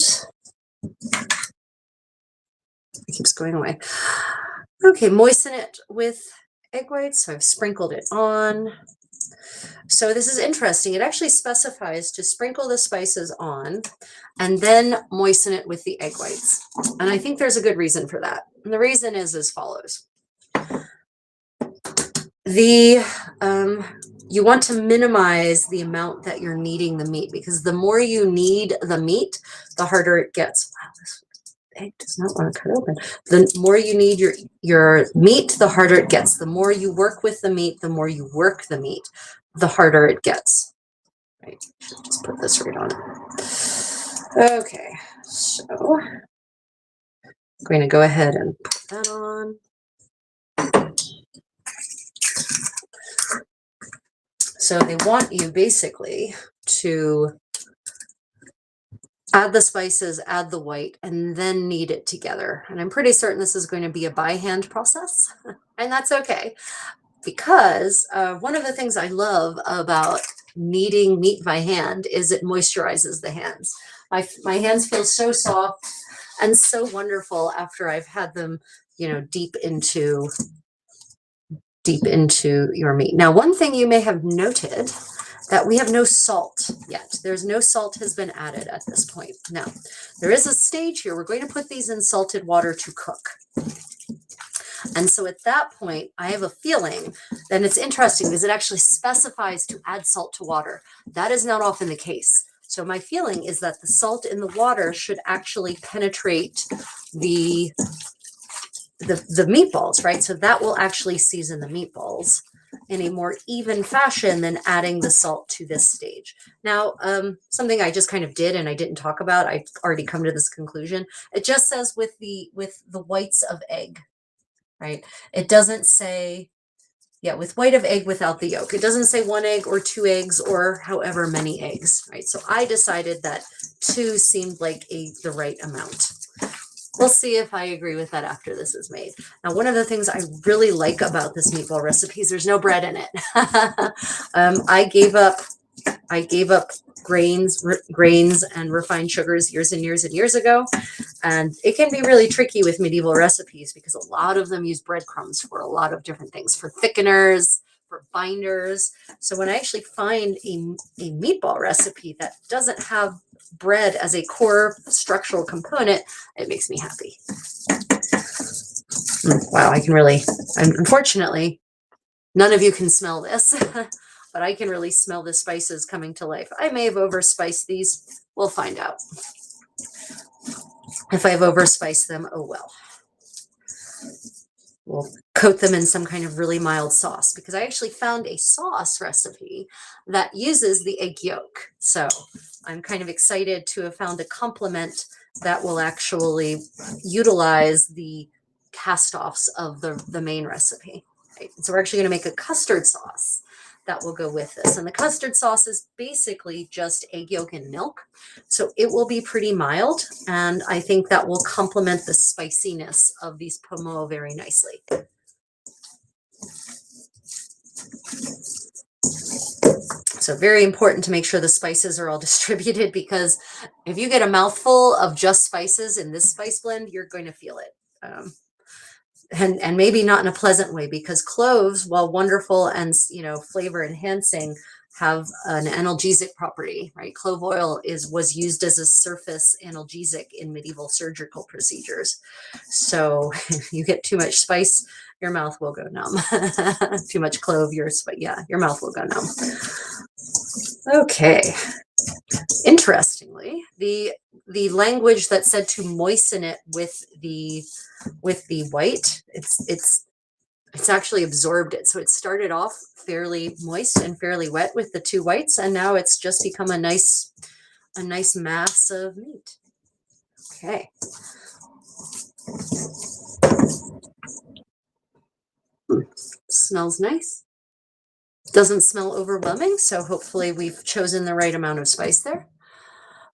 it keeps going away. Okay, moisten it with egg whites. So I've sprinkled it on. So this is interesting. It actually specifies to sprinkle the spices on and then moisten it with the egg whites. And I think there's a good reason for that. And the reason is as follows. You want to minimize the amount that you're kneading the meat, because the more you knead the meat, the harder it gets. Wow, this egg does not want to cut open. The more you knead your meat, the harder it gets. The more you work with the meat, the more you work the meat, the harder it gets. Right, just put this right on it. Okay, so I'm going to go ahead and put that on. So they want you basically to add the spices, add the white, and then knead it together. And I'm pretty certain this is going to be a by hand process, and that's okay, because one of the things I love about kneading meat by hand is it moisturizes the hands. My hands feel so soft and so wonderful after I've had them, deep into your meat. Now, one thing you may have noted that we have no salt yet. There's no salt has been added at this point. Now, there is a stage here. We're going to put these in salted water to cook. And so at that point, I have a feeling, and it's interesting because it actually specifies to add salt to water. That is not often the case. So my feeling is that the salt in the water should actually penetrate the meatballs, right? So that will actually season the meatballs in a more even fashion than adding the salt to this stage. Now, something I just kind of did and I didn't talk about, I've already come to this conclusion. It just says with the whites of egg, right? It doesn't say, with white of egg without the yolk. It doesn't say 1 egg or 2 eggs or however many eggs, right? So I decided that 2 seemed like the right amount. We'll see if I agree with that after this is made. Now, one of the things I really like about this meatball recipe is there's no bread in it. I gave up grains and refined sugars years and years and years ago. And it can be really tricky with medieval recipes because a lot of them use breadcrumbs for a lot of different things, for thickeners, for binders. So when I actually find a meatball recipe that doesn't have bread as a core structural component, it makes me happy. Wow, unfortunately, none of you can smell this, but I can really smell the spices coming to life. I may have overspiced these. We'll find out. If I've overspiced them, oh well. We'll coat them in some kind of really mild sauce, because I actually found a sauce recipe that uses the egg yolk. So I'm kind of excited to have found a complement that will actually utilize the cast-offs of the main recipe. Right? So we're actually going to make a custard sauce that will go with this. And the custard sauce is basically just egg yolk and milk. So it will be pretty mild. And I think that will complement the spiciness of these pomo very nicely. So very important to make sure the spices are all distributed, because if you get a mouthful of just spices in this spice blend, you're going to feel it. And maybe not in a pleasant way, because cloves, while wonderful and flavor enhancing, have an analgesic property, right? Clove oil was used as a surface analgesic in medieval surgical procedures. So if you get too much spice, your mouth will go numb. Too much clove, your mouth will go numb. Okay. Interestingly, the language that said to moisten it with the white, it's actually absorbed it. So it started off fairly moist and fairly wet with the 2 whites, and now it's just become a nice mass of meat. Okay. Smells nice. Doesn't smell overwhelming, so hopefully we've chosen the right amount of spice there.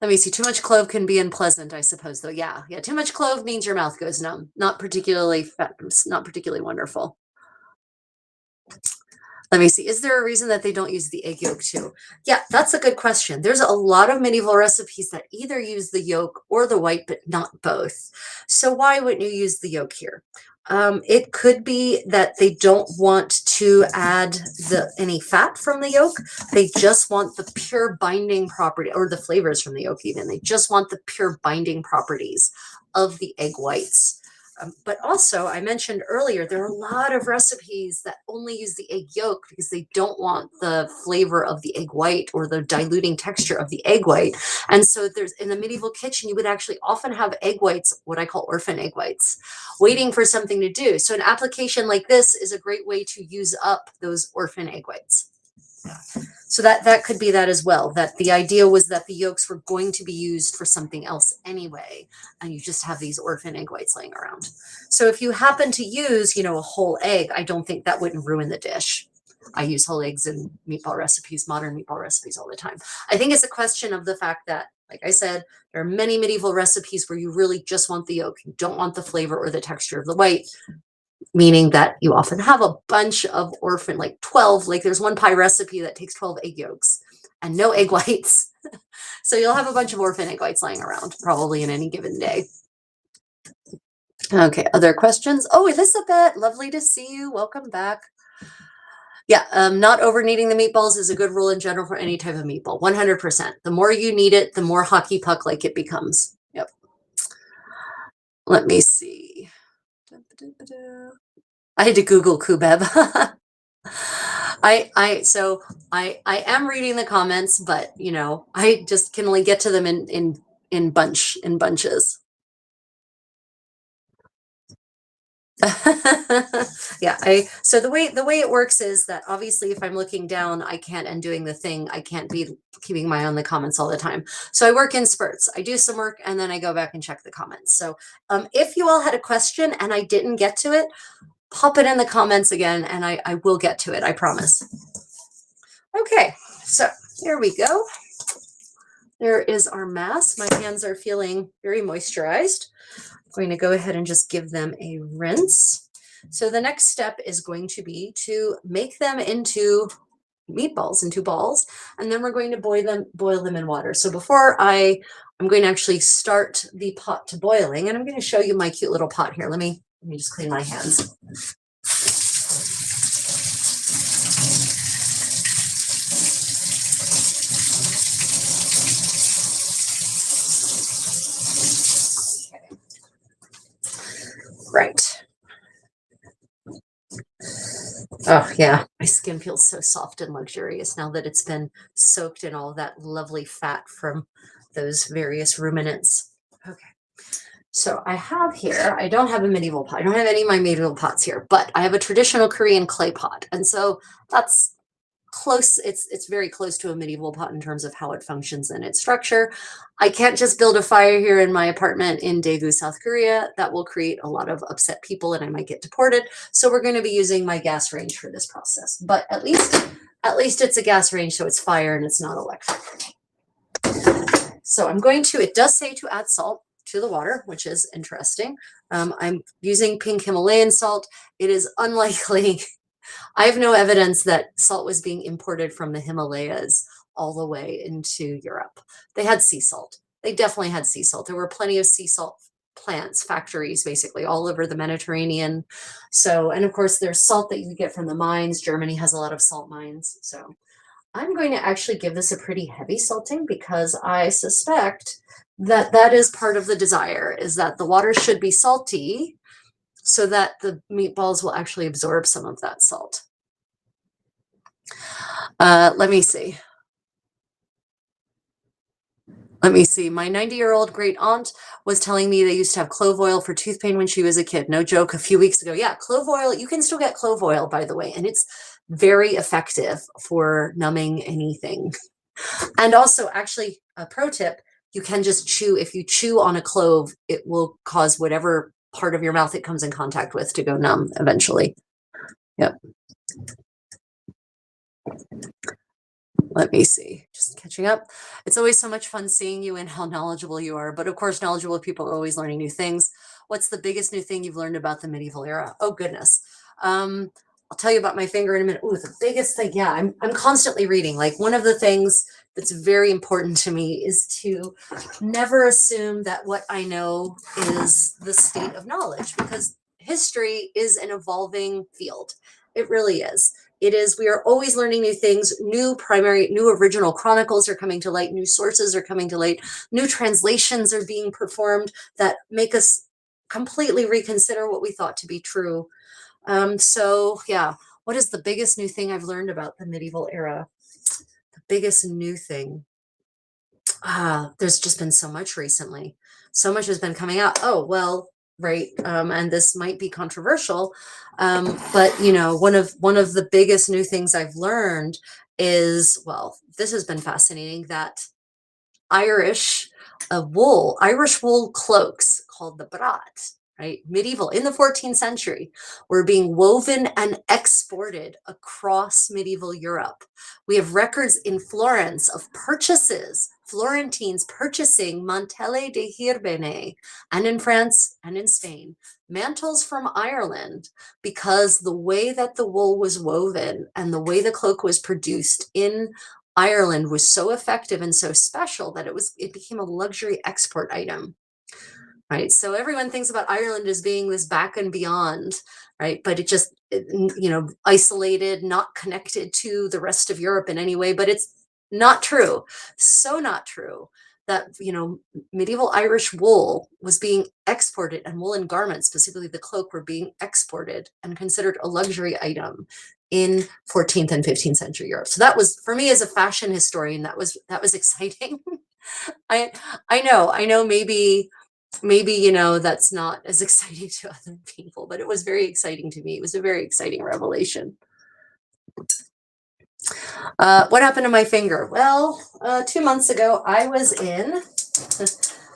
Let me see. Too much clove can be unpleasant, I suppose, though. Yeah. Too much clove means your mouth goes numb. Not particularly wonderful. Let me see. Is there a reason that they don't use the egg yolk too? Yeah, that's a good question. There's a lot of medieval recipes that either use the yolk or the white, but not both. So why wouldn't you use the yolk here? It could be that they don't want to add any fat from the yolk. They just want the pure binding property, or the flavors from the yolk even. They just want the pure binding properties of the egg whites. But also, I mentioned earlier, there are a lot of recipes that only use the egg yolk because they don't want the flavor of the egg white or the diluting texture of the egg white. And so there's, in the medieval kitchen, you would actually often have egg whites, what I call orphan egg whites, waiting for something to do. So an application like this is a great way to use up those orphan egg whites. So that could be that as well, that the idea was that the yolks were going to be used for something else anyway, and you just have these orphan egg whites laying around. So if you happen to use, a whole egg, I don't think that wouldn't ruin the dish. I use whole eggs in meatball recipes, modern meatball recipes all the time. I think it's a question of the fact that, like I said, there are many medieval recipes where you really just want the yolk. You don't want the flavor or the texture of the white, meaning that you often have a bunch of orphan, like 12, like there's one pie recipe that takes 12 egg yolks and no egg whites. So you'll have a bunch of orphan egg whites lying around probably in any given day. Okay, other questions? Oh, Elizabeth, lovely to see you. Welcome back. Yeah, not over kneading the meatballs is a good rule in general for any type of meatball. 100%. The more you knead it, the more hockey puck like it becomes. Yep. Let me see. I had to Google Kubeb. I am reading the comments, but I just can only get to them in bunches. Yeah, so the way it works is that obviously if I'm looking down, I can't, and doing the thing, I can't be keeping my eye on the comments all the time. So I work in spurts. I do some work and then I go back and check the comments. So if you all had a question and I didn't get to it, pop it in the comments again and I will get to it, I promise. Okay, so here we go. There is our mass. My hands are feeling very moisturized. I'm going to go ahead and just give them a rinse. So the next step is going to be to make them into meatballs, into balls, and then we're going to boil them in water. So before I'm going to actually start the pot to boiling, and I'm going to show you my cute little pot here. Let me just clean my hands. Right. Oh yeah, my skin feels so soft and luxurious now that it's been soaked in all that lovely fat from those various ruminants. Okay. So I have here, I don't have a medieval pot. I don't have any of my medieval pots here, but I have a traditional Korean clay pot. And so that's close. It's very close to a medieval pot in terms of how it functions and its structure. I can't just build a fire here in my apartment in Daegu, South Korea. That will create a lot of upset people and I might get deported. So we're going to be using my gas range for this process. But at least it's a gas range, so it's fire and it's not electric. So it does say to add salt to the water, which is interesting. I'm using pink Himalayan salt. It is unlikely. I have no evidence that salt was being imported from the Himalayas all the way into Europe. They had sea salt. They definitely had sea salt. There were plenty of sea salt plants, factories, basically all over the Mediterranean. So, and of course there's salt that you get from the mines. Germany has a lot of salt mines. So I'm going to actually give this a pretty heavy salting because I suspect that is part of the desire, is that the water should be salty so that the meatballs will actually absorb some of that salt. Let me see. My 90-year-old great aunt was telling me they used to have clove oil for tooth pain when she was a kid. No joke, a few weeks ago. Yeah, clove oil. You can still get clove oil, by the way, and it's very effective for numbing anything. And also, actually, a pro tip, you can just chew. If you chew on a clove, it will cause whatever part of your mouth it comes in contact with to go numb eventually. Yep. Let me see, just catching up. It's always so much fun seeing you and how knowledgeable you are. But of course, knowledgeable people are always learning new things. What's the biggest new thing you've learned about the medieval era? Oh, goodness. I'll tell you about my finger in a minute. Ooh, the biggest thing. Yeah, I'm constantly reading. Like, one of the things that's very important to me is to never assume that what I know is the state of knowledge, because history is an evolving field. It really is. It is, we are always learning new things. New original chronicles are coming to light, new sources are coming to light, new translations are being performed that make us completely reconsider what we thought to be true. So yeah, what is the biggest new thing I've learned about the medieval era? The biggest new thing. There's just been so much recently. So much has been coming out. Oh, well, right. And this might be controversial. But you know, one of the biggest new things I've learned is, well, this has been fascinating, that Irish wool cloaks called the brat, right? Medieval in the 14th century were being woven and exported across medieval Europe. We have records in Florence of Florentines purchasing mantelle de Hirbene, and in France and in Spain, mantles from Ireland, because the way that the wool was woven and the way the cloak was produced in Ireland was so effective and so special that it became a luxury export item, right? So everyone thinks about Ireland as being this back and beyond, right? But isolated, not connected to the rest of Europe in any way. But it's not true. So not true that, medieval Irish wool was being exported, and woolen garments, specifically the cloak, were being exported and considered a luxury item in 14th and 15th century Europe. So that was, for me as a fashion historian, that was exciting. I know maybe that's not as exciting to other people, but it was very exciting to me. It was a very exciting revelation. What happened to my finger? Well, 2 months ago, I was in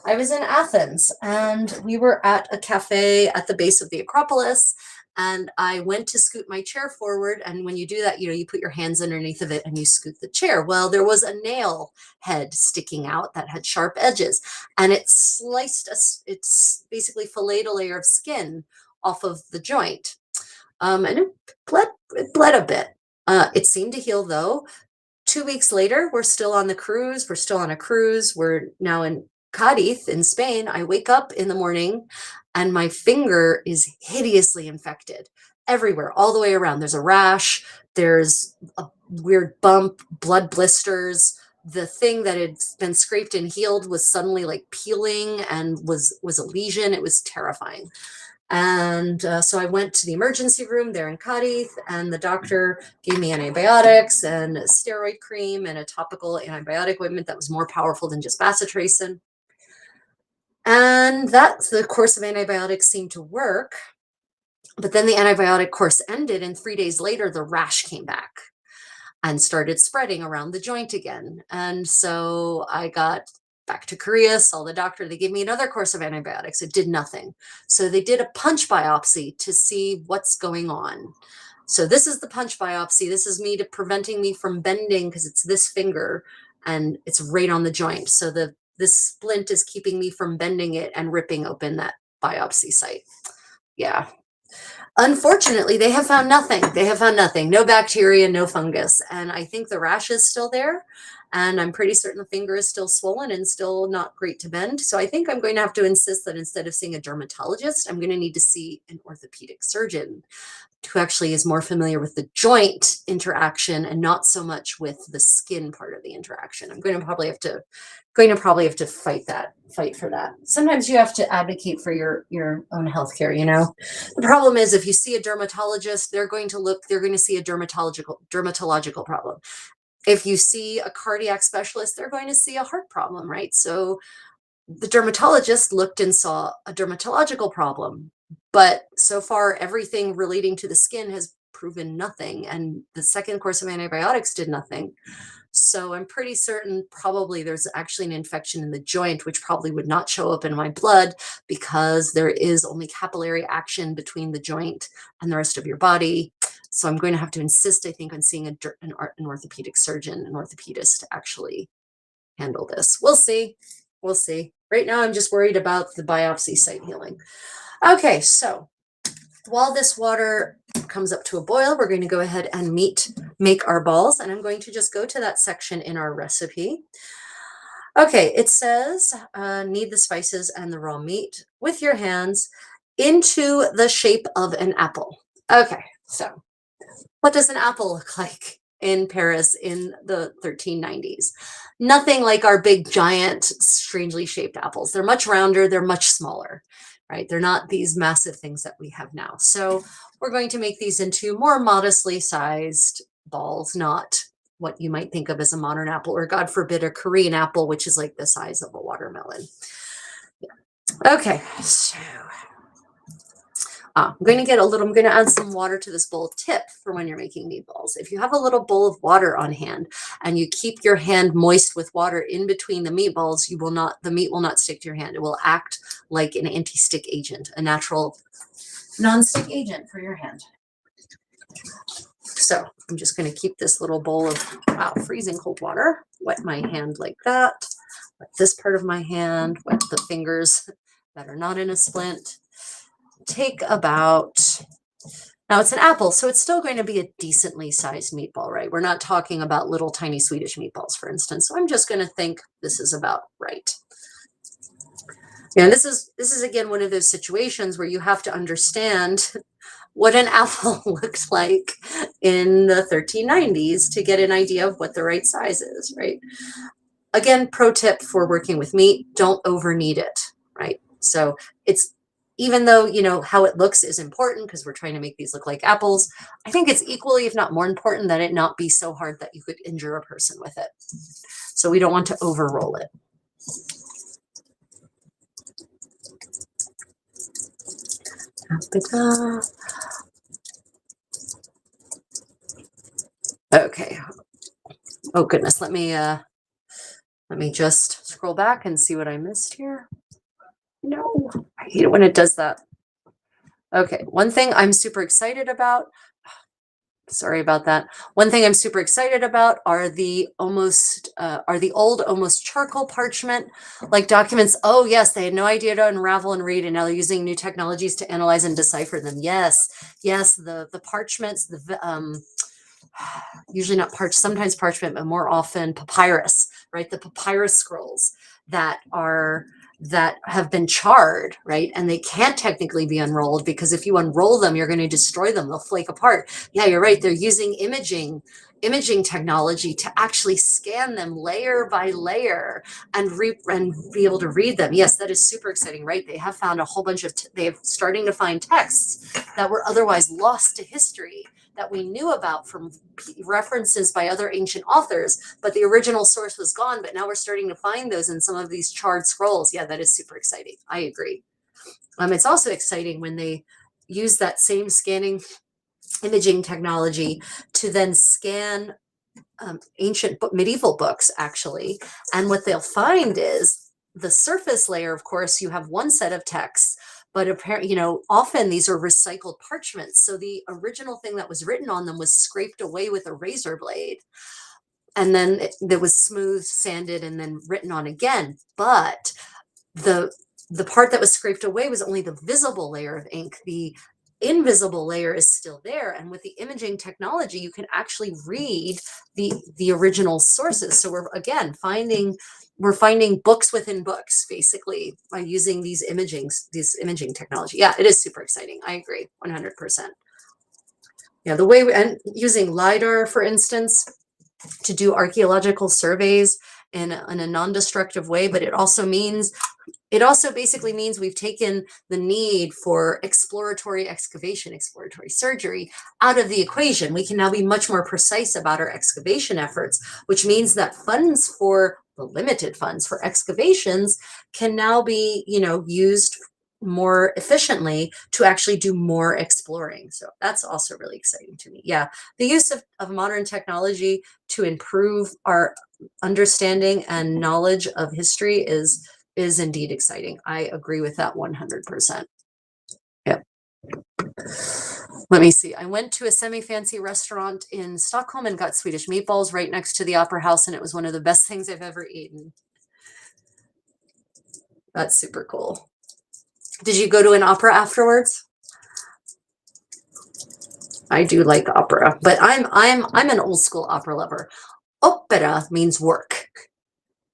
Athens, and we were at a cafe at the base of the Acropolis, and I went to scoot my chair forward. And when you do that, you put your hands underneath of it and you scoot the chair. Well, there was a nail head sticking out that had sharp edges, and it's basically filleted a layer of skin off of the joint. And it bled a bit. It seemed to heal, though. 2 weeks later, we're still on the cruise. We're still on a cruise. We're now in Cadiz in Spain. I wake up in the morning and my finger is hideously infected everywhere, all the way around. There's a rash, there's a weird bump, blood blisters. The thing that had been scraped and healed was suddenly like peeling and was a lesion. It was terrifying. And so I went to the emergency room there in Cadiz, and the doctor gave me antibiotics and a steroid cream and a topical antibiotic ointment that was more powerful than just bacitracin. And the course of antibiotics seemed to work. But then the antibiotic course ended, and 3 days later, the rash came back and started spreading around the joint again. And so I got back to Korea, saw the doctor. They gave me another course of antibiotics. It did nothing. So they did a punch biopsy to see what's going on. So this is the punch biopsy. This is preventing me from bending, because it's this finger and it's right on the joint. So this splint is keeping me from bending it and ripping open that biopsy site. Yeah. Unfortunately, they have found nothing. No bacteria, no fungus. And I think the rash is still there. And I'm pretty certain the finger is still swollen and still not great to bend. So I think I'm going to have to insist that instead of seeing a dermatologist, I'm going to need to see an orthopedic surgeon who actually is more familiar with the joint interaction and not so much with the skin part of the interaction. I'm going to probably have to fight for that. Sometimes you have to advocate for your own healthcare. The problem is, if you see a dermatologist, they're going to see a dermatological problem. If you see a cardiac specialist, they're going to see a heart problem, right? So the dermatologist looked and saw a dermatological problem, but so far everything relating to the skin has proven nothing, and the second course of antibiotics did nothing. So I'm pretty certain probably there's actually an infection in the joint, which probably would not show up in my blood, because there is only capillary action between the joint and the rest of your body. So I'm going to have to insist, I think, on seeing an orthopedic surgeon, an orthopedist, to actually handle this. We'll see. Right now, I'm just worried about the biopsy site healing. Okay, so while this water comes up to a boil, we're going to go ahead and make our balls, and I'm going to just go to that section in our recipe. Okay, it says, knead the spices and the raw meat with your hands into the shape of an apple. Okay, so what does an apple look like in Paris in the 1390s? Nothing like our big, giant, strangely shaped apples. They're much rounder, they're much smaller, right? They're not these massive things that we have now. So we're going to make these into more modestly sized balls, not what you might think of as a modern apple, or God forbid, a Korean apple, which is like the size of a watermelon. Okay, so I'm going to add some water to this bowl. Tip for when you're making meatballs. If you have a little bowl of water on hand and you keep your hand moist with water in between the meatballs, the meat will not stick to your hand. It will act like an anti-stick agent, a natural non-stick agent for your hand. So I'm just going to keep this little bowl of, wow, freezing cold water, wet my hand like that, wet this part of my hand, wet the fingers that are not in a splint. Take about, now it's an apple, so it's still going to be a decently sized meatball, right? We're not talking about little tiny Swedish meatballs, for instance. So I'm just going to think this is about right. And this is again one of those situations where you have to understand what an apple looked like in the 1390s to get an idea of what the right size is, right? Again, pro tip for working with meat, don't over knead it, right? So it's, even though, you know, how it looks is important because we're trying to make these look like apples, I think it's equally, if not more important, that it not be so hard that you could injure a person with it. So we don't want to over roll it. Okay. Oh goodness, let me just scroll back and see what I missed here. No, I hate it when it does that. Okay, one thing I'm super excited about, sorry about that. One thing I'm super excited about are the old, almost charcoal parchment like documents. Oh yes, they had no idea to unravel and read, and now they're using new technologies to analyze and decipher them. Yes, the parchments, usually not sometimes parchment, but more often papyrus, right? The papyrus scrolls that have been charred, right? And they can't technically be unrolled because if you unroll them, you're going to destroy them. They'll flake apart. Yeah, you're right. They're using imaging technology to actually scan them layer by layer and be able to read them. Yes, that is super exciting, right? They have found a whole bunch of, they're starting to find texts that were otherwise lost to history that we knew about from references by other ancient authors, but the original source was gone. But now we're starting to find those in some of these charred scrolls. Yeah, that is super exciting. I agree. It's also exciting when they use that same scanning imaging technology to then scan ancient medieval books, actually. And what they'll find is the surface layer, of course, you have one set of texts, but apparently, you know, often these are recycled parchments. So the original thing that was written on them was scraped away with a razor blade. And then it was smooth, sanded, and then written on again. But the part that was scraped away was only the visible layer of ink. The invisible layer is still there. And with the imaging technology, you can actually read the original sources. So we're finding books within books, basically, by using these imaging technology. Yeah, it is super exciting. I agree, 100%. Yeah, the way and using LiDAR, for instance, to do archaeological surveys in a non-destructive way, but it also basically means we've taken the need for exploratory excavation, exploratory surgery out of the equation. We can now be much more precise about our excavation efforts, which means that the limited funds for excavations can now be, you know, used more efficiently to actually do more exploring. So that's also really exciting to me. Yeah, the use of modern technology to improve our understanding and knowledge of history is indeed exciting. I agree with that 100%. Yep. Let me see. I went to a semi-fancy restaurant in Stockholm and got Swedish meatballs right next to the Opera House, and it was one of the best things I've ever eaten. That's super cool. Did you go to an opera afterwards? I do like opera, but I'm an old school opera lover. Opera means work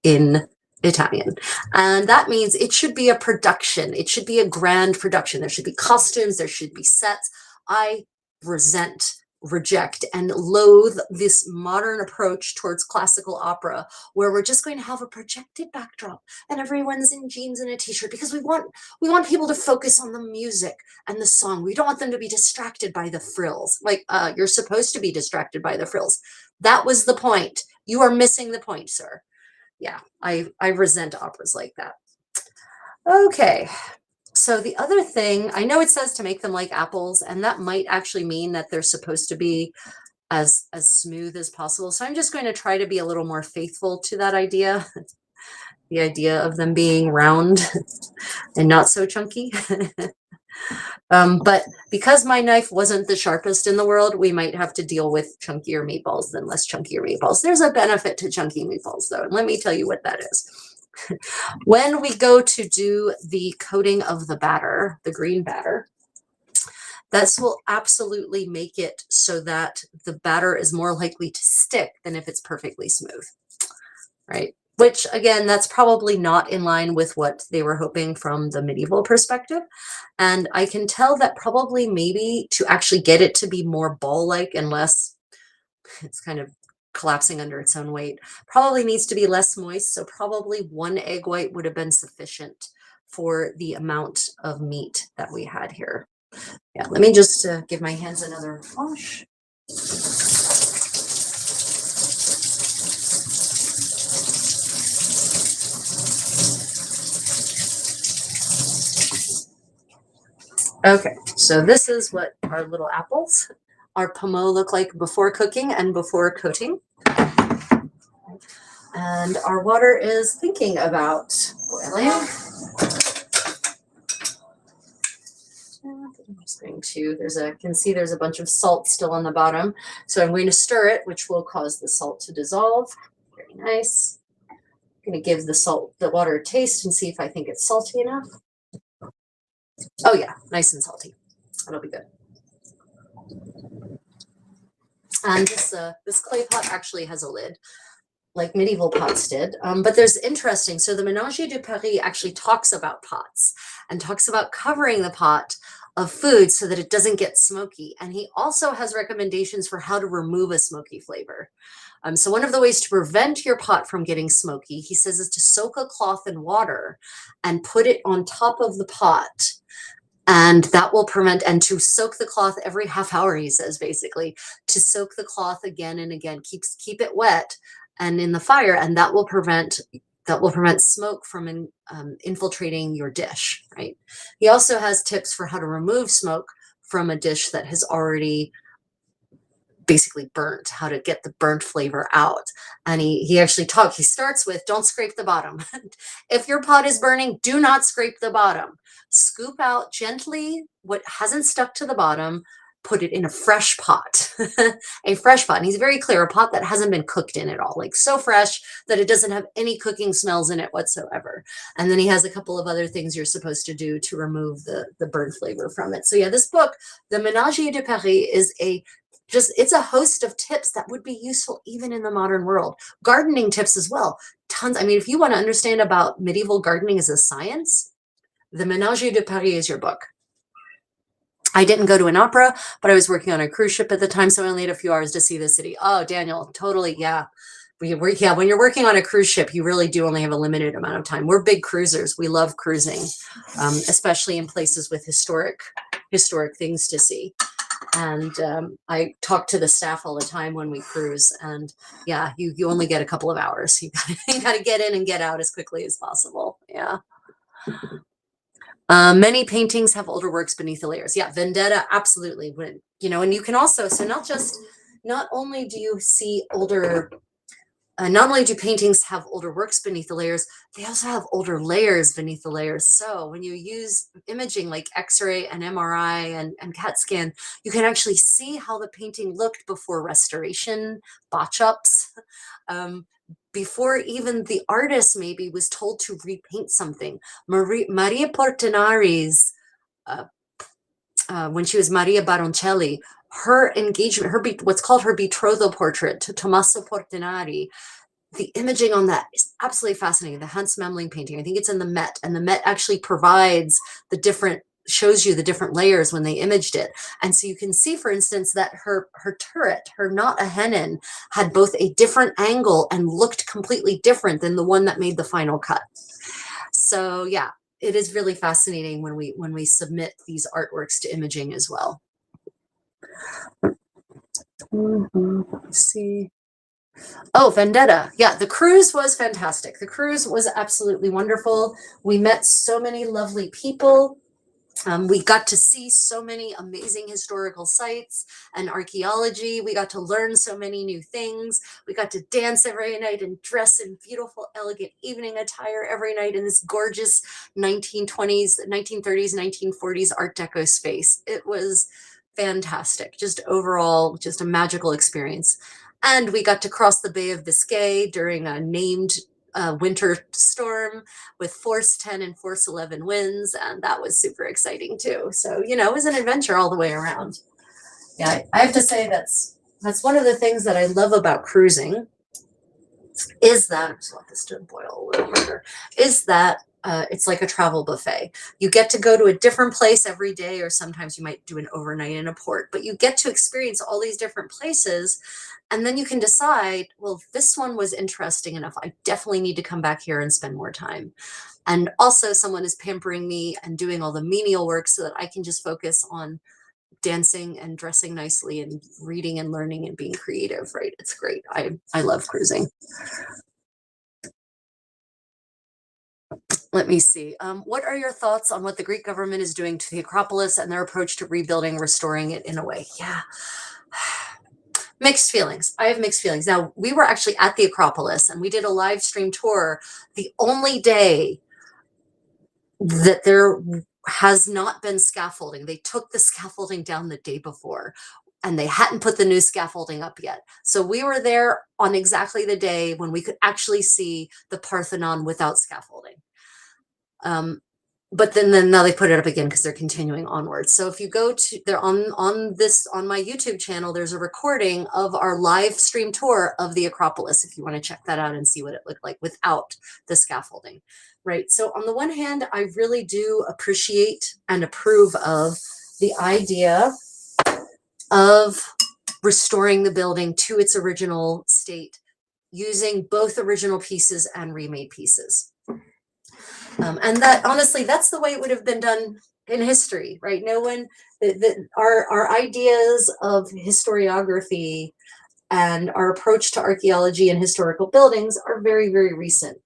in Italian. And that means it should be a production. It should be a grand production. There should be costumes, there should be sets. I reject, and loathe this modern approach towards classical opera where we're just going to have a projected backdrop and everyone's in jeans and a t-shirt because we want people to focus on the music and the song. We don't want them to be distracted by the frills. Like, you're supposed to be distracted by the frills. That was the point. You are missing the point, sir. Yeah, I resent operas like that. Okay, so the other thing, I know it says to make them like apples, and that might actually mean that they're supposed to be as smooth as possible. So I'm just going to try to be a little more faithful to that idea, the idea of them being round and not so chunky. But because my knife wasn't the sharpest in the world, we might have to deal with chunkier meatballs than less chunkier meatballs. There's a benefit to chunky meatballs, though, and let me tell you what that is. When we go to do the coating of the batter, the green batter, this will absolutely make it so that the batter is more likely to stick than if it's perfectly smooth, right? Which, again, that's probably not in line with what they were hoping from the medieval perspective. And I can tell that probably maybe to actually get it to be more ball-like and less, it's kind of collapsing under its own weight, probably needs to be less moist. So probably 1 egg white would have been sufficient for the amount of meat that we had here. Yeah, let me just give my hands another wash. Okay, so this is what our little apples, our pomo, look like before cooking and before coating. And our water is thinking about boiling. I'm just going to, can see there's a bunch of salt still on the bottom. So I'm going to stir it, which will cause the salt to dissolve. Very nice. I'm going to give the water a taste and see if I think it's salty enough. Oh yeah, nice and salty. That'll be good. And this clay pot actually has a lid, like medieval pots did. But there's interesting. So the Ménagier de Paris actually talks about pots and talks about covering the pot of food so that it doesn't get smoky. And he also has recommendations for how to remove a smoky flavor. So one of the ways to prevent your pot from getting smoky, he says, is to soak a cloth in water and put it on top of the pot. And that will prevent, and to soak the cloth every half hour, he says, basically, to soak the cloth again and again, keep it wet and in the fire, and that will prevent smoke from infiltrating your dish, right? He also has tips for how to remove smoke from a dish that has already basically burnt, how to get the burnt flavor out. And he actually he starts with, don't scrape the bottom. If your pot is burning, do not scrape the bottom. Scoop out gently what hasn't stuck to the bottom, put it in a fresh pot, a fresh pot. And he's very clear, a pot that hasn't been cooked in at all, like so fresh that it doesn't have any cooking smells in it whatsoever. And then he has a couple of other things you're supposed to do to remove the burnt flavor from it. So yeah, this book, the Ménagier de Paris, is it's a host of tips that would be useful even in the modern world. Gardening tips as well. Tons. I mean, if you want to understand about medieval gardening as a science, the Ménagier de Paris is your book. I didn't go to an opera, but I was working on a cruise ship at the time, so I only had a few hours to see the city. Oh, Daniel, totally, yeah. When you're working on a cruise ship, you really do only have a limited amount of time. We're big cruisers. We love cruising, especially in places with historic things to see. And I talk to the staff all the time when we cruise, and yeah, you only get a couple of hours. You got to get in and get out as quickly as possible. Yeah. Many paintings have older works beneath the layers. Yeah, Vendetta, absolutely. And you can also, so not only do you see not only do paintings have older works beneath the layers, they also have older layers beneath the layers. So when you use imaging like X-ray and MRI and CAT scan, you can actually see how the painting looked before restoration, botch-ups, before even the artist maybe was told to repaint something. Maria Portinari's, when she was Maria Baroncelli, her engagement, what's called her betrothal portrait to Tommaso Portinari, the imaging on that is absolutely fascinating. The Hans Memling painting, I think it's in the Met, and the Met actually provides the different, shows you the different layers when they imaged it. And so you can see, for instance, that her turret, her not a hennin, had both a different angle and looked completely different than the one that made the final cut. So yeah, it is really fascinating when we submit these artworks to imaging as well. Let's see. Oh, Vendetta. Yeah, the cruise was fantastic. The cruise was absolutely wonderful. We met so many lovely people. We got to see so many amazing historical sites and archaeology. We got to learn so many new things. We got to dance every night and dress in beautiful, elegant evening attire every night in this gorgeous 1920s, 1930s, 1940s Art Deco space. It was fantastic. Just overall, just a magical experience. And we got to cross the Bay of Biscay during a named winter storm with force 10 and force 11 winds, and that was super exciting too. So, you know, it was an adventure all the way around. Yeah, I have to say that's one of the things that I love about cruising is that, I just want this to boil a little harder, is that it's like a travel buffet. You get to go to a different place every day, or sometimes you might do an overnight in a port, but you get to experience all these different places. And then you can decide, well, this one was interesting enough. I definitely need to come back here and spend more time. And also someone is pampering me and doing all the menial work so that I can just focus on dancing and dressing nicely and reading and learning and being creative, right? It's great. I love cruising. Let me see. What are your thoughts on what the Greek government is doing to the Acropolis and their approach to rebuilding, restoring it in a way? Yeah. Mixed feelings. I have mixed feelings. Now, we were actually at the Acropolis and we did a live stream tour the only day that there has not been scaffolding. They took the scaffolding down the day before and they hadn't put the new scaffolding up yet. So we were there on exactly the day when we could actually see the Parthenon without scaffolding. But then now they put it up again because they're continuing onwards. So if you go to there on my YouTube channel, there's a recording of our live stream tour of the Acropolis, if you want to check that out and see what it looked like without the scaffolding, right? So on the one hand, I really do appreciate and approve of the idea of restoring the building to its original state using both original pieces and remade pieces. And that, honestly, that's the way it would have been done in history, right? No one, our ideas of historiography and our approach to archaeology and historical buildings are very, very recent.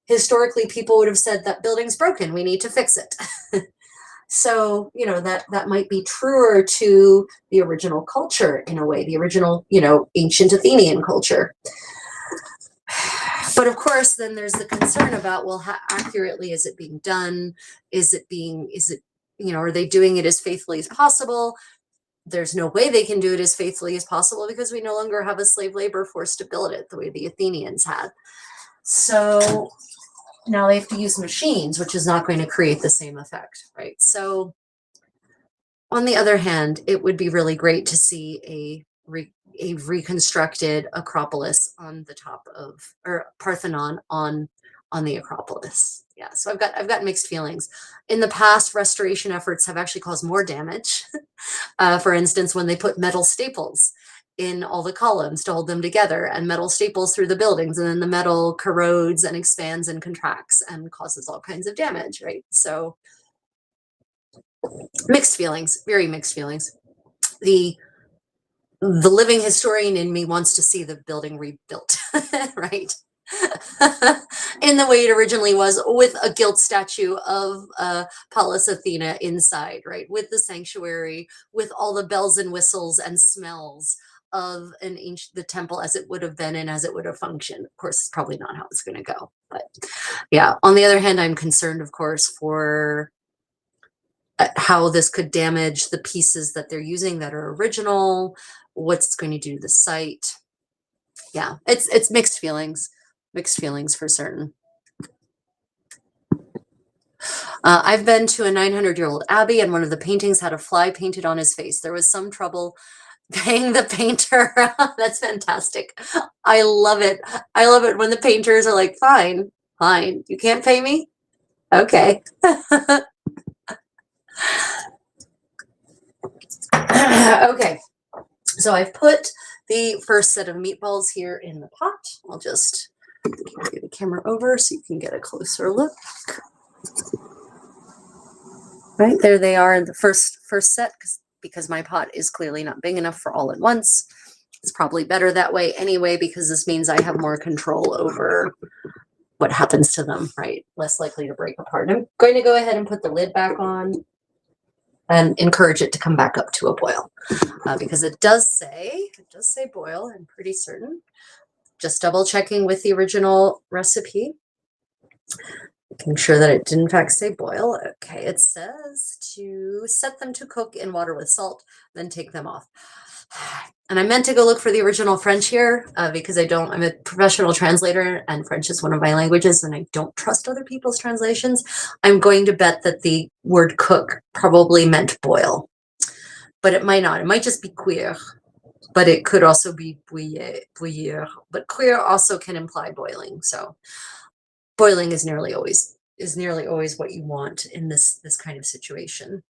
Historically, people would have said that building's broken, we need to fix it. So, you know, that might be truer to the original culture in a way, the original, you know, ancient Athenian culture. But of course, then there's the concern about, well, how accurately is it being done? Is it, you know, are they doing it as faithfully as possible? There's no way they can do it as faithfully as possible because we no longer have a slave labor force to build it the way the Athenians had. So now they have to use machines, which is not going to create the same effect, right? So on the other hand, it would be really great to see a reconstructed Acropolis on the top of, or Parthenon on the Acropolis. Yeah, so I've got mixed feelings. In the past, restoration efforts have actually caused more damage. For instance, when they put metal staples in all the columns to hold them together, and metal staples through the buildings, and then the metal corrodes and expands and contracts and causes all kinds of damage, right? So mixed feelings, very mixed feelings. The living historian in me wants to see the building rebuilt, right? In the way it originally was, with a gilt statue of Pallas Athena inside, right? With the sanctuary, with all the bells and whistles and smells of the temple as it would have been and as it would have functioned. Of course, it's probably not how it's going to go. But yeah, on the other hand, I'm concerned, of course, for how this could damage the pieces that they're using that are original, what's it's going to do to the site. Yeah, it's mixed feelings for certain. I've been to a 900-year-old abbey, and one of the paintings had a fly painted on his face. There was some trouble Paying the painter. That's fantastic. I love it. I love it when the painters are like, fine, fine. You can't pay me? Okay. Okay. So I've put the first set of meatballs here in the pot. I'll just carry the camera over so you can get a closer look. Right, there they are in the first set, because my pot is clearly not big enough for all at once. It's probably better that way anyway, because this means I have more control over what happens to them, right? Less likely to break apart. I'm going to go ahead and put the lid back on and encourage it to come back up to a boil, because it does say boil, I'm pretty certain. Just double checking with the original recipe, making sure that it did in fact say boil. Okay, it says to set them to cook in water with salt, then take them off. And I meant to go look for the original French here, because I'm a professional translator and French is one of my languages and I don't trust other people's translations. I'm going to bet that the word cook probably meant boil, but it might not. It might just be cuire, but it could also be bouillir. But cuire also can imply boiling. So boiling is nearly always what you want in this kind of situation.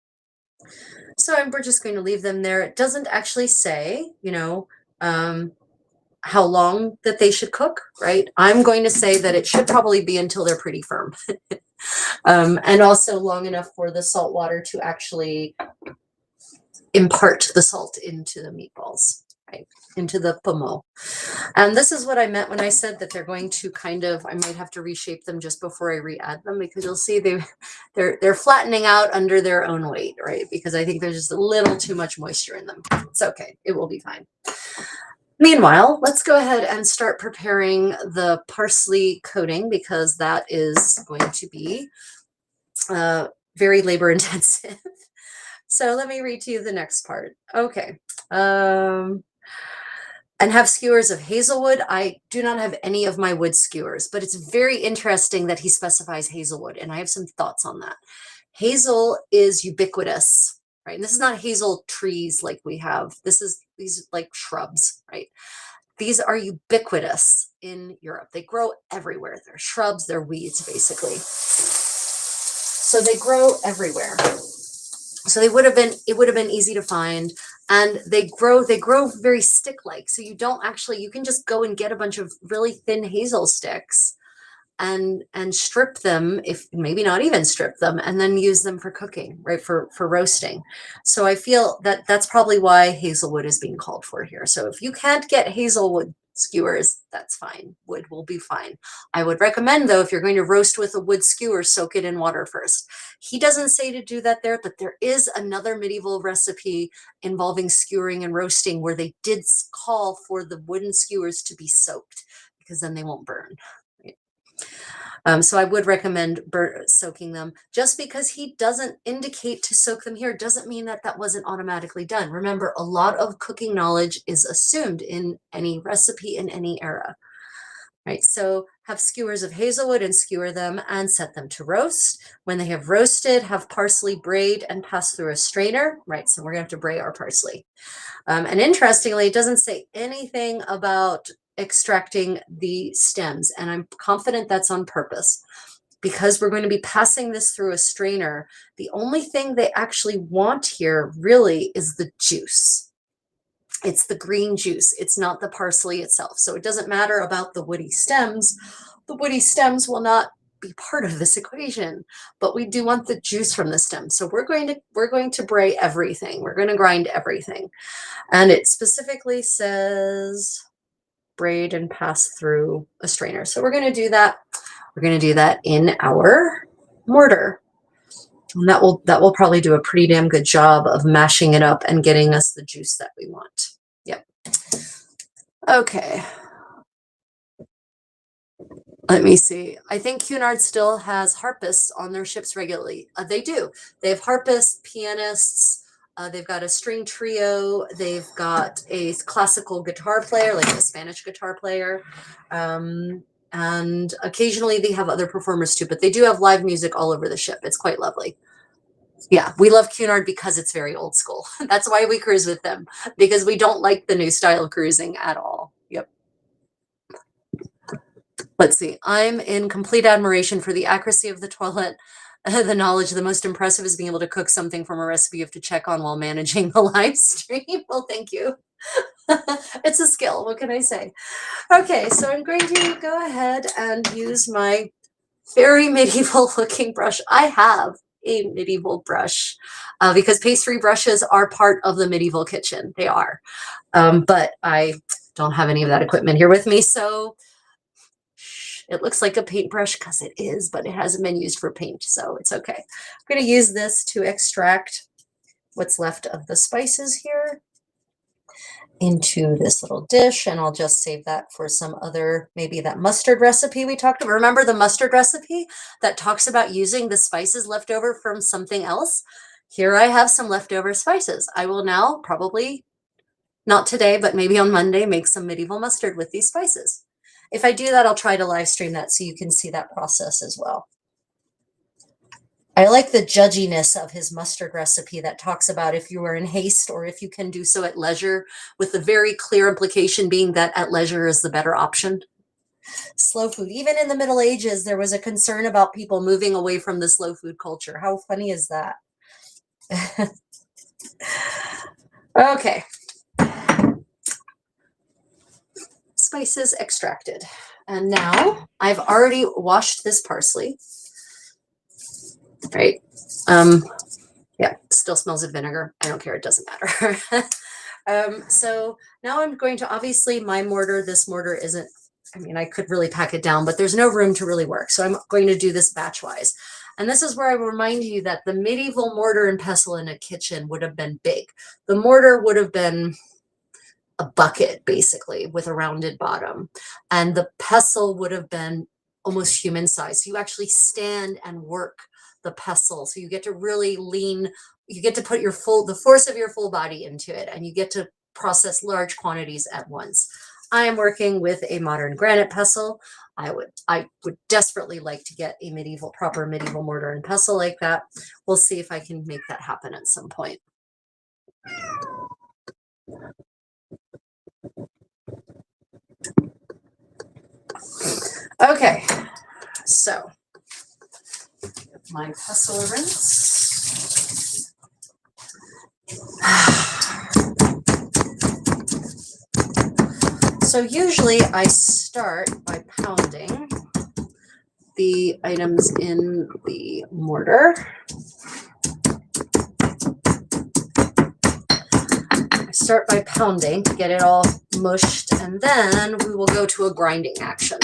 So we're just going to leave them there. It doesn't actually say, how long that they should cook, right? I'm going to say that it should probably be until they're pretty firm. And also long enough for the salt water to actually impart the salt into the meatballs, right? Into the pomo. And this is what I meant when I said that they're going to I might have to reshape them just before I re-add them, because you'll see they're flattening out under their own weight, right? Because I think there's just a little too much moisture in them. It's okay. It will be fine. Meanwhile, let's go ahead and start preparing the parsley coating, because that is going to be very labor intensive. So let me read to you the next part. Okay. And have skewers of hazelwood. I do not have any of my wood skewers, but it's very interesting that he specifies hazelwood, and I have some thoughts on that. Hazel is ubiquitous, right? And this is not hazel trees like we have. These like shrubs, right? These are ubiquitous in Europe. They grow everywhere. They're shrubs, they're weeds, basically. So they grow everywhere. So it would have been easy to find, and they grow very stick-like. So you can just go and get a bunch of really thin hazel sticks and strip them, if maybe not even strip them, and then use them for cooking, right? For roasting. So I feel that that's probably why hazelwood is being called for here. So if you can't get hazelwood skewers, that's fine. Wood will be fine. I would recommend, though, if you're going to roast with a wood skewer, soak it in water first. He doesn't say to do that there, but there is another medieval recipe involving skewering and roasting where they did call for the wooden skewers to be soaked, because then they won't burn. So I would recommend soaking them. Just because he doesn't indicate to soak them here doesn't mean that that wasn't automatically done. Remember, a lot of cooking knowledge is assumed in any recipe in any era, right? So have skewers of hazelwood and skewer them and set them to roast. When they have roasted, have parsley braid and pass through a strainer, right? So we're gonna have to braid our parsley. And interestingly, it doesn't say anything about extracting the stems, and I'm confident that's on purpose, because we're going to be passing this through a strainer. The only thing they actually want here really is the juice. It's the green juice. It's not the parsley itself. So it doesn't matter about the woody stems. The woody stems will not be part of this equation, but we do want the juice from the stem. So we're going to braid everything. We're going to grind everything. And it specifically says braid and pass through a strainer. So we're going to do that. We're going to do that in our mortar. And that will probably do a pretty damn good job of mashing it up and getting us the juice that we want. Yep. Okay. Let me see. I think Cunard still has harpists on their ships regularly. They do. They have harpists, pianists. They've got a string trio. They've got a classical guitar player, like a Spanish guitar player. And occasionally they have other performers too, but they do have live music all over the ship. It's quite lovely. Yeah, we love Cunard because it's very old school. That's why we cruise with them, because we don't like the new style cruising at all. Yep. Let's see. I'm in complete admiration for the accuracy of the toilet. The knowledge, the most impressive is being able to cook something from a recipe you have to check on while managing the live stream. Well, thank you. It's a skill. What can I say? Okay, so I'm going to go ahead and use my very medieval looking brush. I have a medieval brush because pastry brushes are part of the medieval kitchen. They are. But I don't have any of that equipment here with me. So it looks like a paintbrush because it is, but it hasn't been used for paint. So it's okay. I'm going to use this to extract what's left of the spices here into this little dish, and I'll just save that for some other, maybe that mustard recipe we talked about. Remember the mustard recipe that talks about using the spices left over from something else? Here I have some leftover spices. I will now probably, not today, but maybe on Monday, make some medieval mustard with these spices. If I do that, I'll try to live stream that so you can see that process as well. I like the judginess of his mustard recipe that talks about if you are in haste or if you can do so at leisure, with the very clear implication being that at leisure is the better option. Slow food. Even in the Middle Ages, there was a concern about people moving away from the slow food culture. How funny is that? Okay. Spices extracted. And now I've already washed this parsley. Right? Yeah, still smells of vinegar. I don't care. It doesn't matter. So now I'm going to, obviously my mortar, this mortar isn't, I mean, I could really pack it down, but there's no room to really work. So I'm going to do this batch wise. And this is where I remind you that the medieval mortar and pestle in a kitchen would have been big. The mortar would have been a bucket basically with a rounded bottom. And the pestle would have been almost human size. So you actually stand and work the pestle. So you get to really lean, you get to put your the force of your full body into it, and you get to process large quantities at once. I am working with a modern granite pestle. I would desperately like to get a proper medieval mortar and pestle like that. We'll see if I can make that happen at some point. Okay, so my pestle rinse. So usually I start by pounding the items in the mortar. I start by pounding to get it all mushed, and then we will go to a grinding action.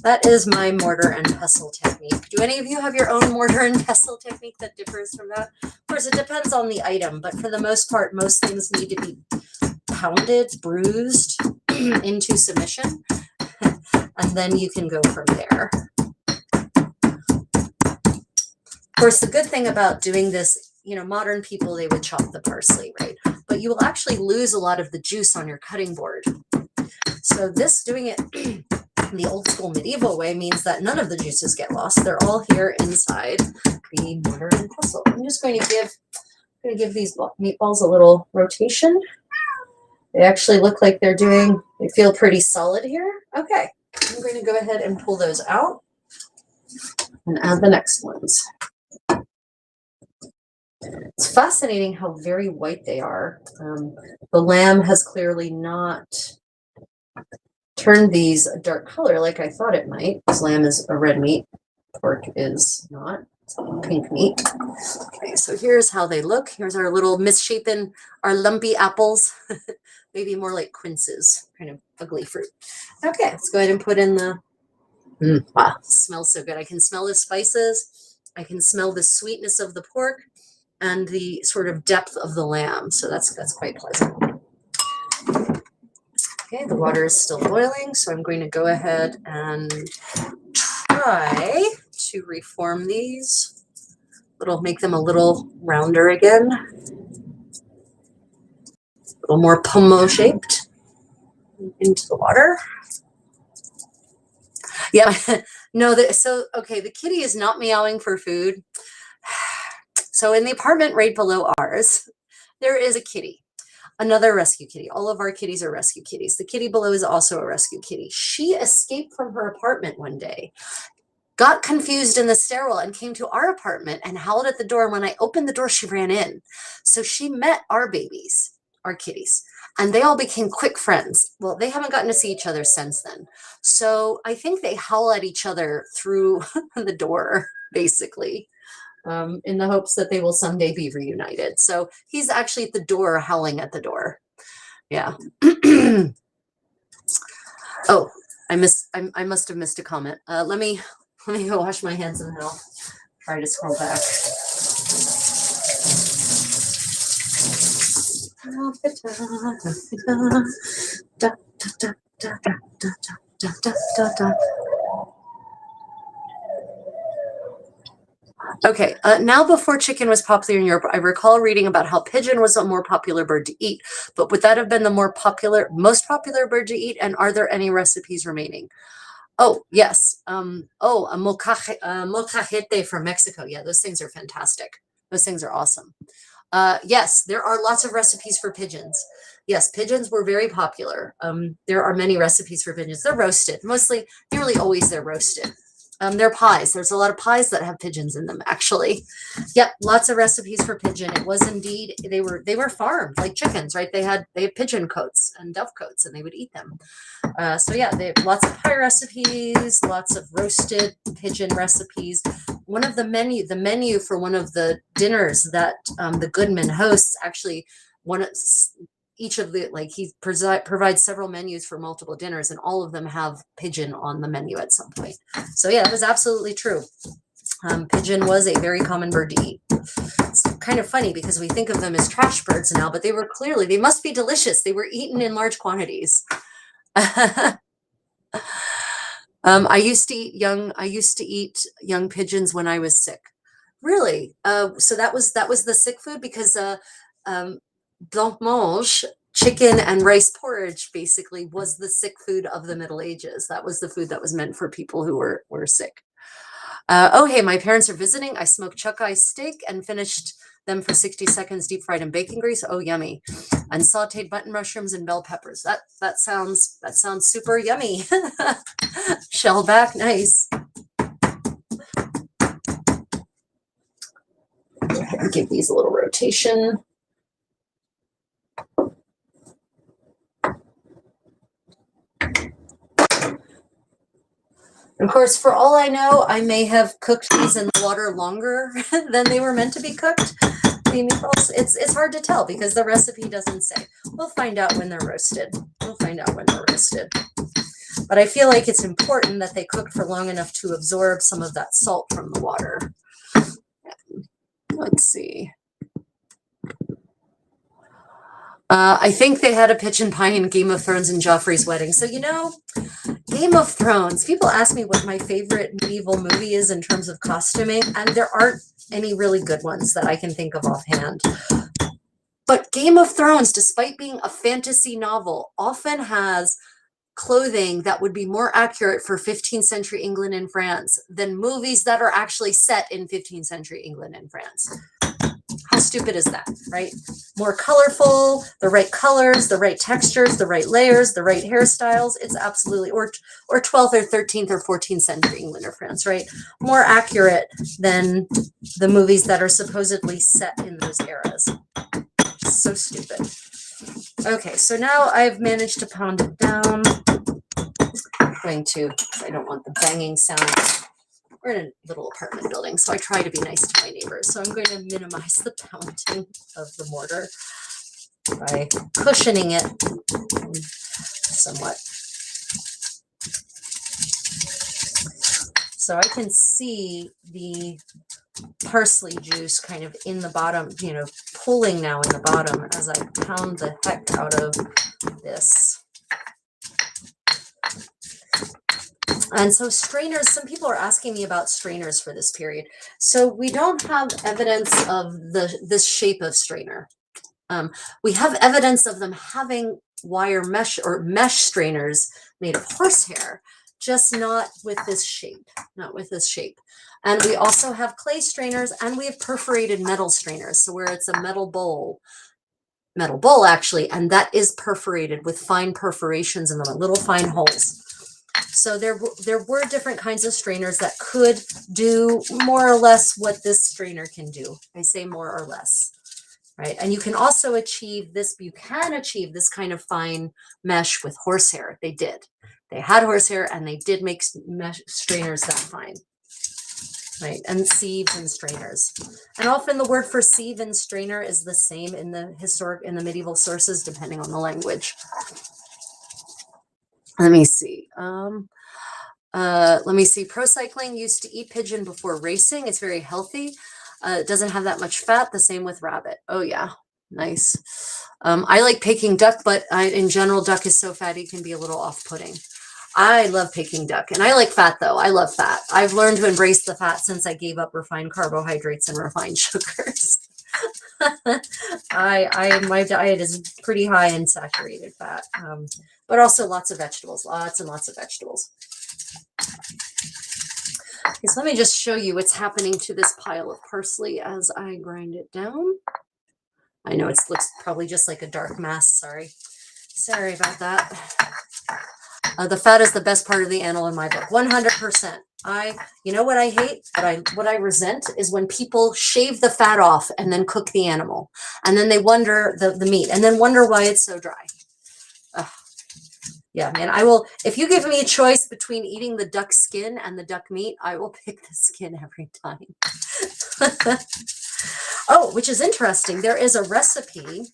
That is my mortar and pestle technique. Do any of you have your own mortar and pestle technique that differs from that? Of course, it depends on the item, but for the most part, most things need to be pounded, bruised into submission, and then you can go from there. Of course, the good thing about doing this, you know, modern people, they would chop the parsley, right? But you will actually lose a lot of the juice on your cutting board. So this, doing it the old school medieval way, means that none of the juices get lost. They're all here inside the mortar and pestle. I'm just going to give these meatballs a little rotation. They actually look like they feel pretty solid here. Okay, I'm going to go ahead and pull those out and add the next ones. It's fascinating how very white they are. The lamb has clearly not turned these a dark color like I thought it might, because lamb is a red meat. Pork is not. It's a pink meat. Okay, so here's how they look. Here's our little misshapen, our lumpy apples. Maybe more like quinces, kind of ugly fruit. Okay, let's go ahead and put in the, wow, it smells so good. I can smell the spices. I can smell the sweetness of the pork and the sort of depth of the lamb. So that's quite pleasant. Okay, the water is still boiling, so I'm going to go ahead and try to reform these. It'll make them a little rounder again. A little more pomo shaped into the water. Yeah, no, okay, the kitty is not meowing for food. So in the apartment right below ours, there is a kitty, another rescue kitty. All of our kitties are rescue kitties. The kitty below is also a rescue kitty. She escaped from her apartment one day, got confused in the stairwell and came to our apartment and howled at the door. And when I opened the door, she ran in. So she met our babies, our kitties, and they all became quick friends. Well, they haven't gotten to see each other since then. So I think they howl at each other through the door, basically, in the hopes that they will someday be reunited. So he's actually at the door, howling at the door. Yeah. Oh, I must have missed a comment. Let me go wash my hands and then I'll try to scroll back. Okay, now before chicken was popular in Europe, I recall reading about how pigeon was a more popular bird to eat, but would that have been the most popular bird to eat? And are there any recipes remaining? Oh, yes. A molcajete from Mexico. Yeah, those things are fantastic. Those things are awesome. Yes, there are lots of recipes for pigeons. Yes, pigeons were very popular. There are many recipes for pigeons. They're roasted. Mostly, nearly always they're roasted. They're pies. There's a lot of pies that have pigeons in them, actually. Yep, lots of recipes for pigeon. It was indeed, they were farmed like chickens, right? They had pigeon coats and dove coats, and they would eat them. So yeah, they have lots of pie recipes, lots of roasted pigeon recipes. One of the menu for one of the dinners that the Goodman hosts, actually, each of the, like, he provides several menus for multiple dinners, and all of them have pigeon on the menu at some point. So yeah, that was absolutely true. Pigeon was a very common bird to eat. It's kind of funny because we think of them as trash birds now, but they must be delicious. They were eaten in large quantities. I used to eat young pigeons when I was sick. Really? So that was the sick food, because blancmange, chicken and rice porridge, basically was the sick food of the Middle Ages. That was the food that was meant for people who were sick. Oh, hey, my parents are visiting. I smoked chuck eye steak and finished them for 60 seconds, deep fried in bacon grease. Oh, yummy. And sauteed button mushrooms and bell peppers. That sounds super yummy. Shellback, nice. Give these a little rotation. Of course, for all I know, I may have cooked these in the water longer than they were meant to be cooked. The meatballs, it's hard to tell because the recipe doesn't say. We'll find out when they're roasted. But I feel like it's important that they cooked for long enough to absorb some of that salt from the water. Let's see. I think they had a pigeon pie in Game of Thrones and Joffrey's wedding. So, Game of Thrones. People ask me what my favorite medieval movie is in terms of costuming, and there aren't any really good ones that I can think of offhand. But Game of Thrones, despite being a fantasy novel, often has clothing that would be more accurate for 15th century England and France than movies that are actually set in 15th century England and France. How stupid is that, right? More colorful, the right colors, the right textures, the right layers, the right hairstyles. It's absolutely, or 12th or 13th or 14th century England or France, right? More accurate than the movies that are supposedly set in those eras. So stupid. Okay, so now I've managed to pound it down. I'm going to, I don't want the banging sound. We're in a little apartment building, so I try to be nice to my neighbors. So I'm going to minimize the pounding of the mortar by cushioning it somewhat. So I can see the parsley juice kind of in the bottom, pulling now in the bottom as I pound the heck out of this. And so strainers, some people are asking me about strainers for this period. So we don't have evidence of this shape of strainer. We have evidence of them having wire mesh or mesh strainers made of horsehair, just not with this shape. not with this shape. And we also have clay strainers, and we have perforated metal strainers. So where it's a metal bowl actually, and that is perforated with fine perforations in them, little fine holes. So there were different kinds of strainers that could do more or less what this strainer can do. I say more or less, right? And you can also achieve this, you can achieve this kind of fine mesh with horsehair. They did. They had horsehair and they did make mesh strainers that fine, right? And sieves and strainers. And often the word for sieve and strainer is the same in the medieval sources, depending on the language. Let me see. Let me see. Pro cycling used to eat pigeon before racing. It's very healthy. It doesn't have that much fat. The same with rabbit. Oh yeah, nice. I like Peking duck, but in general, duck is so fatty it can be a little off-putting. I love Peking duck, and I like fat though. I love fat. I've learned to embrace the fat since I gave up refined carbohydrates and refined sugars. My diet is pretty high in saturated fat, but also lots of vegetables, lots and lots of vegetables. Okay, so let me just show you what's happening to this pile of parsley as I grind it down. I know it looks probably just like a dark mass. Sorry about that. The fat is the best part of the animal in my book, 100%. You know what I hate? What I resent is when people shave the fat off and then cook the animal, and then they wonder the meat, and then wonder why it's so dry. Yeah, man, I will. If you give me a choice between eating the duck skin and the duck meat, I will pick the skin every time. Oh, which is interesting. There is a recipe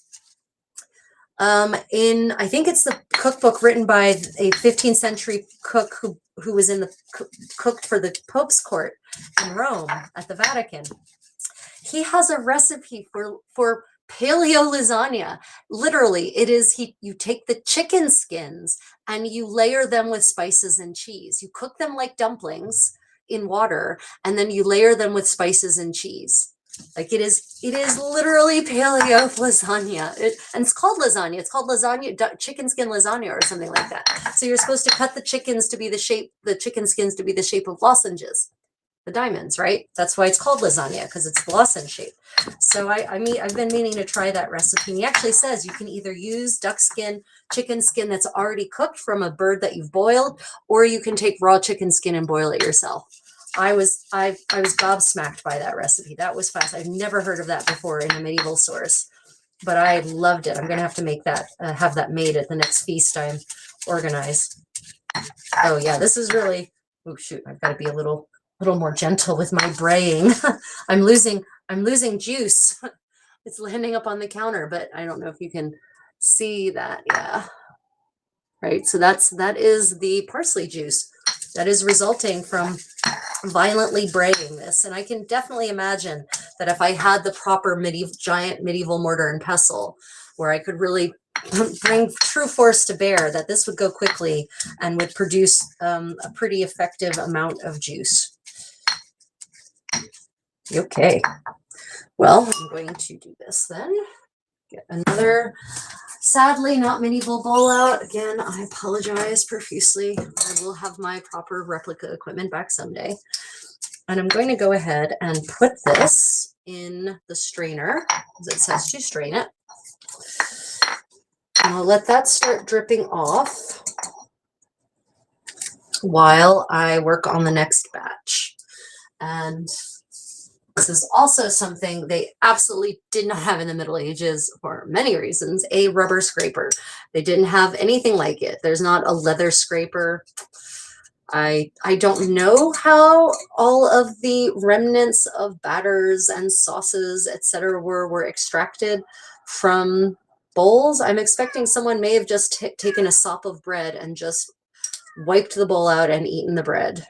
I think it's the cookbook written by a 15th century cook who was cooked for the Pope's court in Rome at the Vatican. He has a recipe for paleo lasagna. Literally, it is you take the chicken skins and you layer them with spices and cheese. You cook them like dumplings in water, and then you layer them with spices and cheese. Like it is literally paleo lasagna. And it's called lasagna. It's called lasagna, chicken skin lasagna or something like that. So you're supposed to cut the chicken skins to be the shape of lozenges, the diamonds, right? That's why it's called lasagna, because it's lozenge shape. So I've been meaning to try that recipe. And he actually says you can either use duck skin, chicken skin that's already cooked from a bird that you've boiled, or you can take raw chicken skin and boil it yourself. I was gobsmacked by that recipe. That was fast. I've never heard of that before in a medieval source, but I loved it. I'm going to have to make that, have that made at the next feast I'm organized. Oh yeah, this is really, oh shoot, I've got to be a little more gentle with my braying. I'm losing juice. It's landing up on the counter, but I don't know if you can see that. Yeah. Right. So that is the parsley juice that is resulting from violently braying this. And I can definitely imagine that if I had the proper giant medieval mortar and pestle, where I could really bring true force to bear, that this would go quickly and would produce a pretty effective amount of juice. Okay, well, I'm going to do this then. Get another, sadly not medieval bowl out. Again, I apologize profusely. I will have my proper replica equipment back someday. And I'm going to go ahead and put this in the strainer, as it says to strain it. And I'll let that start dripping off while I work on the next batch. And this is also something they absolutely did not have in the Middle Ages for many reasons, a rubber scraper. They didn't have anything like it. There's not a leather scraper. I don't know how all of the remnants of batters and sauces, etc., were extracted from bowls. I'm expecting someone may have just taken a sop of bread and just wiped the bowl out and eaten the bread,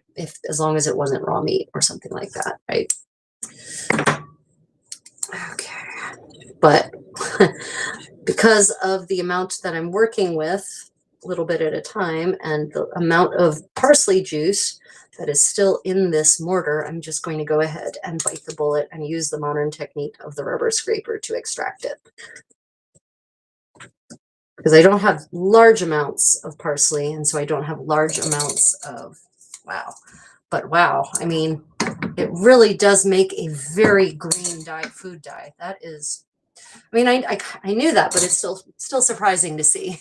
as long as it wasn't raw meat or something like that, right? Okay, but because of the amount that I'm working with, a little bit at a time, and the amount of parsley juice that is still in this mortar, I'm just going to go ahead and bite the bullet and use the modern technique of the rubber scraper to extract it. Because I don't have large amounts of parsley, and so I don't have large amounts of Wow. But wow, I mean, it really does make a very green dye, food dye. That is, I mean, I knew that, but it's still surprising to see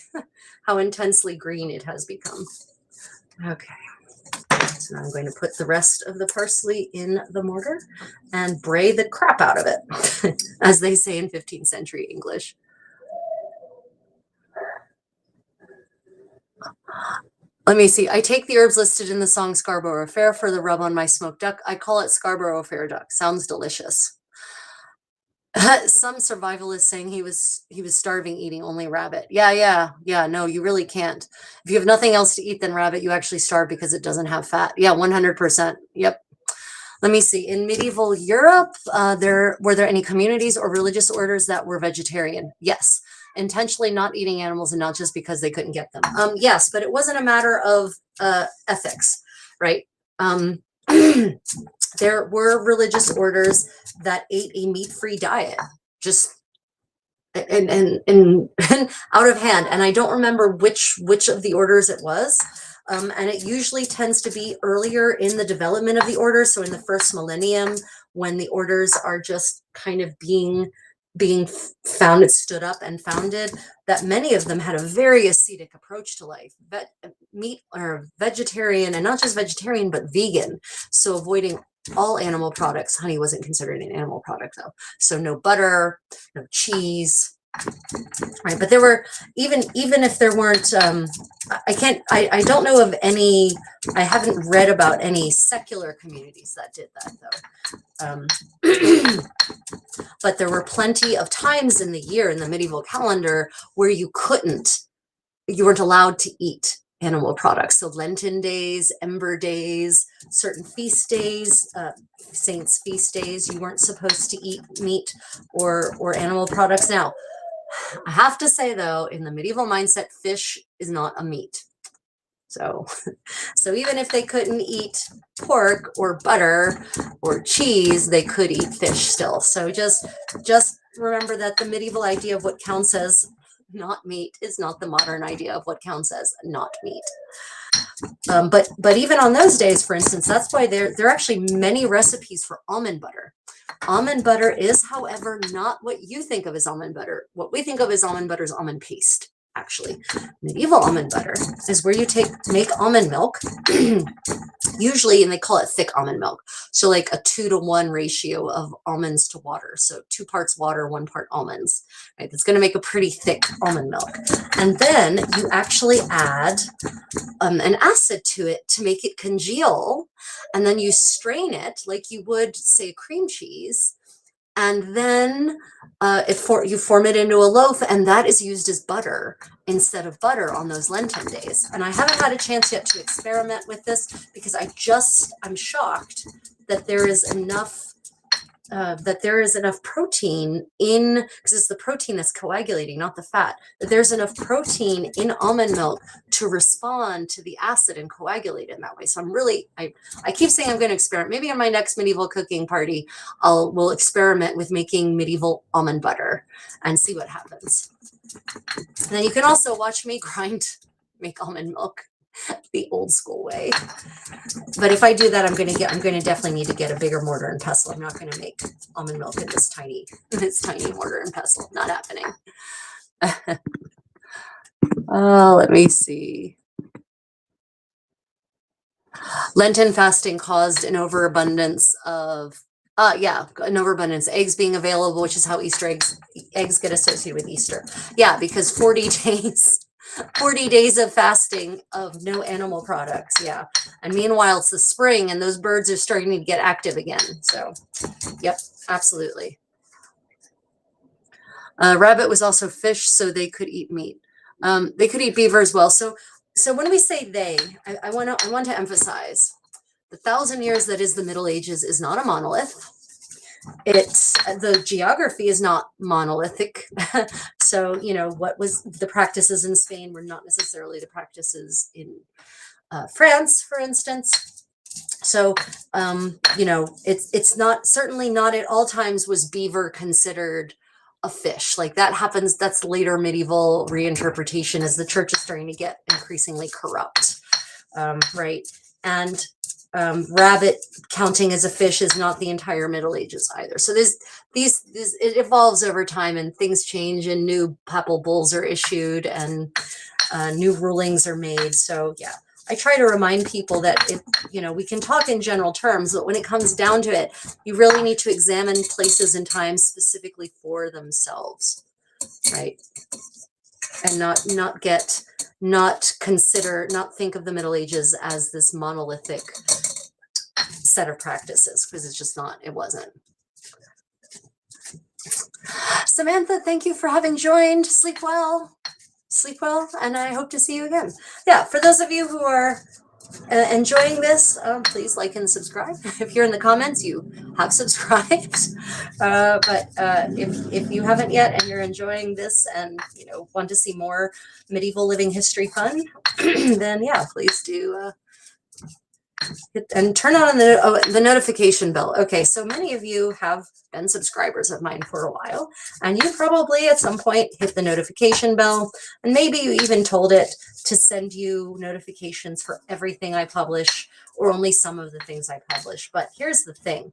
how intensely green it has become. Okay. So now I'm going to put the rest of the parsley in the mortar and bray the crap out of it, as they say in 15th century English. Let me see. I take the herbs listed in the song Scarborough Fair for the rub on my smoked duck. I call it Scarborough Fair duck. Sounds delicious. Some survivalist saying he was starving eating only rabbit. Yeah. No, you really can't. If you have nothing else to eat than rabbit, you actually starve because it doesn't have fat. Yeah, 100%. Yep. Let me see. In medieval Europe, were there any communities or religious orders that were vegetarian? Yes. Intentionally not eating animals and not just because they couldn't get them. Yes, but it wasn't a matter of ethics, right? There were religious orders that ate a meat-free diet, just and out of hand. And I don't remember which of the orders it was. And it usually tends to be earlier in the development of the order. So in the first millennium, when the orders are just kind of being founded, stood up and founded, that many of them had a very ascetic approach to life, meat or vegetarian, and not just vegetarian, but vegan. So avoiding all animal products. Honey wasn't considered an animal product though. So no butter, no cheese, right? But there were, even if there weren't, I don't know of any, I haven't read about any secular communities that did that though. But there were plenty of times in the year in the medieval calendar where you weren't allowed to eat animal products. So Lenten days, Ember days, certain feast days, saints' feast days, you weren't supposed to eat meat or animal products. Now, I have to say though, in the medieval mindset, fish is not a meat. So even if they couldn't eat pork or butter or cheese, they could eat fish still. So just remember that the medieval idea of what counts as not meat is not the modern idea of what counts as not meat. But even on those days, for instance, that's why there are actually many recipes for almond butter. Almond butter is, however, not what you think of as almond butter. What we think of as almond butter is almond paste. Actually, medieval almond butter is where you make almond milk, usually, and they call it thick almond milk. So like a 2-to-1 ratio of almonds to water. So 2 parts water, 1 part almonds, right? That's going to make a pretty thick almond milk. And then you actually add an acid to it to make it congeal. And then you strain it like you would, say, cream cheese. And then you form it into a loaf, and that is used as butter instead of butter on those Lenten days. And I haven't had a chance yet to experiment with this because I'm shocked that there is enough protein in, because it's the protein that's coagulating, not the fat, that there's enough protein in almond milk to respond to the acid and coagulate in that way. So I keep saying I'm going to experiment. Maybe on my next medieval cooking party, we'll experiment with making medieval almond butter and see what happens. And then you can also watch me make almond milk the old school way. But if I do that, I'm going to definitely need to get a bigger mortar and pestle. I'm not going to make almond milk in this tiny mortar and pestle. Not happening. Let me see. Lenten fasting caused an overabundance of eggs being available, which is how Easter eggs get associated with Easter. Yeah, because 40 days of fasting of no animal products. Yeah. And meanwhile, it's the spring and those birds are starting to get active again. So, yep, absolutely. Rabbit was also fish, so they could eat meat. They could eat beaver as well. So when we say they, I want to emphasize the 1,000 years that is the Middle Ages is not a monolith. The geography is not monolithic. So, what was the practices in Spain were not necessarily the practices in France, for instance. So, it's not, certainly not at all times was beaver considered a fish. Like that happens, that's later medieval reinterpretation as the church is starting to get increasingly corrupt, right? and rabbit counting as a fish is not the entire Middle Ages either. So these it evolves over time, and things change, and new papal bulls are issued, and new rulings are made. So yeah, I try to remind people that we can talk in general terms, but when it comes down to it, you really need to examine places and times specifically for themselves, right? And not think of the Middle Ages as this monolithic set of practices, because it's just not, it wasn't. Samantha, thank you for having joined. Sleep well, and I hope to see you again. Yeah, for those of you who are enjoying this, please like and subscribe. If you're in the comments, you have subscribed. But if you haven't yet and you're enjoying this and want to see more medieval living history fun, then yeah, please do and turn on the notification bell. Okay, so many of you have been subscribers of mine for a while, and you probably at some point hit the notification bell, and maybe you even told it to send you notifications for everything I publish or only some of the things I publish. But here's the thing.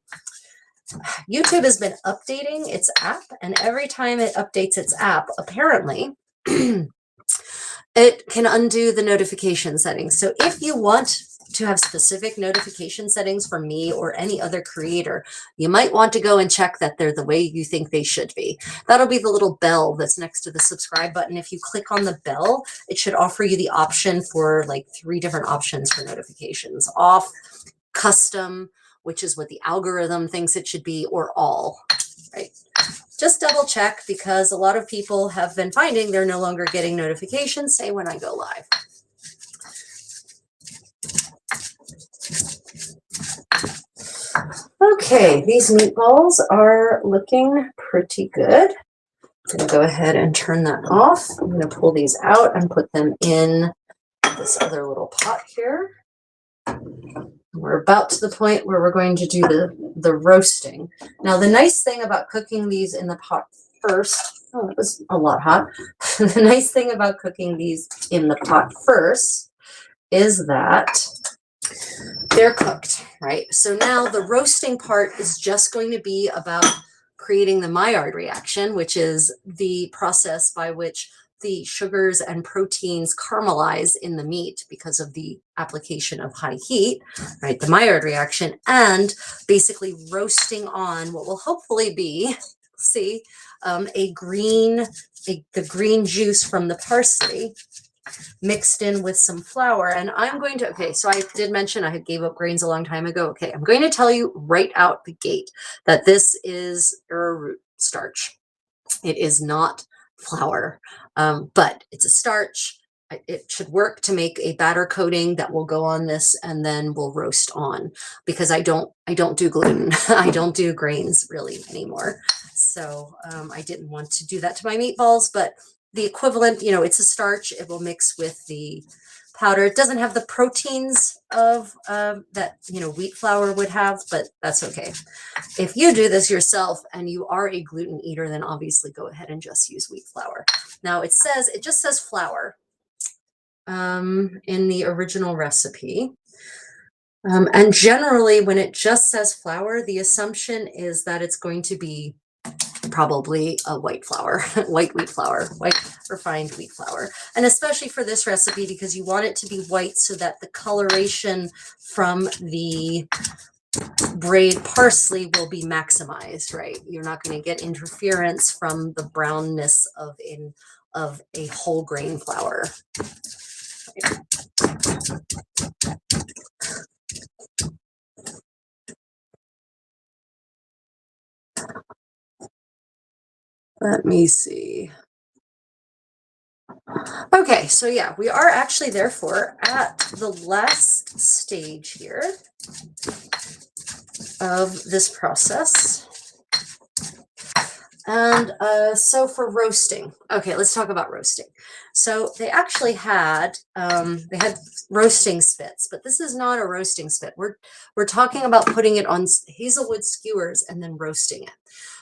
YouTube has been updating its app, and every time it updates its app, apparently, it can undo the notification settings. So if you want to have specific notification settings for me or any other creator, you might want to go and check that they're the way you think they should be. That'll be the little bell that's next to the subscribe button. If you click on the bell, it should offer you the option for like 3 different options for notifications: off, custom, which is what the algorithm thinks it should be, or all, right? Just double check, because a lot of people have been finding they're no longer getting notifications, say when I go live. Okay, these meatballs are looking pretty good. I'm going to go ahead and turn that off. I'm going to pull these out and put them in this other little pot here. We're about to the point where we're going to do the roasting. Now, the nice thing about cooking these in the pot first, oh, it was a lot hot. The nice thing about cooking these in the pot first is that they're cooked, right? So now the roasting part is just going to be about creating the Maillard reaction, which is the process by which the sugars and proteins caramelize in the meat because of the application of high heat, right? The Maillard reaction, and basically roasting on what will hopefully be, see, the green juice from the parsley mixed in with some flour. And I'm going to, okay, so I did mention I had gave up grains a long time ago. Okay, I'm going to tell you right out the gate that this is arrowroot starch. It is not flour, but it's a starch. It should work to make a batter coating that will go on this and then we'll roast on, because I don't do gluten. I don't do grains really anymore. So I didn't want to do that to my meatballs, but the equivalent, it's a starch. It will mix with the powder. It doesn't have the proteins of that, wheat flour would have, but that's okay. If you do this yourself and you are a gluten eater, then obviously go ahead and just use wheat flour. Now it just says flour in the original recipe. And generally when it just says flour, the assumption is that it's going to be probably a white flour, white refined wheat flour. And especially for this recipe, because you want it to be white so that the coloration from the braid parsley will be maximized, right? You're not going to get interference from the brownness of a whole grain flour. Let me see. Okay, so yeah, we are actually therefore at the last stage here of this process. And so for roasting, okay, let's talk about roasting. So they actually had roasting spits, but this is not a roasting spit. We're talking about putting it on hazelwood skewers and then roasting it.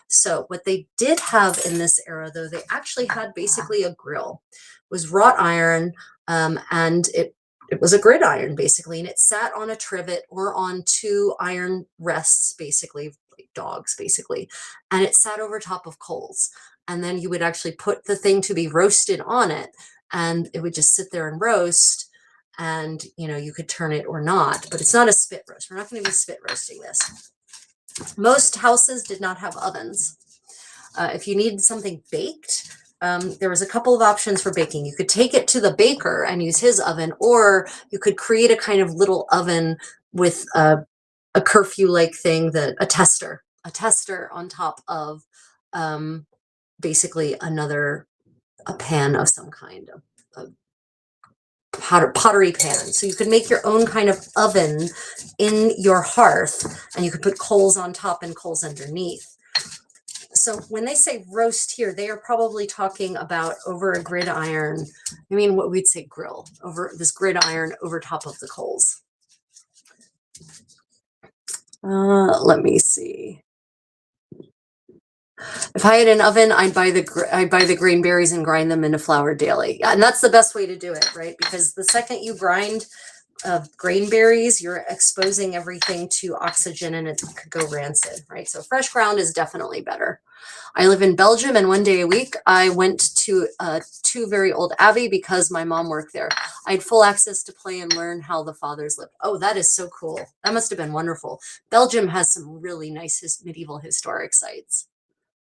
So what they did have in this era, though, they actually had basically a grill. It was wrought iron, and it it was a gridiron basically, and it sat on a trivet or on two iron rests, basically, like dogs, basically, and it sat over top of coals. And then you would actually put the thing to be roasted on it, and it would just sit there and roast. And you could turn it or not, but it's not a spit roast. We're not going to be spit roasting this. Most houses did not have ovens. If you needed something baked, there was a couple of options for baking. You could take it to the baker and use his oven, or you could create a kind of little oven with a curfew-like thing, a tester on top of basically a pan of some kind, of pottery pan. So you could make your own kind of oven in your hearth, and you could put coals on top and coals underneath. So when they say roast here, they are probably talking about over a gridiron. I mean, what we'd say grill, over this gridiron over top of the coals. Let me see. If I had an oven, I'd buy the grain berries and grind them into flour daily. And that's the best way to do it, right? Because the second you grind grain berries, you're exposing everything to oxygen and it could go rancid, right? So fresh ground is definitely better. I live in Belgium, and one day a week I went to two very old abbey because my mom worked there. I had full access to play and learn how the fathers lived. Oh, that is so cool. That must have been wonderful. Belgium has some really nice medieval historic sites.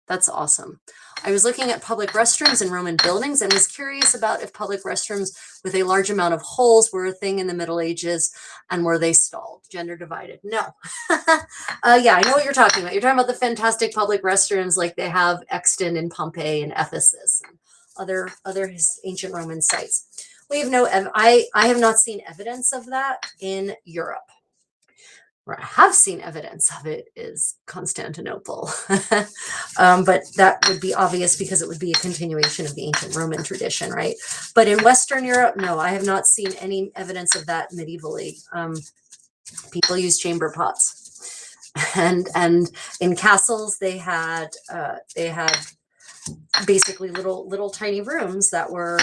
That's awesome. I was looking at public restrooms in Roman buildings and was curious about if public restrooms with a large amount of holes were a thing in the Middle Ages, and were they stalled, gender divided? No. Yeah, I know what you're talking about. You're talking about the fantastic public restrooms like they have Exton in Pompeii and Ephesus and other ancient Roman sites. We have I have not seen evidence of that in Europe. Where I have seen evidence of it is Constantinople. But that would be obvious because it would be a continuation of the ancient Roman tradition, right? But in Western Europe, no, I have not seen any evidence of that medievally. People use chamber pots. And in castles, they had basically little tiny rooms that were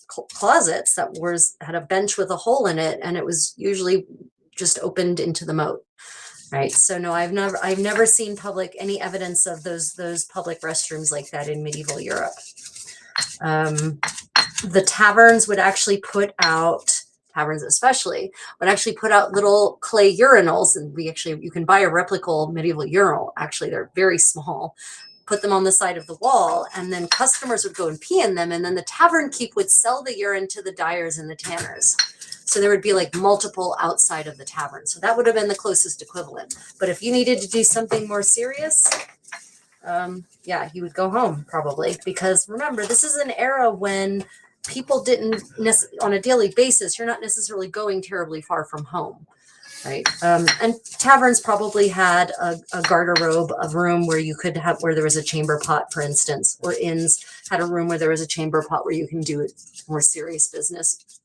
closets that had a bench with a hole in it, and it was usually just opened into the moat. Right. So no, I've never seen any evidence of those public restrooms like that in medieval Europe. The taverns would actually taverns especially would actually put out little clay urinals, and you can buy a replica medieval urinal. Actually, they're very small. Put them on the side of the wall, and then customers would go and pee in them, and then the tavern keep would sell the urine to the dyers and the tanners. So there would be like multiple outside of the tavern. So that would have been the closest equivalent. But if you needed to do something more serious, yeah, you would go home probably. Because remember, this is an era when people didn't on a daily basis, you're not necessarily going terribly far from home, right? And taverns probably had a garderobe, a room where you could where there was a chamber pot, for instance, or inns had a room where there was a chamber pot where you can do more serious business.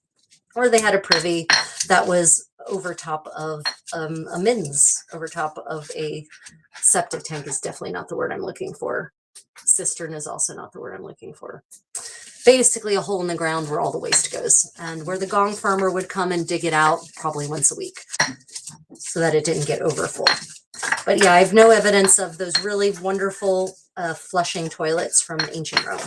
Or they had a privy that was over top of a min's, over top of a septic tank is definitely not the word I'm looking for. Cistern is also not the word I'm looking for. Basically a hole in the ground where all the waste goes, and where the gong farmer would come and dig it out probably once a week so that it didn't get overfull. But yeah, I have no evidence of those really wonderful flushing toilets from ancient Rome.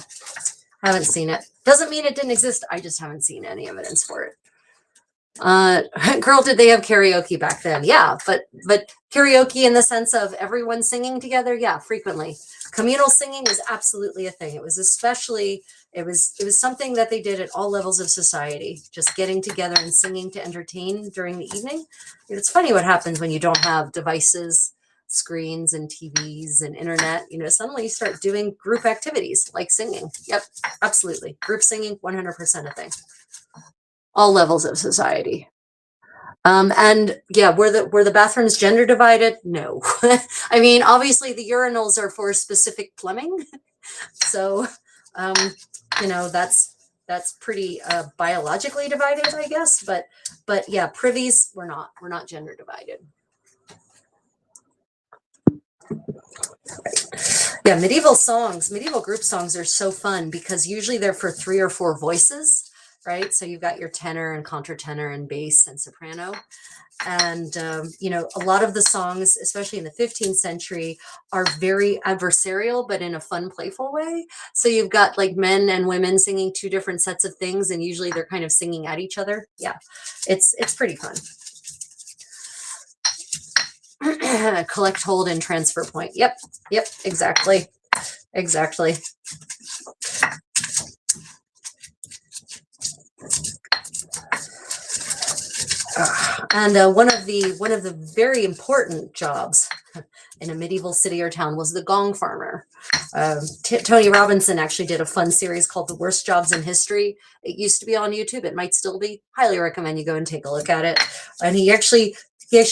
Haven't seen it. Doesn't mean it didn't exist. I just haven't seen any evidence for it. Girl, did they have karaoke back then? Yeah, but karaoke in the sense of everyone singing together? Yeah, frequently. Communal singing was absolutely a thing. It was something that they did at all levels of society, just getting together and singing to entertain during the evening. It's funny what happens when you don't have devices, screens and TVs and internet. Suddenly you start doing group activities like singing. Yep, absolutely. Group singing, 100% a thing. All levels of society. And yeah, were the bathrooms gender divided? No. I mean, obviously the urinals are for specific plumbing. So, that's pretty biologically divided, I guess. But yeah, privies were not gender divided. Yeah, medieval group songs are so fun because usually they're for 3 or 4 voices. right? So you've got your tenor and contratenor and bass and soprano. And, a lot of the songs, especially in the 15th century, are very adversarial, but in a fun, playful way. So you've got like men and women singing two different sets of things, and usually they're kind of singing at each other. Yeah, it's pretty fun. Collect, hold, and transfer point. Yep, exactly. And one of the very important jobs in a medieval city or town was the gong farmer. Tony Robinson actually did a fun series called "The Worst Jobs in History." It used to be on YouTube. It might still be. Highly recommend you go and take a look at it. And he actually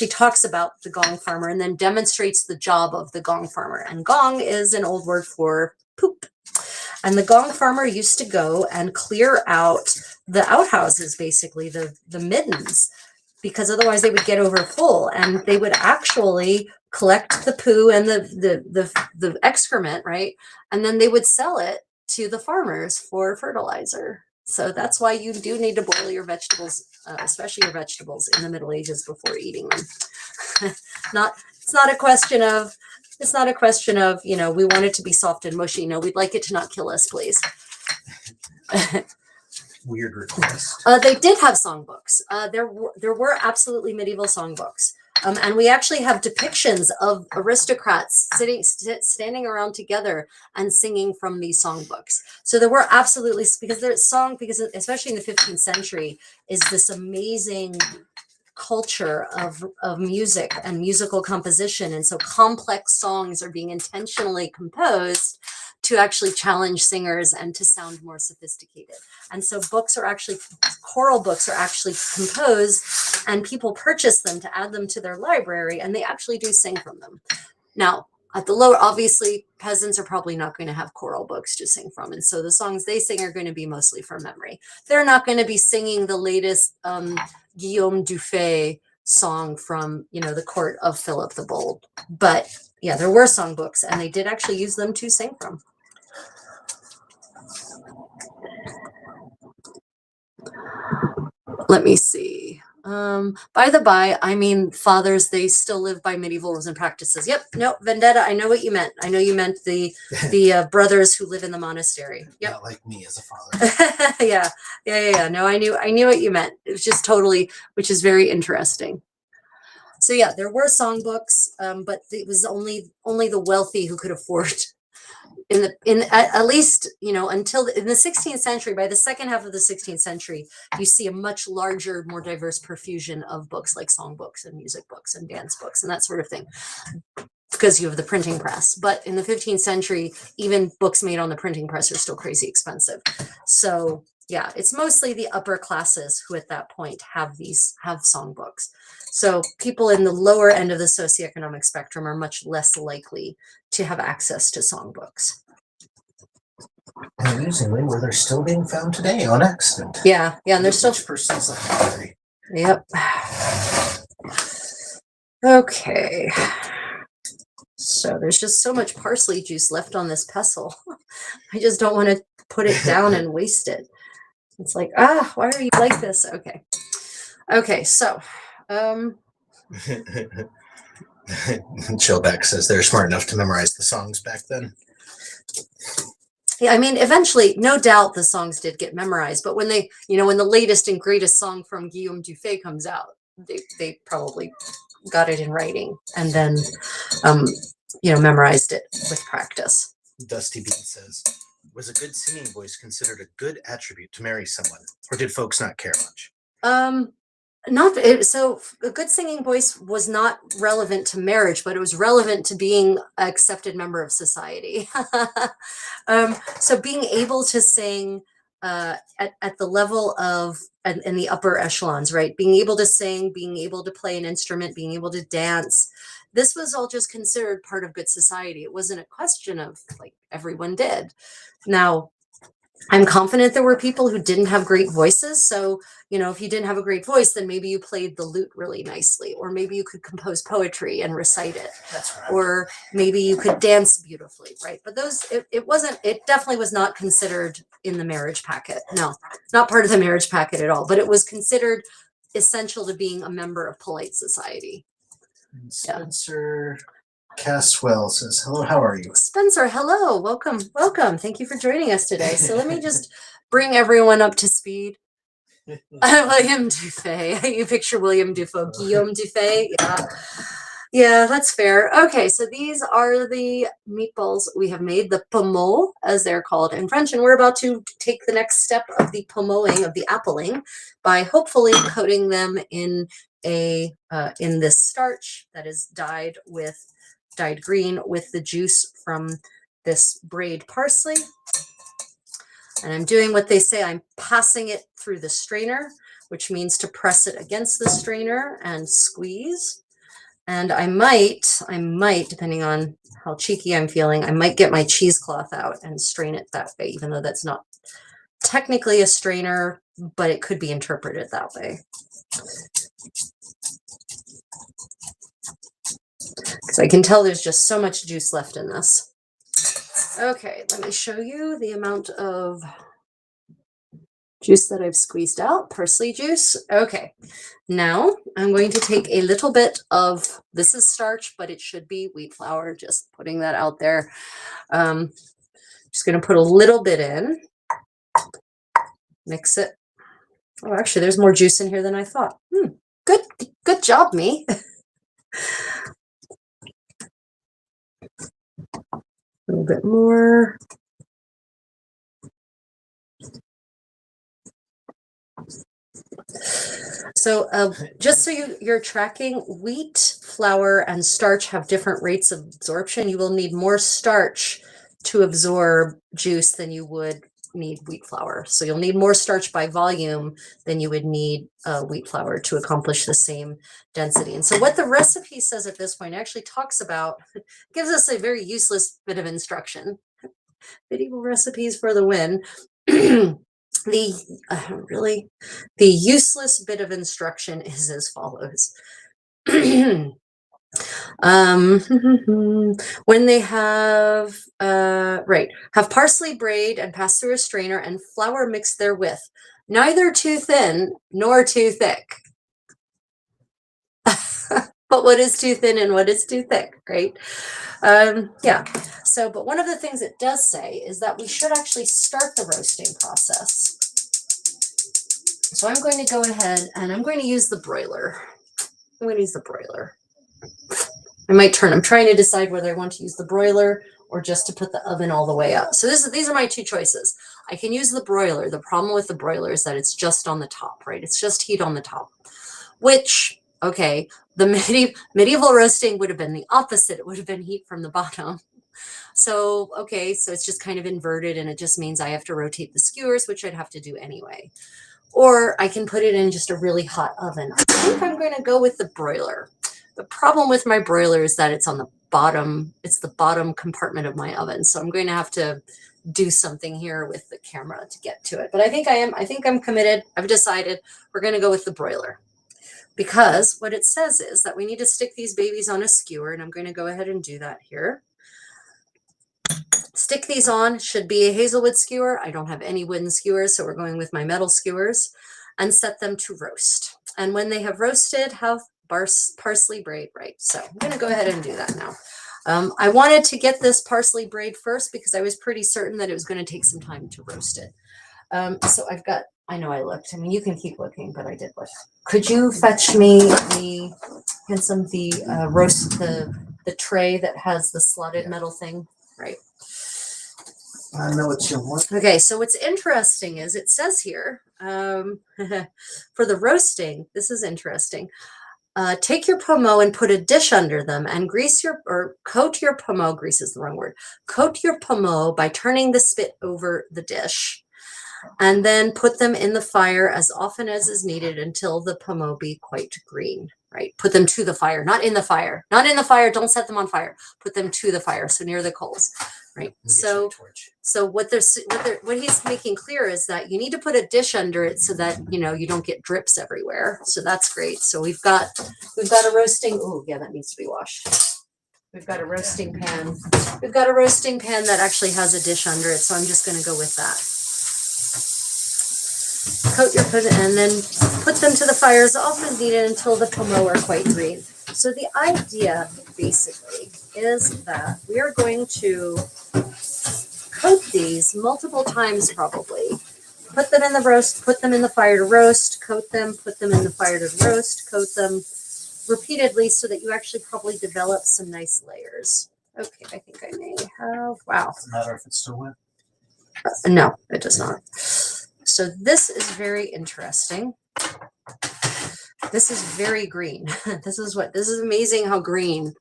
talks about the gong farmer and then demonstrates the job of the gong farmer. And gong is an old word for poop. And the gong farmer used to go and clear out the outhouses, basically the middens, because otherwise they would get over full, and they would actually collect the poo and the excrement, right? And then they would sell it to the farmers for fertilizer. So that's why you do need to boil your vegetables, especially your vegetables, in the Middle Ages before eating them. It's not a question of, we want it to be soft and mushy. No, we'd like it to not kill us, please. Weird request. They did have songbooks. There were absolutely medieval songbooks. And we actually have depictions of aristocrats standing around together and singing from these songbooks. So there were absolutely, because especially in the 15th century, is this amazing culture of music and musical composition. And so complex songs are being intentionally composed to actually challenge singers and to sound more sophisticated. And so choral books are actually composed, and people purchase them to add them to their library, and they actually do sing from them. Now, at the lower, obviously, peasants are probably not going to have choral books to sing from. And so the songs they sing are going to be mostly from memory. They're not going to be singing the latest Guillaume Dufay song from, the court of Philip the Bold. But yeah, there were songbooks, and they did actually use them to sing from. Let me see. By the by, I mean, fathers, they still live by medieval rules and practices. Yep. No, vendetta. I know what you meant. I know you meant the brothers who live in the monastery. Yep. Not like me as a father. Yeah. No, I knew what you meant. It was just totally, which is very interesting. So yeah, there were songbooks, but it was only the wealthy who could afford at least, until in the 16th century. By the second half of the 16th century, you see a much larger, more diverse profusion of books, like songbooks and music books and dance books and that sort of thing, because you have the printing press. But in the 15th century, even books made on the printing press are still crazy expensive. So yeah, it's mostly the upper classes who at that point have songbooks. So people in the lower end of the socioeconomic spectrum are much less likely to have access to songbooks. Amazingly, where they're still being found today on accident. Yeah, and they're still. Person's library. Yep. Okay. So there's just so much parsley juice left on this pestle. I just don't want to put it down and waste it. It's like, why are you like this? Okay, so Chillback says they're smart enough to memorize the songs back then. Yeah, I mean, eventually, no doubt the songs did get memorized, but when when the latest and greatest song from Guillaume Dufay comes out, they probably got it in writing and then, memorized it with practice. Dusty Bean says, was a good singing voice considered a good attribute to marry someone, or did folks not care much? So a good singing voice was not relevant to marriage, but it was relevant to being an accepted member of society. So being able to sing at the level of in the upper echelons, right? Being able to sing, being able to play an instrument, being able to dance. This was all just considered part of good society. It wasn't a question of like everyone did. Now, I'm confident there were people who didn't have great voices. So, if you didn't have a great voice, then maybe you played the lute really nicely, or maybe you could compose poetry and recite it, That's right. or maybe you could dance beautifully, right? But it definitely was not considered in the marriage packet. No, not part of the marriage packet at all, but it was considered essential to being a member of polite society. And Spencer Caswell says, hello, how are you? Spencer, hello, welcome. Thank you for joining us today. So let me just bring everyone up to speed. William Dufay. You picture William Dafoe, Guillaume Dufay. Yeah, that's fair. Okay, so these are the meatballs we have made, the pomo, as they're called in French, and we're about to take the next step of the pomoing, of the appling, by hopefully coating them in in this starch that is dyed green with the juice from this braid parsley. And I'm doing what they say, I'm passing it through the strainer, which means to press it against the strainer and squeeze. And I might, depending on how cheeky I'm feeling, I might get my cheesecloth out and strain it that way, even though that's not technically a strainer, but it could be interpreted that way. Because I can tell there's just so much juice left in this. Okay, let me show you the amount of juice that I've squeezed out, parsley juice. Okay, now I'm going to take a little bit of, this is starch, but it should be wheat flour, just putting that out there. Just going to put a little bit in, mix it. Oh, actually, there's more juice in here than I thought. Good job, me. A little bit more. So just so you're tracking, wheat, flour, and starch have different rates of absorption. You will need more starch to absorb juice than you would need wheat flour. So you'll need more starch by volume than you would need wheat flour to accomplish the same density. And so what the recipe says at this point actually talks about, gives us a very useless bit of instruction. Medieval recipes for the win. The useless bit of instruction is as follows. When they have have parsley braid and pass through a strainer and flour mixed therewith, neither too thin nor too thick. But what is too thin and what is too thick, right? Yeah. So, but one of the things it does say is that we should actually start the roasting process. So I'm going to go ahead and I'm going to use the broiler. I'm going to use the broiler. I might turn. I'm trying to decide whether I want to use the broiler or just to put the oven all the way up. So these are my two choices. I can use the broiler. The problem with the broiler is that it's just on the top, right? It's just heat on the top, which, okay, the medieval roasting would have been the opposite. It would have been heat from the bottom. So, okay, so it's just kind of inverted, and it just means I have to rotate the skewers, which I'd have to do anyway. Or I can put it in just a really hot oven. I think I'm going to go with the broiler. The problem with my broiler is that it's on the bottom. It's the bottom compartment of my oven. So I'm going to have to do something here with the camera to get to it. But I think I'm committed. I've decided we're going to go with the broiler. Because what it says is that we need to stick these babies on a skewer, and I'm going to go ahead and do that here. Stick these on, should be a hazelwood skewer. I don't have any wooden skewers, so we're going with my metal skewers, and set them to roast. And when they have roasted, have parsley braid right. So I'm going to go ahead and do that now. I wanted to get this parsley braid first because I was pretty certain that it was going to take some time to roast it. So I've got, I know I looked. I mean, you can keep looking, but I did look. Could you fetch me the tray that has the slotted metal thing? Right. I know what you want. Okay, so what's interesting is it says here, for the roasting, this is interesting. Take your pomo and put a dish under them and coat your pomo, grease is the wrong word, coat your pomo by turning the spit over the dish, and then put them in the fire as often as is needed until the pomo be quite green. right? Put them to the fire, not in the fire, not in the fire. Don't set them on fire. Put them to the fire, so near the coals, right? So what he's making clear is that you need to put a dish under it so that you don't get drips everywhere. So that's great. So we've got a roasting. Oh yeah, that needs to be washed. We've got a roasting pan. We've got a roasting pan that actually has a dish under it. So I'm just going to go with that. Coat your pudding and then put them to the fire as often as needed until the pomo are quite green. So the idea basically is that we are going to coat these multiple times probably. Put them in the roast, put them in the fire to roast, coat them, put them in the fire to roast, coat them repeatedly so that you actually probably develop some nice layers. Okay, I think I may have, wow. Doesn't matter if it's still wet. No, it does not. So this is very interesting. This is very green. This is amazing how green.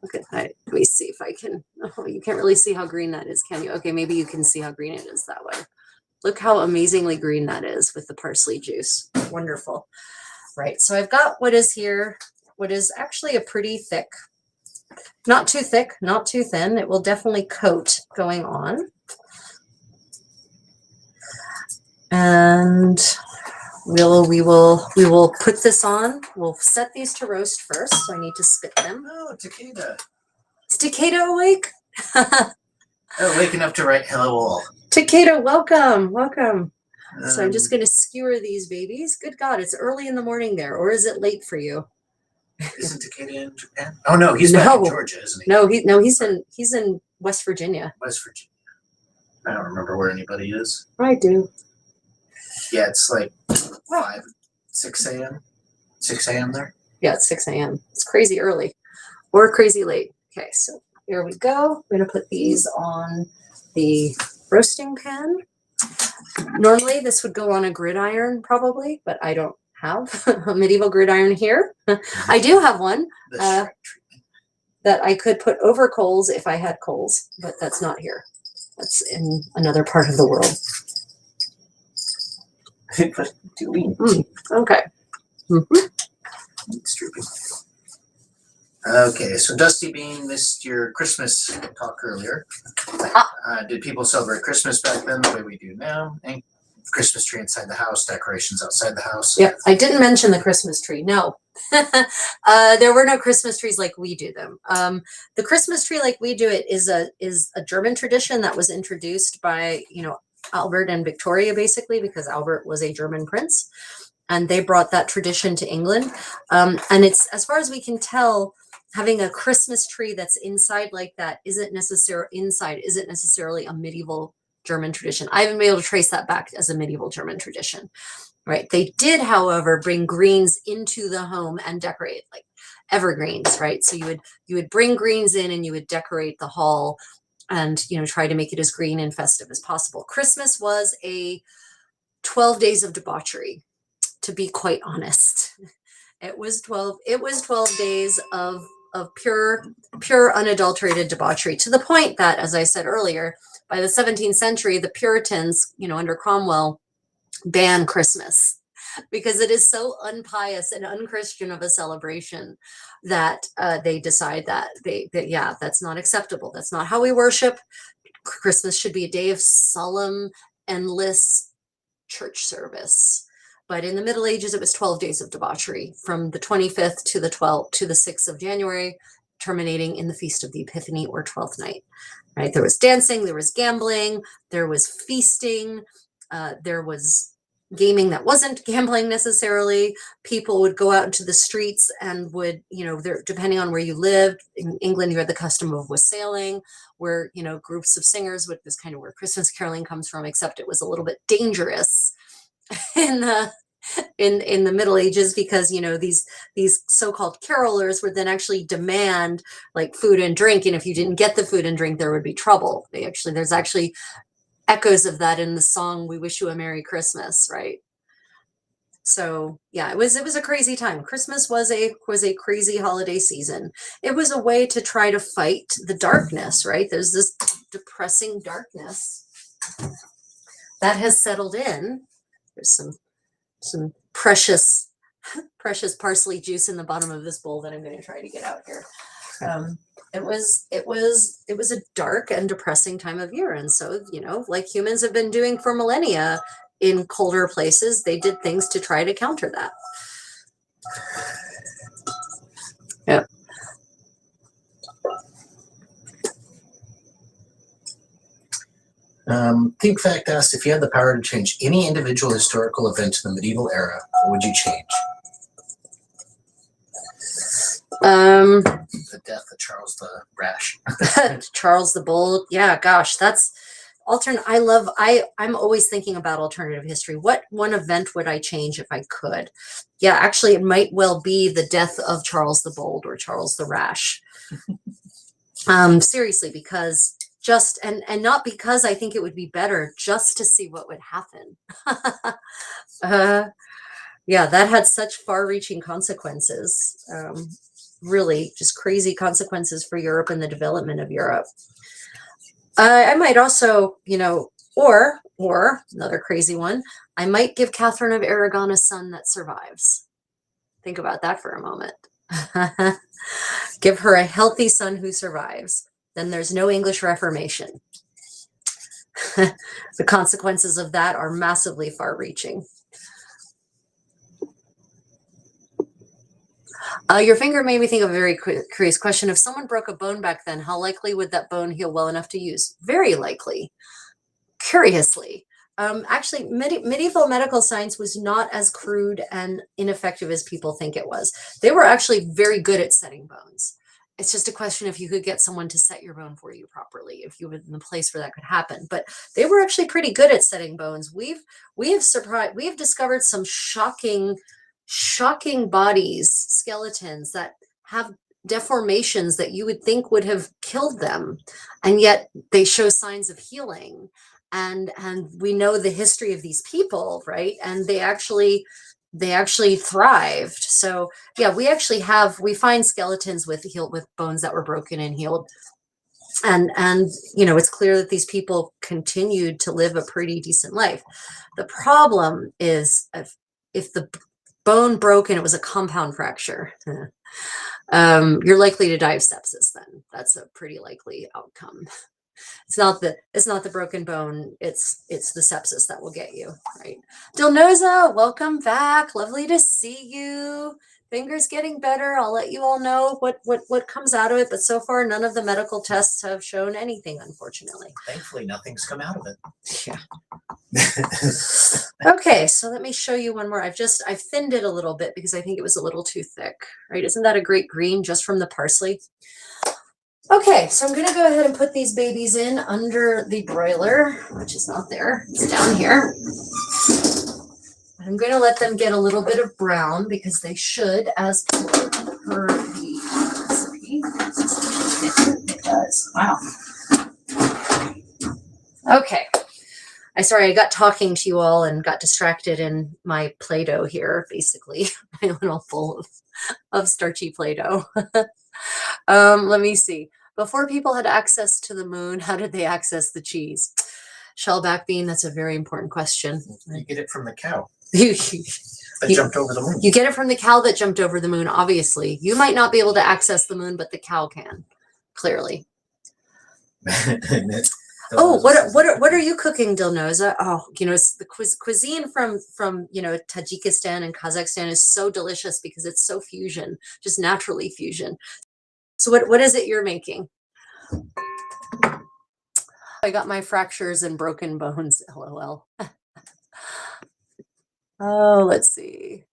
Okay, let me see if I can. Oh, you can't really see how green that is, can you? Okay, maybe you can see how green it is that way. Look how amazingly green that is with the parsley juice. Wonderful. Right, so I've got what is actually a pretty thick, not too thick, not too thin. It will definitely coat going on. And we will put this on. We'll set these to roast first. So I need to spit them. Oh, Takeda. Is Takeda awake? Oh, waking up to write hello all. Takeda, welcome. So I'm just going to skewer these babies. Good God, it's early in the morning there, or is it late for you? Isn't Takeda in Japan? Oh no, he's back in Georgia, isn't he? No, he's in West Virginia. West Virginia. I don't remember where anybody is. I do. Yeah, it's like 6 a.m. 6 a.m. there. Yeah, it's 6 a.m. It's crazy early or crazy late. Okay, so here we go. We're going to put these on the roasting pan. Normally this would go on a gridiron probably, but I don't have a medieval gridiron here. I do have one that I could put over coals if I had coals, but that's not here. That's in another part of the world. Okay. It's drooping. Okay, so Dusty Bean missed your Christmas talk earlier. Did people celebrate Christmas back then the way we do now? And Christmas tree inside the house, decorations outside the house? Yep, I didn't mention the Christmas tree. No, there were no Christmas trees like we do them. The Christmas tree like we do it is a German tradition that was introduced by Albert and Victoria, basically, because Albert was a German prince, and they brought that tradition to England. And it's, as far as we can tell, having a Christmas tree that's inside like that isn't necessarily a medieval German tradition. I haven't been able to trace that back as a medieval German tradition, right? They did, however, bring greens into the home and decorate, like evergreens, right? So you would bring greens in and you would decorate the hall and try to make it as green and festive as possible. Christmas was a 12 days of debauchery, to be quite honest. It was 12 days of pure unadulterated debauchery, to the point that, as I said earlier, by the 17th century, the Puritans, under Cromwell, banned Christmas because it is so unpious and unchristian of a celebration that they decide that that's not acceptable. That's not how we worship. Christmas should be a day of solemn, endless church service. But in the Middle Ages, it was 12 days of debauchery from the 25th to the 6th of January, terminating in the Feast of the Epiphany, or 12th night. Right? There was dancing, there was gambling, there was feasting, there was gaming that wasn't gambling necessarily. People would go out into the streets and would, depending on where you lived, in England, you had the custom of wassailing, where, groups of singers would, this kind of where Christmas caroling comes from, except it was a little bit dangerous in the Middle Ages, because these so-called carolers would then actually demand like food and drink, and if you didn't get the food and drink, there would be trouble. There's actually echoes of that in the song "We Wish You a Merry Christmas," right? So yeah, it was a crazy time. Christmas was a crazy holiday season. It was a way to try to fight the darkness, right? There's this depressing darkness that has settled in. There's some precious precious parsley juice in the bottom of this bowl that I'm going to try to get out here. It was a dark and depressing time of year, and so, you know, like humans have been doing for millennia in colder places, they did things to try to counter that. Yeah. Think Fact asked, if you had the power to change any individual historical event in the medieval era, what would you change? The death of Charles the Rash. Charles the Bold. Yeah, gosh, that's alternate. I'm always thinking about alternative history. What one event would I change if I could? Yeah, actually, it might well be the death of Charles the Bold or Charles the Rash. Seriously, because just and not because I think it would be better, just to see what would happen. Yeah, that had such far-reaching consequences. Really, just crazy consequences for Europe and the development of Europe. I might also, you know, or another crazy one, I might give Catherine of Aragon a son that survives. Think about that for a moment. Give her a healthy son who survives. Then there's no English Reformation. The consequences of that are massively far-reaching. Your finger made me think of a very curious question. If someone broke a bone back then, how likely would that bone heal well enough to use? Very likely. Curiously. Actually, medieval medical science was not as crude and ineffective as people think it was. They were actually very good at setting bones. It's just a question if you could get someone to set your bone for you properly, if you were in the place where that could happen. But they were actually pretty good at setting bones. We have discovered some shocking bodies, skeletons that have deformations that you would think would have killed them, and yet they show signs of healing. And we know the history of these people, right? And they actually thrived. So yeah, we find skeletons with bones that were broken and healed. And you know, it's clear that these people continued to live a pretty decent life. The problem is if the bone broke and it was a compound fracture, you're likely to die of sepsis then. That's a pretty likely outcome. It's not the broken bone, it's the sepsis that will get you, right? Dilnoza, welcome back. Lovely to see you. Finger's getting better. I'll let you all know what comes out of it, but so far none of the medical tests have shown anything, unfortunately. Thankfully, nothing's come out of it. Yeah. Okay, so let me show you one more. I've thinned it a little bit because I think it was a little too thick, right? Isn't that a great green just from the parsley? Okay, so I'm going to go ahead and put these babies in under the broiler, which is not there. It's down here. I'm going to let them get a little bit of brown because they should, as per the recipe. It does. Wow. Okay. I got talking to you all and got distracted in my Play-Doh here, basically. My little bowl of starchy Play-Doh. Let me see. Before people had access to the moon, how did they access the cheese? Shellback bean, that's a very important question. You get it from the cow You that jumped over the moon. You get it from the cow that jumped over the moon, obviously. You might not be able to access the moon, but the cow can, clearly. Oh, what are you cooking, Dilnoza? Oh, you know, it's the cuisine from you know, Tajikistan and Kazakhstan is so delicious because it's so fusion, just naturally fusion. So what is it you're making? I got my fractures and broken bones, LOL. Oh, let's see.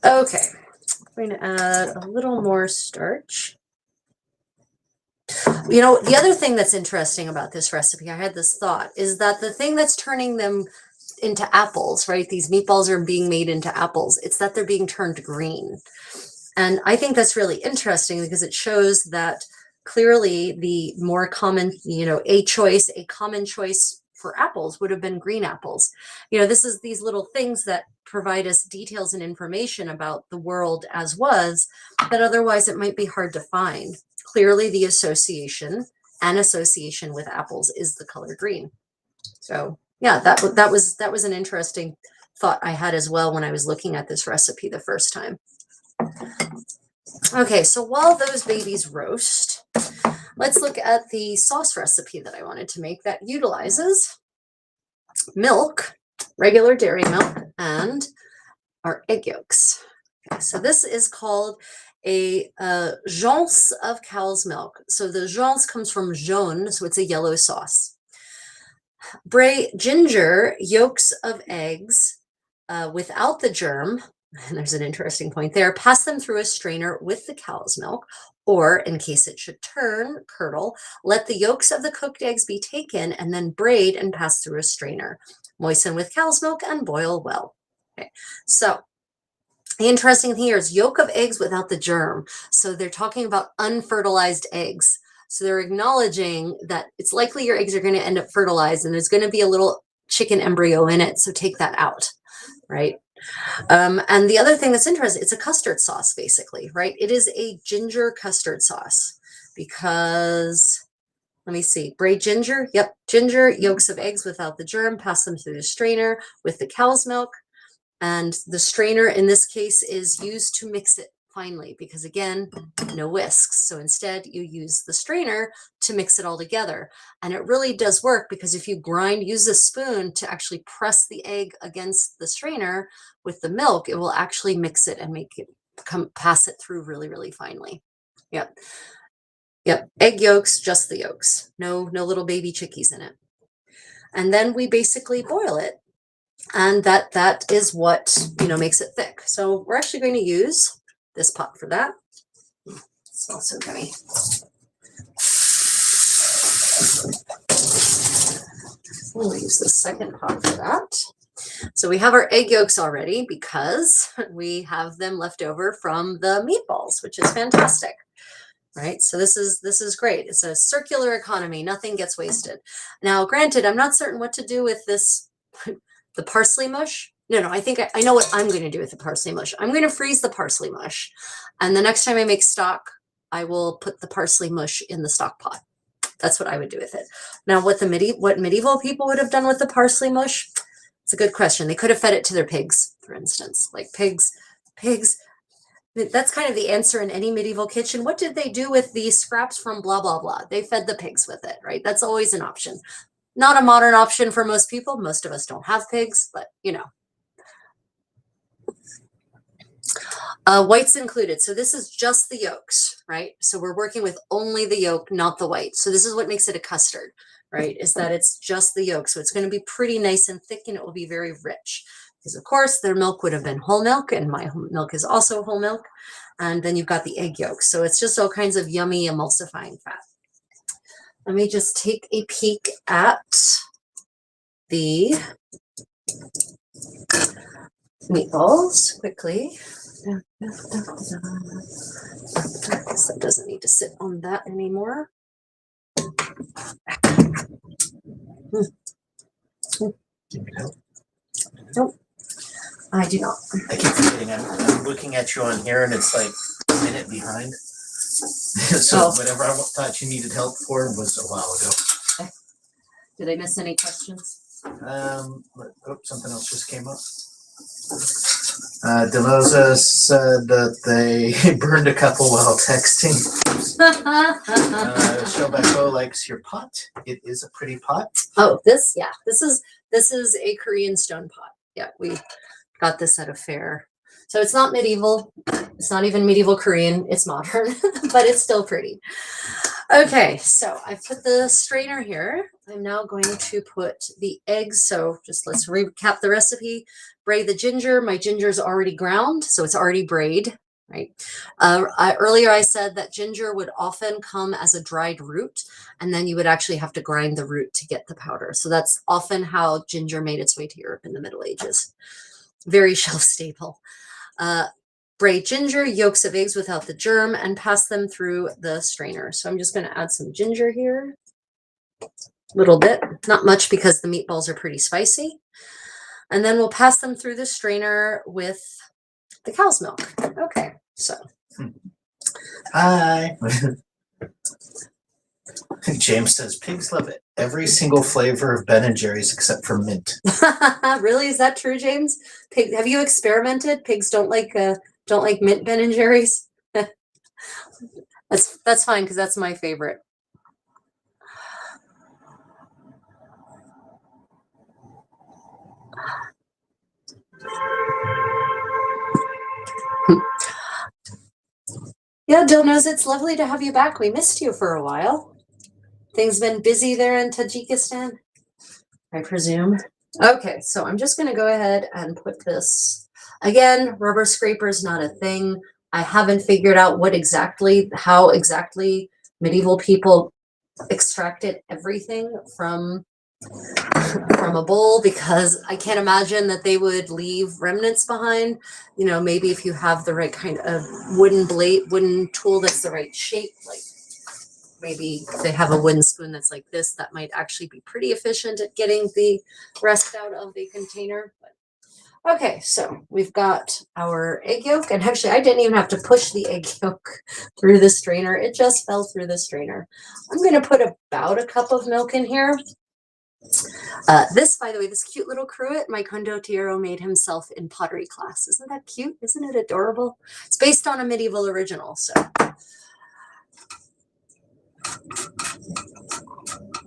Okay, I'm going to add a little more starch. You know, the other thing that's interesting about this recipe, I had this thought, is that the thing that's turning them into apples, right? These meatballs are being made into apples. It's that they're being turned green. And I think that's really interesting because it shows that clearly the more common, you know, a common choice for apples would have been green apples. You know, this is these little things that provide us details and information about the world as was, that otherwise it might be hard to find. Clearly the association with apples is the color green. So yeah, that was an interesting thought I had as well when I was looking at this recipe the first time. Okay, so while those babies roast, let's look at the sauce recipe that I wanted to make that utilizes milk, regular dairy milk, and our egg yolks. Okay, so this is called a jaunce of cow's milk. So the jaunce comes from jaune, so it's a yellow sauce. Bray ginger yolks of eggs without the germ, and there's an interesting point there, pass them through a strainer with the cow's milk, or in case it should turn, curdle, let the yolks of the cooked eggs be taken and then braid and pass through a strainer. Moisten with cow's milk and boil well. Okay, so the interesting thing here is yolk of eggs without the germ. So they're talking about unfertilized eggs. So they're acknowledging that it's likely your eggs are going to end up fertilized and there's going to be a little chicken embryo in it. So take that out, right? And the other thing that's interesting, it's a custard sauce, basically, right? It is a ginger custard sauce because, let me see, braid ginger. Yep, ginger, yolks of eggs without the germ, pass them through the strainer with the cow's milk. And the strainer in this case is used to mix it finely because, again, no whisks. So instead you use the strainer to mix it all together. And it really does work because if you use a spoon to actually press the egg against the strainer with the milk, it will actually mix it and make it pass it through really, really finely. Yep. Yep. Egg yolks, just the yolks. No little baby chickies in it. And then we basically boil it. And that is what, makes it thick. So we're actually going to use this pot for that. It smells so yummy. We'll use the second pot for that. So we have our egg yolks already because we have them left over from the meatballs, which is fantastic. Right? So this is great. It's a circular economy. Nothing gets wasted. Now, granted, I'm not certain what to do with this, the parsley mush. No, I think I know what I'm going to do with the parsley mush. I'm going to freeze the parsley mush. And the next time I make stock, I will put the parsley mush in the stock pot. That's what I would do with it. Now, what medieval people would have done with the parsley mush, it's a good question. They could have fed it to their pigs, for instance. Like pigs, that's kind of the answer in any medieval kitchen. What did they do with the scraps from blah, blah, blah? They fed the pigs with it, right? That's always an option. Not a modern option for most people. Most of us don't have pigs, but whites included. So this is just the yolks, right? So we're working with only the yolk, not the white. So this is what makes it a custard, right? Is that it's just the yolk. So it's going to be pretty nice and thick and it will be very rich. Because of course their milk would have been whole milk and my milk is also whole milk. And then you've got the egg yolks. So it's just all kinds of yummy emulsifying fat. Let me just take a peek at the meatballs quickly. That doesn't need to sit on that anymore. Nope, I do not. I keep forgetting. I'm looking at you on here, and it's like a minute behind. So whatever I thought you needed help for was a while ago. Did I miss any questions? Something else just came up. Deloza said that they burned a couple while texting. Shobako likes your pot. It is a pretty pot. Oh, this is a Korean stone pot. Yeah, we got this at a fair. So it's not medieval. It's not even medieval Korean. It's modern, but it's still pretty. Okay, so I put the strainer here. I'm now going to put the eggs. So just let's recap the recipe. Braid the ginger. My ginger is already ground, so it's already braid, right? Earlier I said that ginger would often come as a dried root, and then you would actually have to grind the root to get the powder. So that's often how ginger made its way to Europe in the Middle Ages. Very shelf staple. Braid ginger, yolks of eggs without the germ, and pass them through the strainer. So I'm just going to add some ginger here. A little bit, not much because the meatballs are pretty spicy. And then we'll pass them through the strainer with the cow's milk. Okay, so. Hi. James says pigs love every single flavor of Ben and Jerry's except for mint. Really? Is that true, James? Have you experimented? Pigs don't like mint Ben and Jerry's. That's fine because that's my favorite. Yeah, Dill knows it's lovely to have you back. We missed you for a while. Things been busy there in Tajikistan, I presume. Okay, so I'm just going to go ahead and put this, again, rubber scraper is not a thing. I haven't figured out how exactly medieval people extracted everything from a bowl, because I can't imagine that they would leave remnants behind. You know, maybe if you have the right kind of wooden tool that's the right shape, like maybe if they have a wooden spoon that's like this, that might actually be pretty efficient at getting the rest out of the container. But okay, so we've got our egg yolk, and actually I didn't even have to push the egg yolk through the strainer. It just fell through the strainer. I'm going to put about a cup of milk in here. This, by the way, this cute little cruet, my condottiero made himself in pottery class. Isn't that cute? Isn't it adorable? It's based on a medieval original,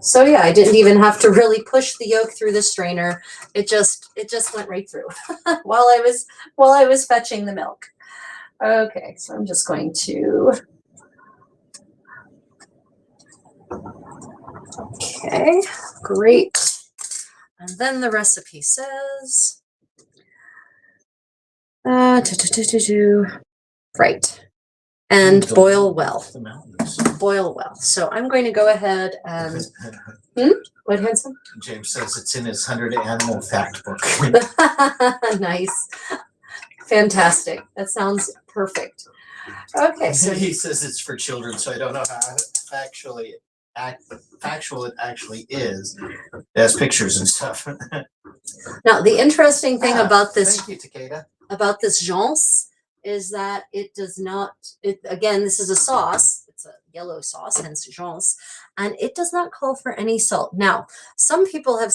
so yeah, I didn't even have to really push the yolk through the strainer. It just went right through while I was fetching the milk. Okay, so I'm just going to. Okay, great. And then the recipe says, right, and boil well. Boil well. So I'm going to go ahead and. What, Hanson? James says it's in his 100 animal fact book. Nice. Fantastic. That sounds perfect. Okay, so he says it's for children, so I don't know how factual it actually is. It has pictures and stuff. Now, the interesting thing about this, thank you, Takeda, about this jance is that it does not, again, this is a sauce. It's a yellow sauce, hence jance, and it does not call for any salt. Now, some people have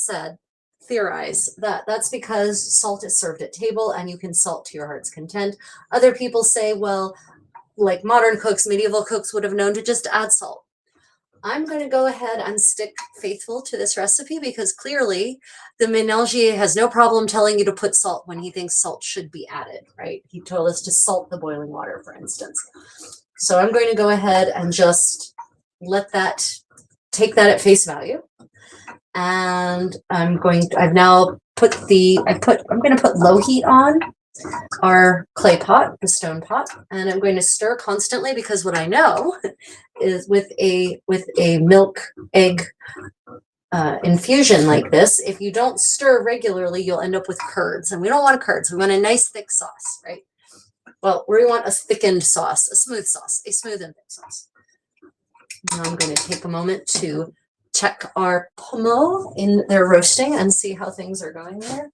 theorized that that's because salt is served at table and you can salt to your heart's content. Other people say, well, like modern cooks, medieval cooks would have known to just add salt. I'm going to go ahead and stick faithful to this recipe because clearly the Ménagier has no problem telling you to put salt when he thinks salt should be added, right? He told us to salt the boiling water, for instance. So I'm going to go ahead and just take that at face value. And I'm going to put low heat on our clay pot, the stone pot, and I'm going to stir constantly because what I know is with a milk egg infusion like this, if you don't stir regularly, you'll end up with curds, and we don't want curds. We want a nice thick sauce, right? Well, we want a thickened sauce, a smooth and thick sauce. Now I'm going to take a moment to check our pomo in their roasting and see how things are going there.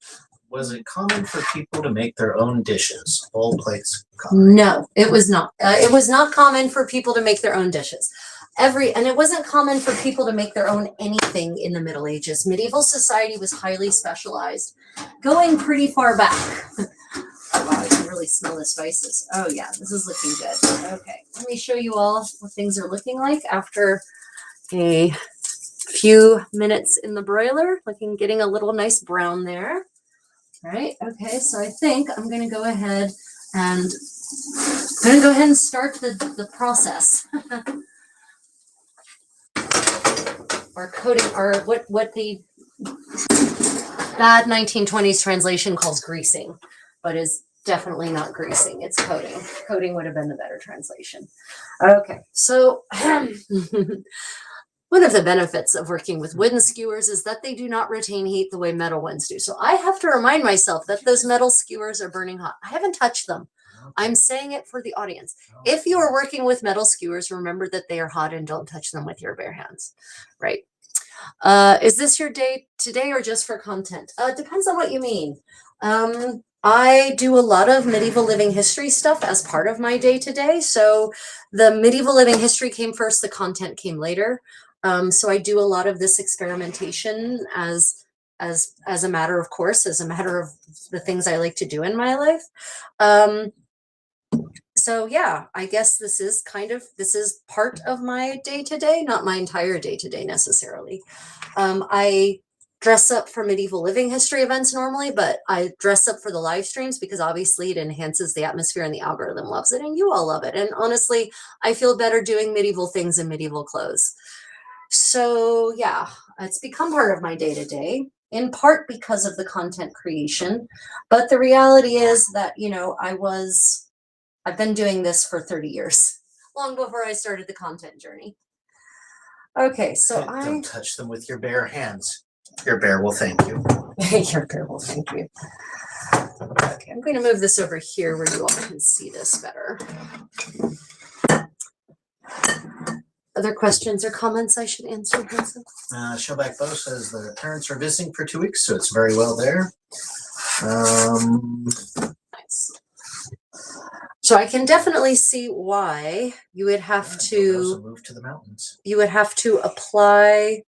Was it common for people to make their own dishes, bowl plates? No, it was not. It was not common for people to make their own dishes. And it wasn't common for people to make their own anything in the Middle Ages. Medieval society was highly specialized, going pretty far back. Wow, I can really smell the spices. Oh yeah, this is looking good. Okay, let me show you all what things are looking like after a few minutes in the broiler. Getting a little nice brown there. Right. Okay. So I think I'm going to go ahead and start the process. Our coating, what the bad 1920s translation calls greasing, but is definitely not greasing. It's coating. Coating would have been the better translation. Okay. So one of the benefits of working with wooden skewers is that they do not retain heat the way metal ones do. So I have to remind myself that those metal skewers are burning hot. I haven't touched them. Okay. I'm saying it for the audience. Okay. If you are working with metal skewers, remember that they are hot and don't touch them with your bare hands. Right. Is this your day today or just for content? Depends on what you mean. I do a lot of medieval living history stuff as part of my day-to-day. So the medieval living history came first, the content came later. So I do a lot of this experimentation as a matter of course, as a matter of the things I like to do in my life. So yeah, I guess this is part of my day-to-day, not my entire day-to-day necessarily. I dress up for medieval living history events normally, but I dress up for the live streams because obviously it enhances the atmosphere and the algorithm loves it and you all love it. And honestly, I feel better doing medieval things in medieval clothes. So yeah, it's become part of my day-to-day, in part because of the content creation. But the reality is that, I've been doing this for 30 years, long before I started the content journey. Okay, so Don't touch them with your bare hands. Your bear will thank you. Your bear will thank you. Okay, I'm going to move this over here where you all can see this better. Other questions or comments I should answer, Vincent? Shellback Bow says the parents are visiting for 2 weeks, so it's very well there. Nice. So I can definitely see why you would have to move to the mountains. You would have to apply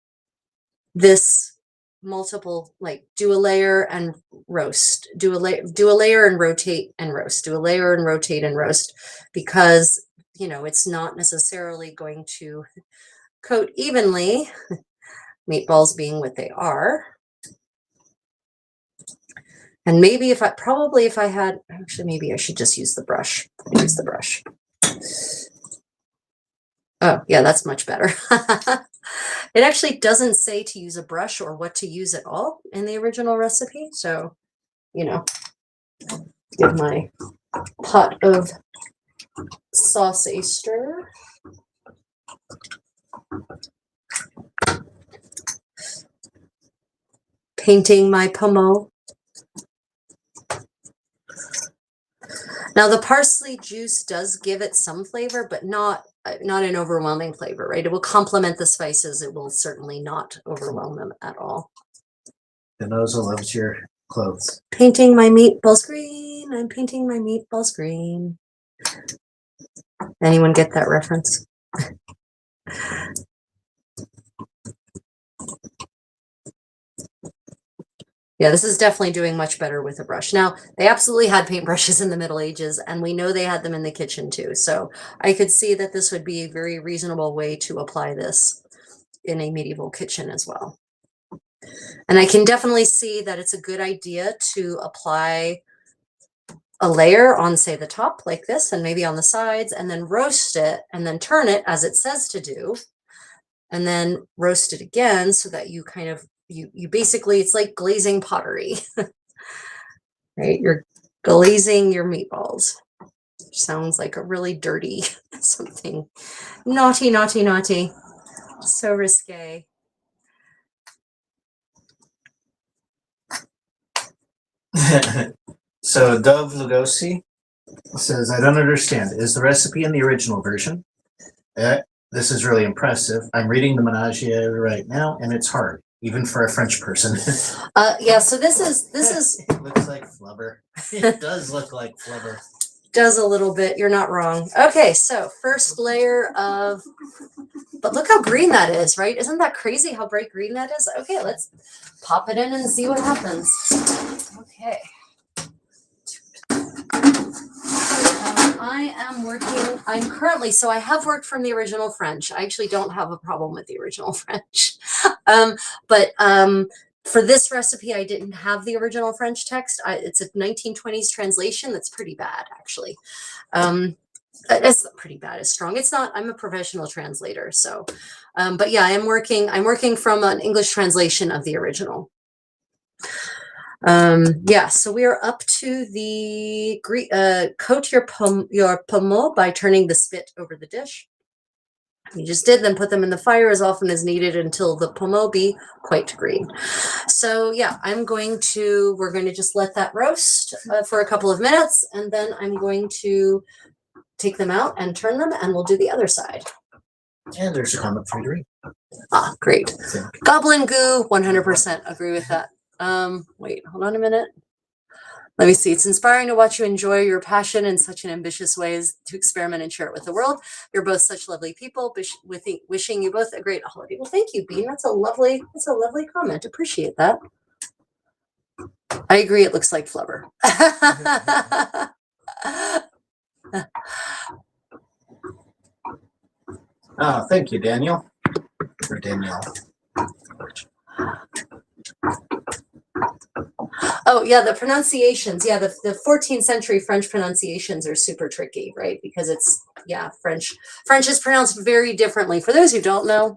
this multiple, like do a layer and roast, do a layer and rotate and roast, do a layer and rotate and roast, because it's not necessarily going to coat evenly, meatballs being what they are. And maybe if I had, actually, maybe I should just use the brush. Use the brush. Oh, yeah, that's much better. It actually doesn't say to use a brush or what to use at all in the original recipe. So, give my pot of sauce a stir. Painting my pomo. Now the parsley juice does give it some flavor, but not an overwhelming flavor, right? It will complement the spices. It will certainly not overwhelm them at all. Denoza loves your clothes. Painting my meatballs green. I'm painting my meatballs green. Anyone get that reference? Yeah, this is definitely doing much better with a brush. Now, they absolutely had paintbrushes in the Middle Ages, and we know they had them in the kitchen too. So I could see that this would be a very reasonable way to apply this in a medieval kitchen as well. And I can definitely see that it's a good idea to apply a layer on, say, the top like this, and maybe on the sides, and then roast it, and then turn it as it says to do, and then roast it again so that you kind of you basically, it's like glazing pottery, right? You're glazing your meatballs. Sounds like a really dirty something. Naughty, naughty, naughty. So risque. So Dove Lugosi says, I don't understand. Is the recipe in the original version? This is really impressive. I'm reading the Menagerie right now, and it's hard, even for a French person. Yeah, so this is It looks like flubber. It does look like flubber. Does a little bit. You're not wrong. Okay, so first layer of, but look how green that is, right? Isn't that crazy how bright green that is? Okay, let's pop it in and see what happens. Okay. So I have worked from the original French. I actually don't have a problem with the original French. But for this recipe, I didn't have the original French text. It's a 1920s translation that's pretty bad, actually. It's pretty bad. It's strong. It's not. I'm a professional translator, so. But yeah, I'm working from an English translation of the original. Yeah, so we are up to the coat your pomo by turning the spit over the dish. You just did, then put them in the fire as often as needed until the pomo be quite green. So yeah, we're going to just let that roast for a couple of minutes, and then I'm going to take them out and turn them, and we'll do the other side. And there's a comment for you to read. Ah, great. Goblin goo, 100% agree with that. Wait, hold on a minute. Let me see. It's inspiring to watch you enjoy your passion in such an ambitious ways to experiment and share it with the world. You're both such lovely people. Wishing you both a great holiday. Well, thank you, Bean. That's a lovely comment. Appreciate that. I agree. It looks like flubber. Oh, thank you, Daniel. Or Danielle. Oh, yeah, the pronunciations. Yeah, the 14th century French pronunciations are super tricky, right? Because it's, yeah, French is pronounced very differently. For those who don't know,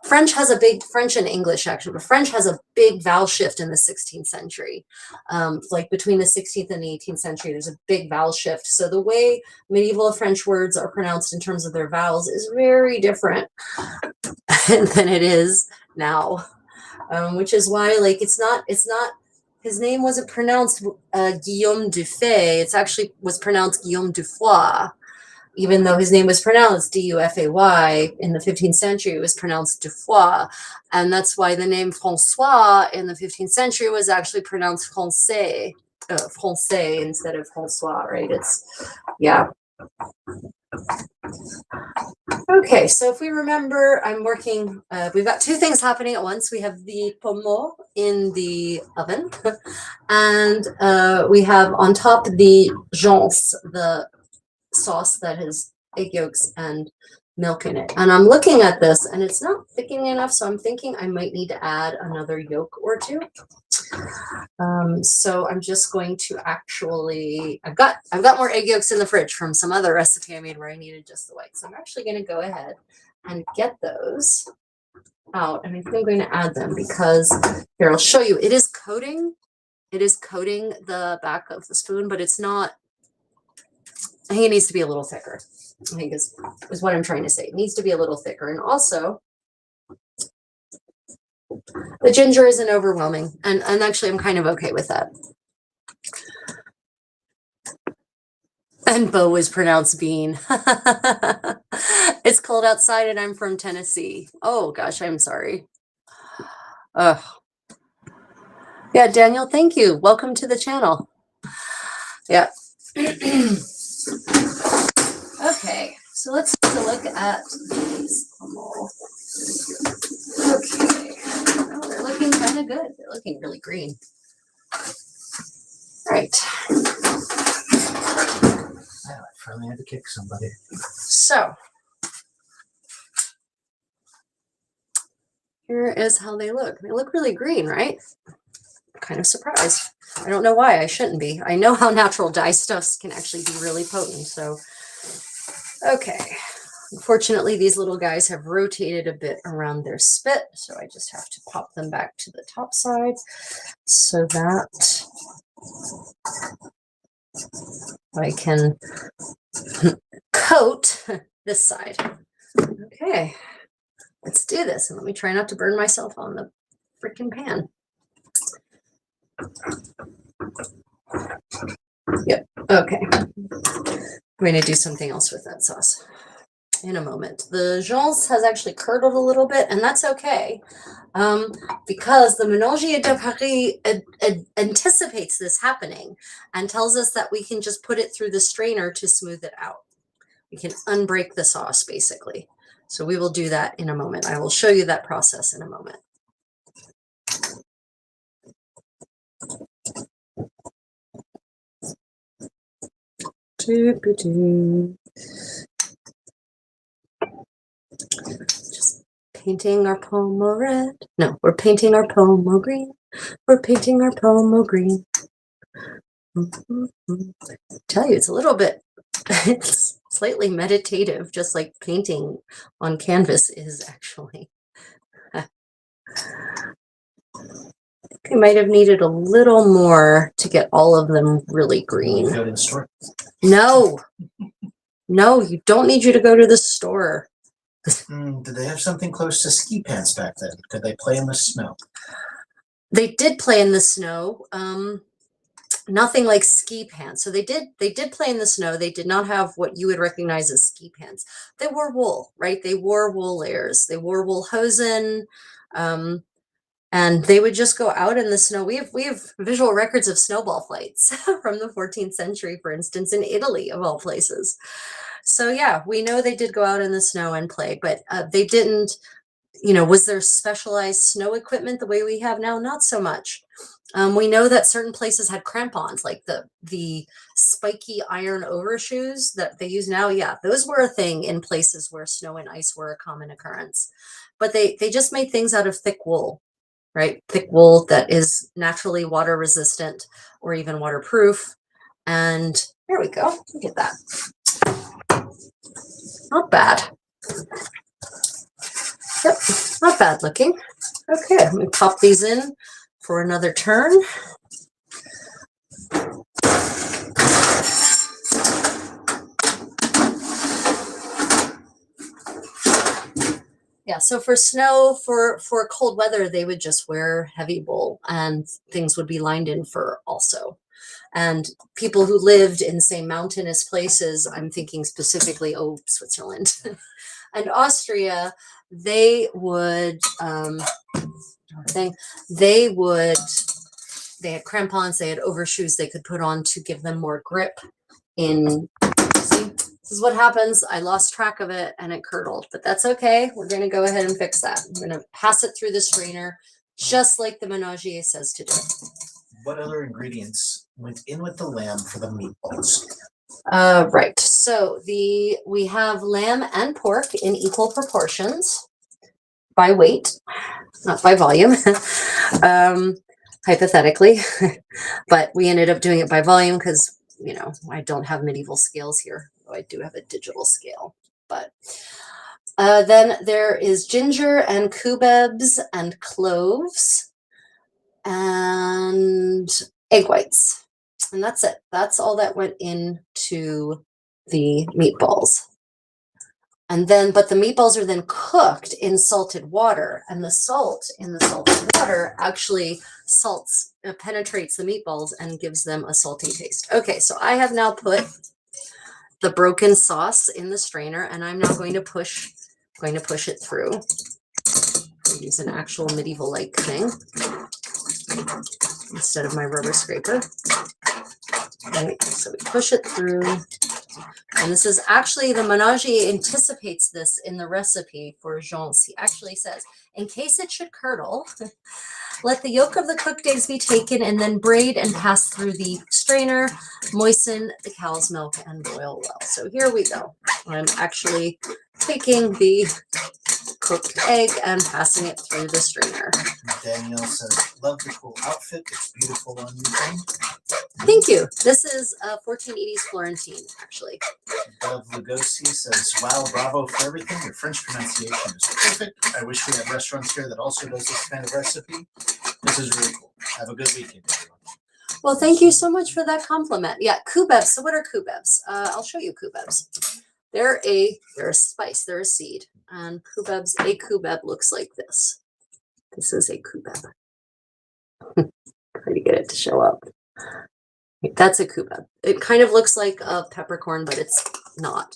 French and English actually, but French has a big vowel shift in the 16th century. Like between the 16th and the 18th century, there's a big vowel shift. So the way medieval French words are pronounced in terms of their vowels is very different than it is now. Which is why, like, it's not, his name wasn't pronounced Guillaume Dufay. It's actually was pronounced Guillaume Dufay, even though his name was pronounced Dufay. In the 15th century, it was pronounced Dufoy. And that's why the name Francois in the 15th century was actually pronounced Francais instead of Francois, right? It's, yeah. Okay, so if we remember, I'm working, we've got two things happening at once. We have the pomo in the oven, and we have on top the jance, the sauce that has egg yolks and milk in it. And I'm looking at this and it's not thickening enough, so I'm thinking I might need to add another yolk or two. So I'm just going to actually, I've got more egg yolks in the fridge from some other recipe I made where I needed just the white. So I'm actually going to go ahead and get those out, and I think I'm going to add them because here, I'll show you. It is coating the back of the spoon, but it's not, I think it needs to be a little thicker. I think is what I'm trying to say. It needs to be a little thicker. And also, the ginger isn't overwhelming. And actually, I'm kind of okay with that. And Bo is pronounced bean. It's cold outside and I'm from Tennessee. Oh, gosh, I'm sorry. Yeah, Daniel, thank you. Welcome to the channel. Yeah. Okay, so let's take a look at these. Okay, well, they're looking kind of good. They're looking really green. All right. I finally had to kick somebody. So here is how they look. They look really green, right? I'm kind of surprised. I don't know why. I shouldn't be. I know how natural dye stuffs can actually be really potent. So, okay. Unfortunately, these little guys have rotated a bit around their spit, so I just have to pop them back to the top side so that I can coat this side. Okay, let's do this, and let me try not to burn myself on the freaking pan. Yep, okay. I'm going to do something else with that sauce in a moment. The jance has actually curdled a little bit, and that's okay, because the Ménagier de Paris anticipates this happening and tells us that we can just put it through the strainer to smooth it out. We can unbreak the sauce, basically. So we will do that in a moment. I will show you that process in a moment. Just painting our pomo red. No, we're painting our pomo green. We're painting our pomo green. I tell you, it's a little bit, it's slightly meditative, just like painting on canvas is actually. I might have needed a little more to get all of them really green. Go to the store. No, no, you don't need you to go to the store. Did they have something close to ski pants back then? Could they play in the snow? They did play in the snow. Nothing like ski pants. So they did play in the snow. They did not have what you would recognize as ski pants. They wore wool, right? They wore wool layers. They wore wool hosen. And they would just go out in the snow. We have visual records of snowball fights from the 14th century, for instance, in Italy, of all places. So yeah, we know they did go out in the snow and play, but they didn't, was there specialized snow equipment the way we have now? Not so much. We know that certain places had crampons, like the spiky iron overshoes that they use now. Yeah, those were a thing in places where snow and ice were a common occurrence. But they just made things out of thick wool, right? Thick wool that is naturally water resistant or even waterproof. And there we go. Look at that. Not bad. Yep, not bad looking. Okay, let me pop these in for another turn. Yeah, so for snow, for cold weather, they would just wear heavy wool and things would be lined in fur also. And people who lived in, say, mountainous places, I'm thinking specifically, Switzerland and Austria, they would, they had crampons, they had overshoes they could put on to give them more grip in, see, this is what happens. I lost track of it and it curdled, but that's okay. We're going to go ahead and fix that. I'm going to pass it through the strainer, just like the Menagier says to do. What other ingredients went in with the lamb for the meatballs? Right. So we have lamb and pork in equal proportions by weight, not by volume, hypothetically, but we ended up doing it by volume because, I don't have medieval scales here. I do have a digital scale, but then there is ginger and cubebs and cloves and egg whites. And that's it. That's all that went into the meatballs. And then, but the meatballs are then cooked in salted water, and the salt in the salted water actually penetrates the meatballs and gives them a salty taste. Okay, so I have now put the broken sauce in the strainer, and I'm now going to push it through. I'll use an actual medieval-like thing instead of my rubber scraper. Right, so we push it through. And this is actually, the Menagier anticipates this in the recipe for Jean's. He actually says, in case it should curdle, let the yolk of the cooked eggs be taken and then braid and pass through the strainer, moisten the cow's milk and boil well. So here we go. I'm actually taking the cooked egg and passing it through the strainer. Danielle says, love the cool outfit. It's beautiful on you, Jane. Thank you. This is 1480s Florentine, actually. Dove Lugosi says, wow, bravo for everything. Your French pronunciation is perfect. I wish we had restaurants here that also does this kind of recipe. This is really cool. Have a good weekend, everyone. Well, thank you so much for that compliment. Yeah, cubebs. So what are cubebs? I'll show you cubebs. They're a spice. They're a seed. And cubebs, a cubeb looks like this. This is a cubeb. Try to get it to show up. That's a cubeb. It kind of looks like a peppercorn, but it's not.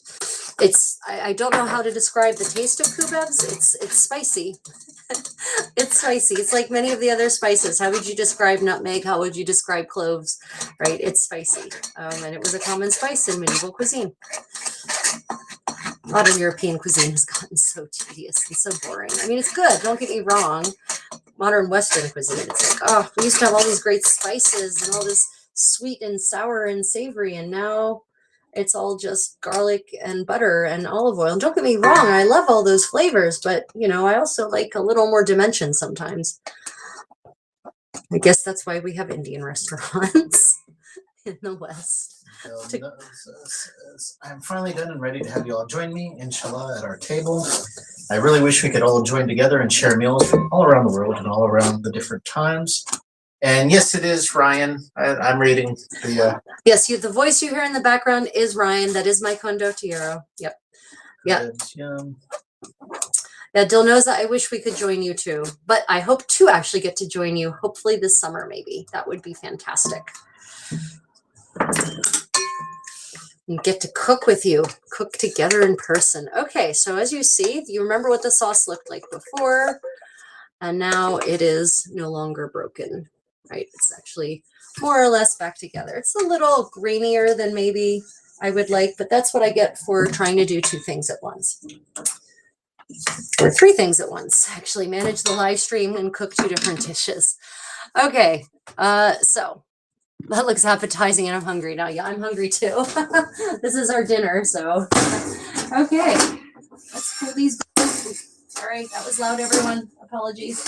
I don't know how to describe the taste of cubebs. It's spicy. It's spicy. It's like many of the other spices. How would you describe nutmeg? How would you describe cloves? Right? It's spicy. And it was a common spice in medieval cuisine. Modern European cuisine has gotten so tedious and so boring. I mean, it's good. Don't get me wrong. Modern Western cuisine, it's like, oh, we used to have all these great spices and all this sweet and sour and savory, and now it's all just garlic and butter and olive oil. And don't get me wrong, I love all those flavors, but I also like a little more dimension sometimes. I guess that's why we have Indian restaurants in the West. I'm finally done and ready to have you all join me, inshallah, at our table. I really wish we could all join together and share meals from all around the world and all around the different times. And yes, it is Ryan. I'm reading the. Yes, the voice you hear in the background is Ryan. That is my condottiero. Yep. Yeah. Yeah, Dilnoza, I wish we could join you too, but I hope to actually get to join you. Hopefully this summer, maybe. That would be fantastic. And get to cook with you, cook together in person. Okay, so as you see, you remember what the sauce looked like before. And now it is no longer broken, right? It's actually more or less back together. It's a little grainier than maybe I would like, but that's what I get for trying to do two things at once. Or three things at once. Actually manage the live stream and cook two different dishes. Okay, so that looks appetizing and I'm hungry now. Yeah, I'm hungry too. This is our dinner, so. Okay, let's pull these. Sorry, that was loud, everyone. Apologies.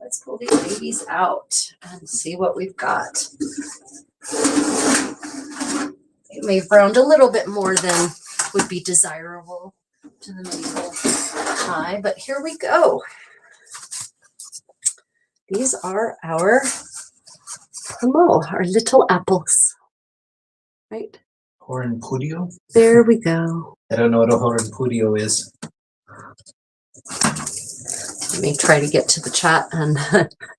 Let's pull these babies out and see what we've got. It may have browned a little bit more than would be desirable to the medieval eye, but here we go. These are our pomo, our little apples, right? Hornpudio? There we go. I don't know what a hornpudio is. Let me try to get to the chat and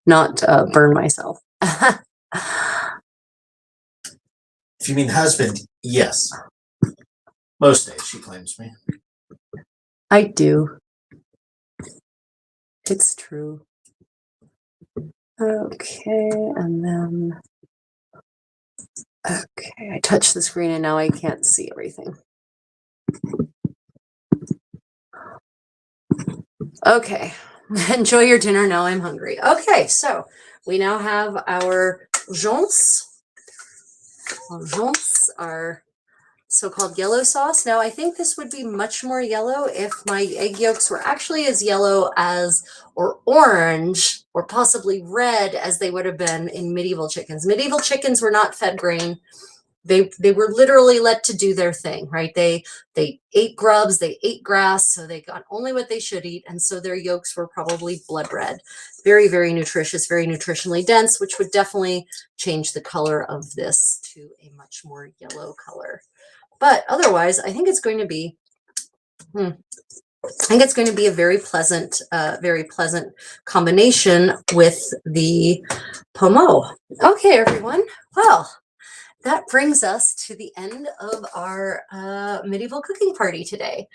not burn myself. If you mean husband, yes. Most days, she claims me. I do. It's true. Okay, and then, okay, I touched the screen and now I can't see everything. Okay, enjoy your dinner. Now I'm hungry. Okay, so we now have our joncs. Joncs are so-called yellow sauce. Now, I think this would be much more yellow if my egg yolks were actually as yellow as, or orange, or possibly red as they would have been in medieval chickens. Medieval chickens were not fed grain. They were literally let to do their thing, right? They ate grubs, they ate grass, so they got only what they should eat, and so their yolks were probably blood red. Very, very nutritious, very nutritionally dense, which would definitely change the color of this to a much more yellow color. But otherwise, I think it's going to be, I think it's going to be a very pleasant combination with the pomo. Okay, everyone. Well, that brings us to the end of our medieval cooking party today.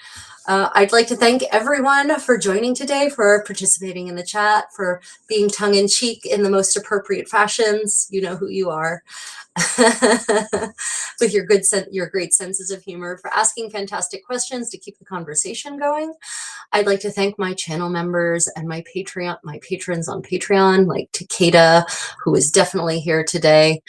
I'd like to thank everyone for joining today, for participating in the chat, for being tongue-in-cheek in the most appropriate fashions. You know who you are. With your great senses of humor, for asking fantastic questions to keep the conversation going. I'd like to thank my channel members and my patrons on Patreon, like Takeda, who is definitely here today.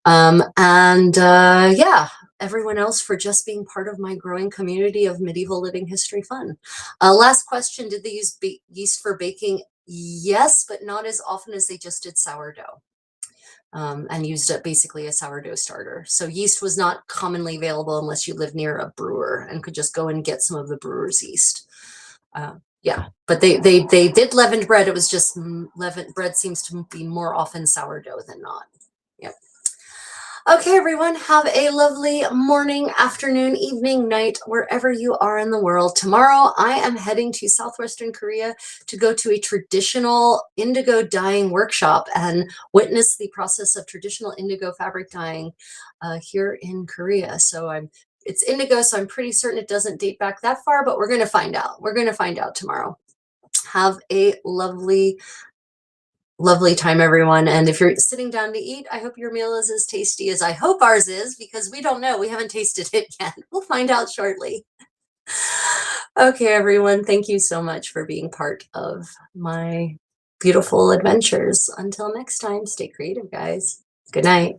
Yeah, everyone else for just being part of my growing community of medieval living history fun. Last question, did they use yeast for baking? Yes, but not as often as they just did sourdough. And used it basically a sourdough starter. So yeast was not commonly available unless you lived near a brewer and could just go and get some of the brewer's yeast. Yeah, but they did leavened bread. It was just leavened bread seems to be more often sourdough than not. Yep. Okay, everyone, have a lovely morning, afternoon, evening, night, wherever you are in the world. Tomorrow, I am heading to Southwestern Korea to go to a traditional indigo dyeing workshop and witness the process of traditional indigo fabric dyeing here in Korea. So it's indigo, so I'm pretty certain it doesn't date back that far, but we're going to find out. We're going to find out tomorrow. Have a lovely time, everyone. And if you're sitting down to eat, I hope your meal is as tasty as I hope ours is, because we don't know. We haven't tasted it yet. We'll find out shortly. Okay, everyone. Thank you so much for being part of my beautiful adventures. Until next time, stay creative, guys. Good night.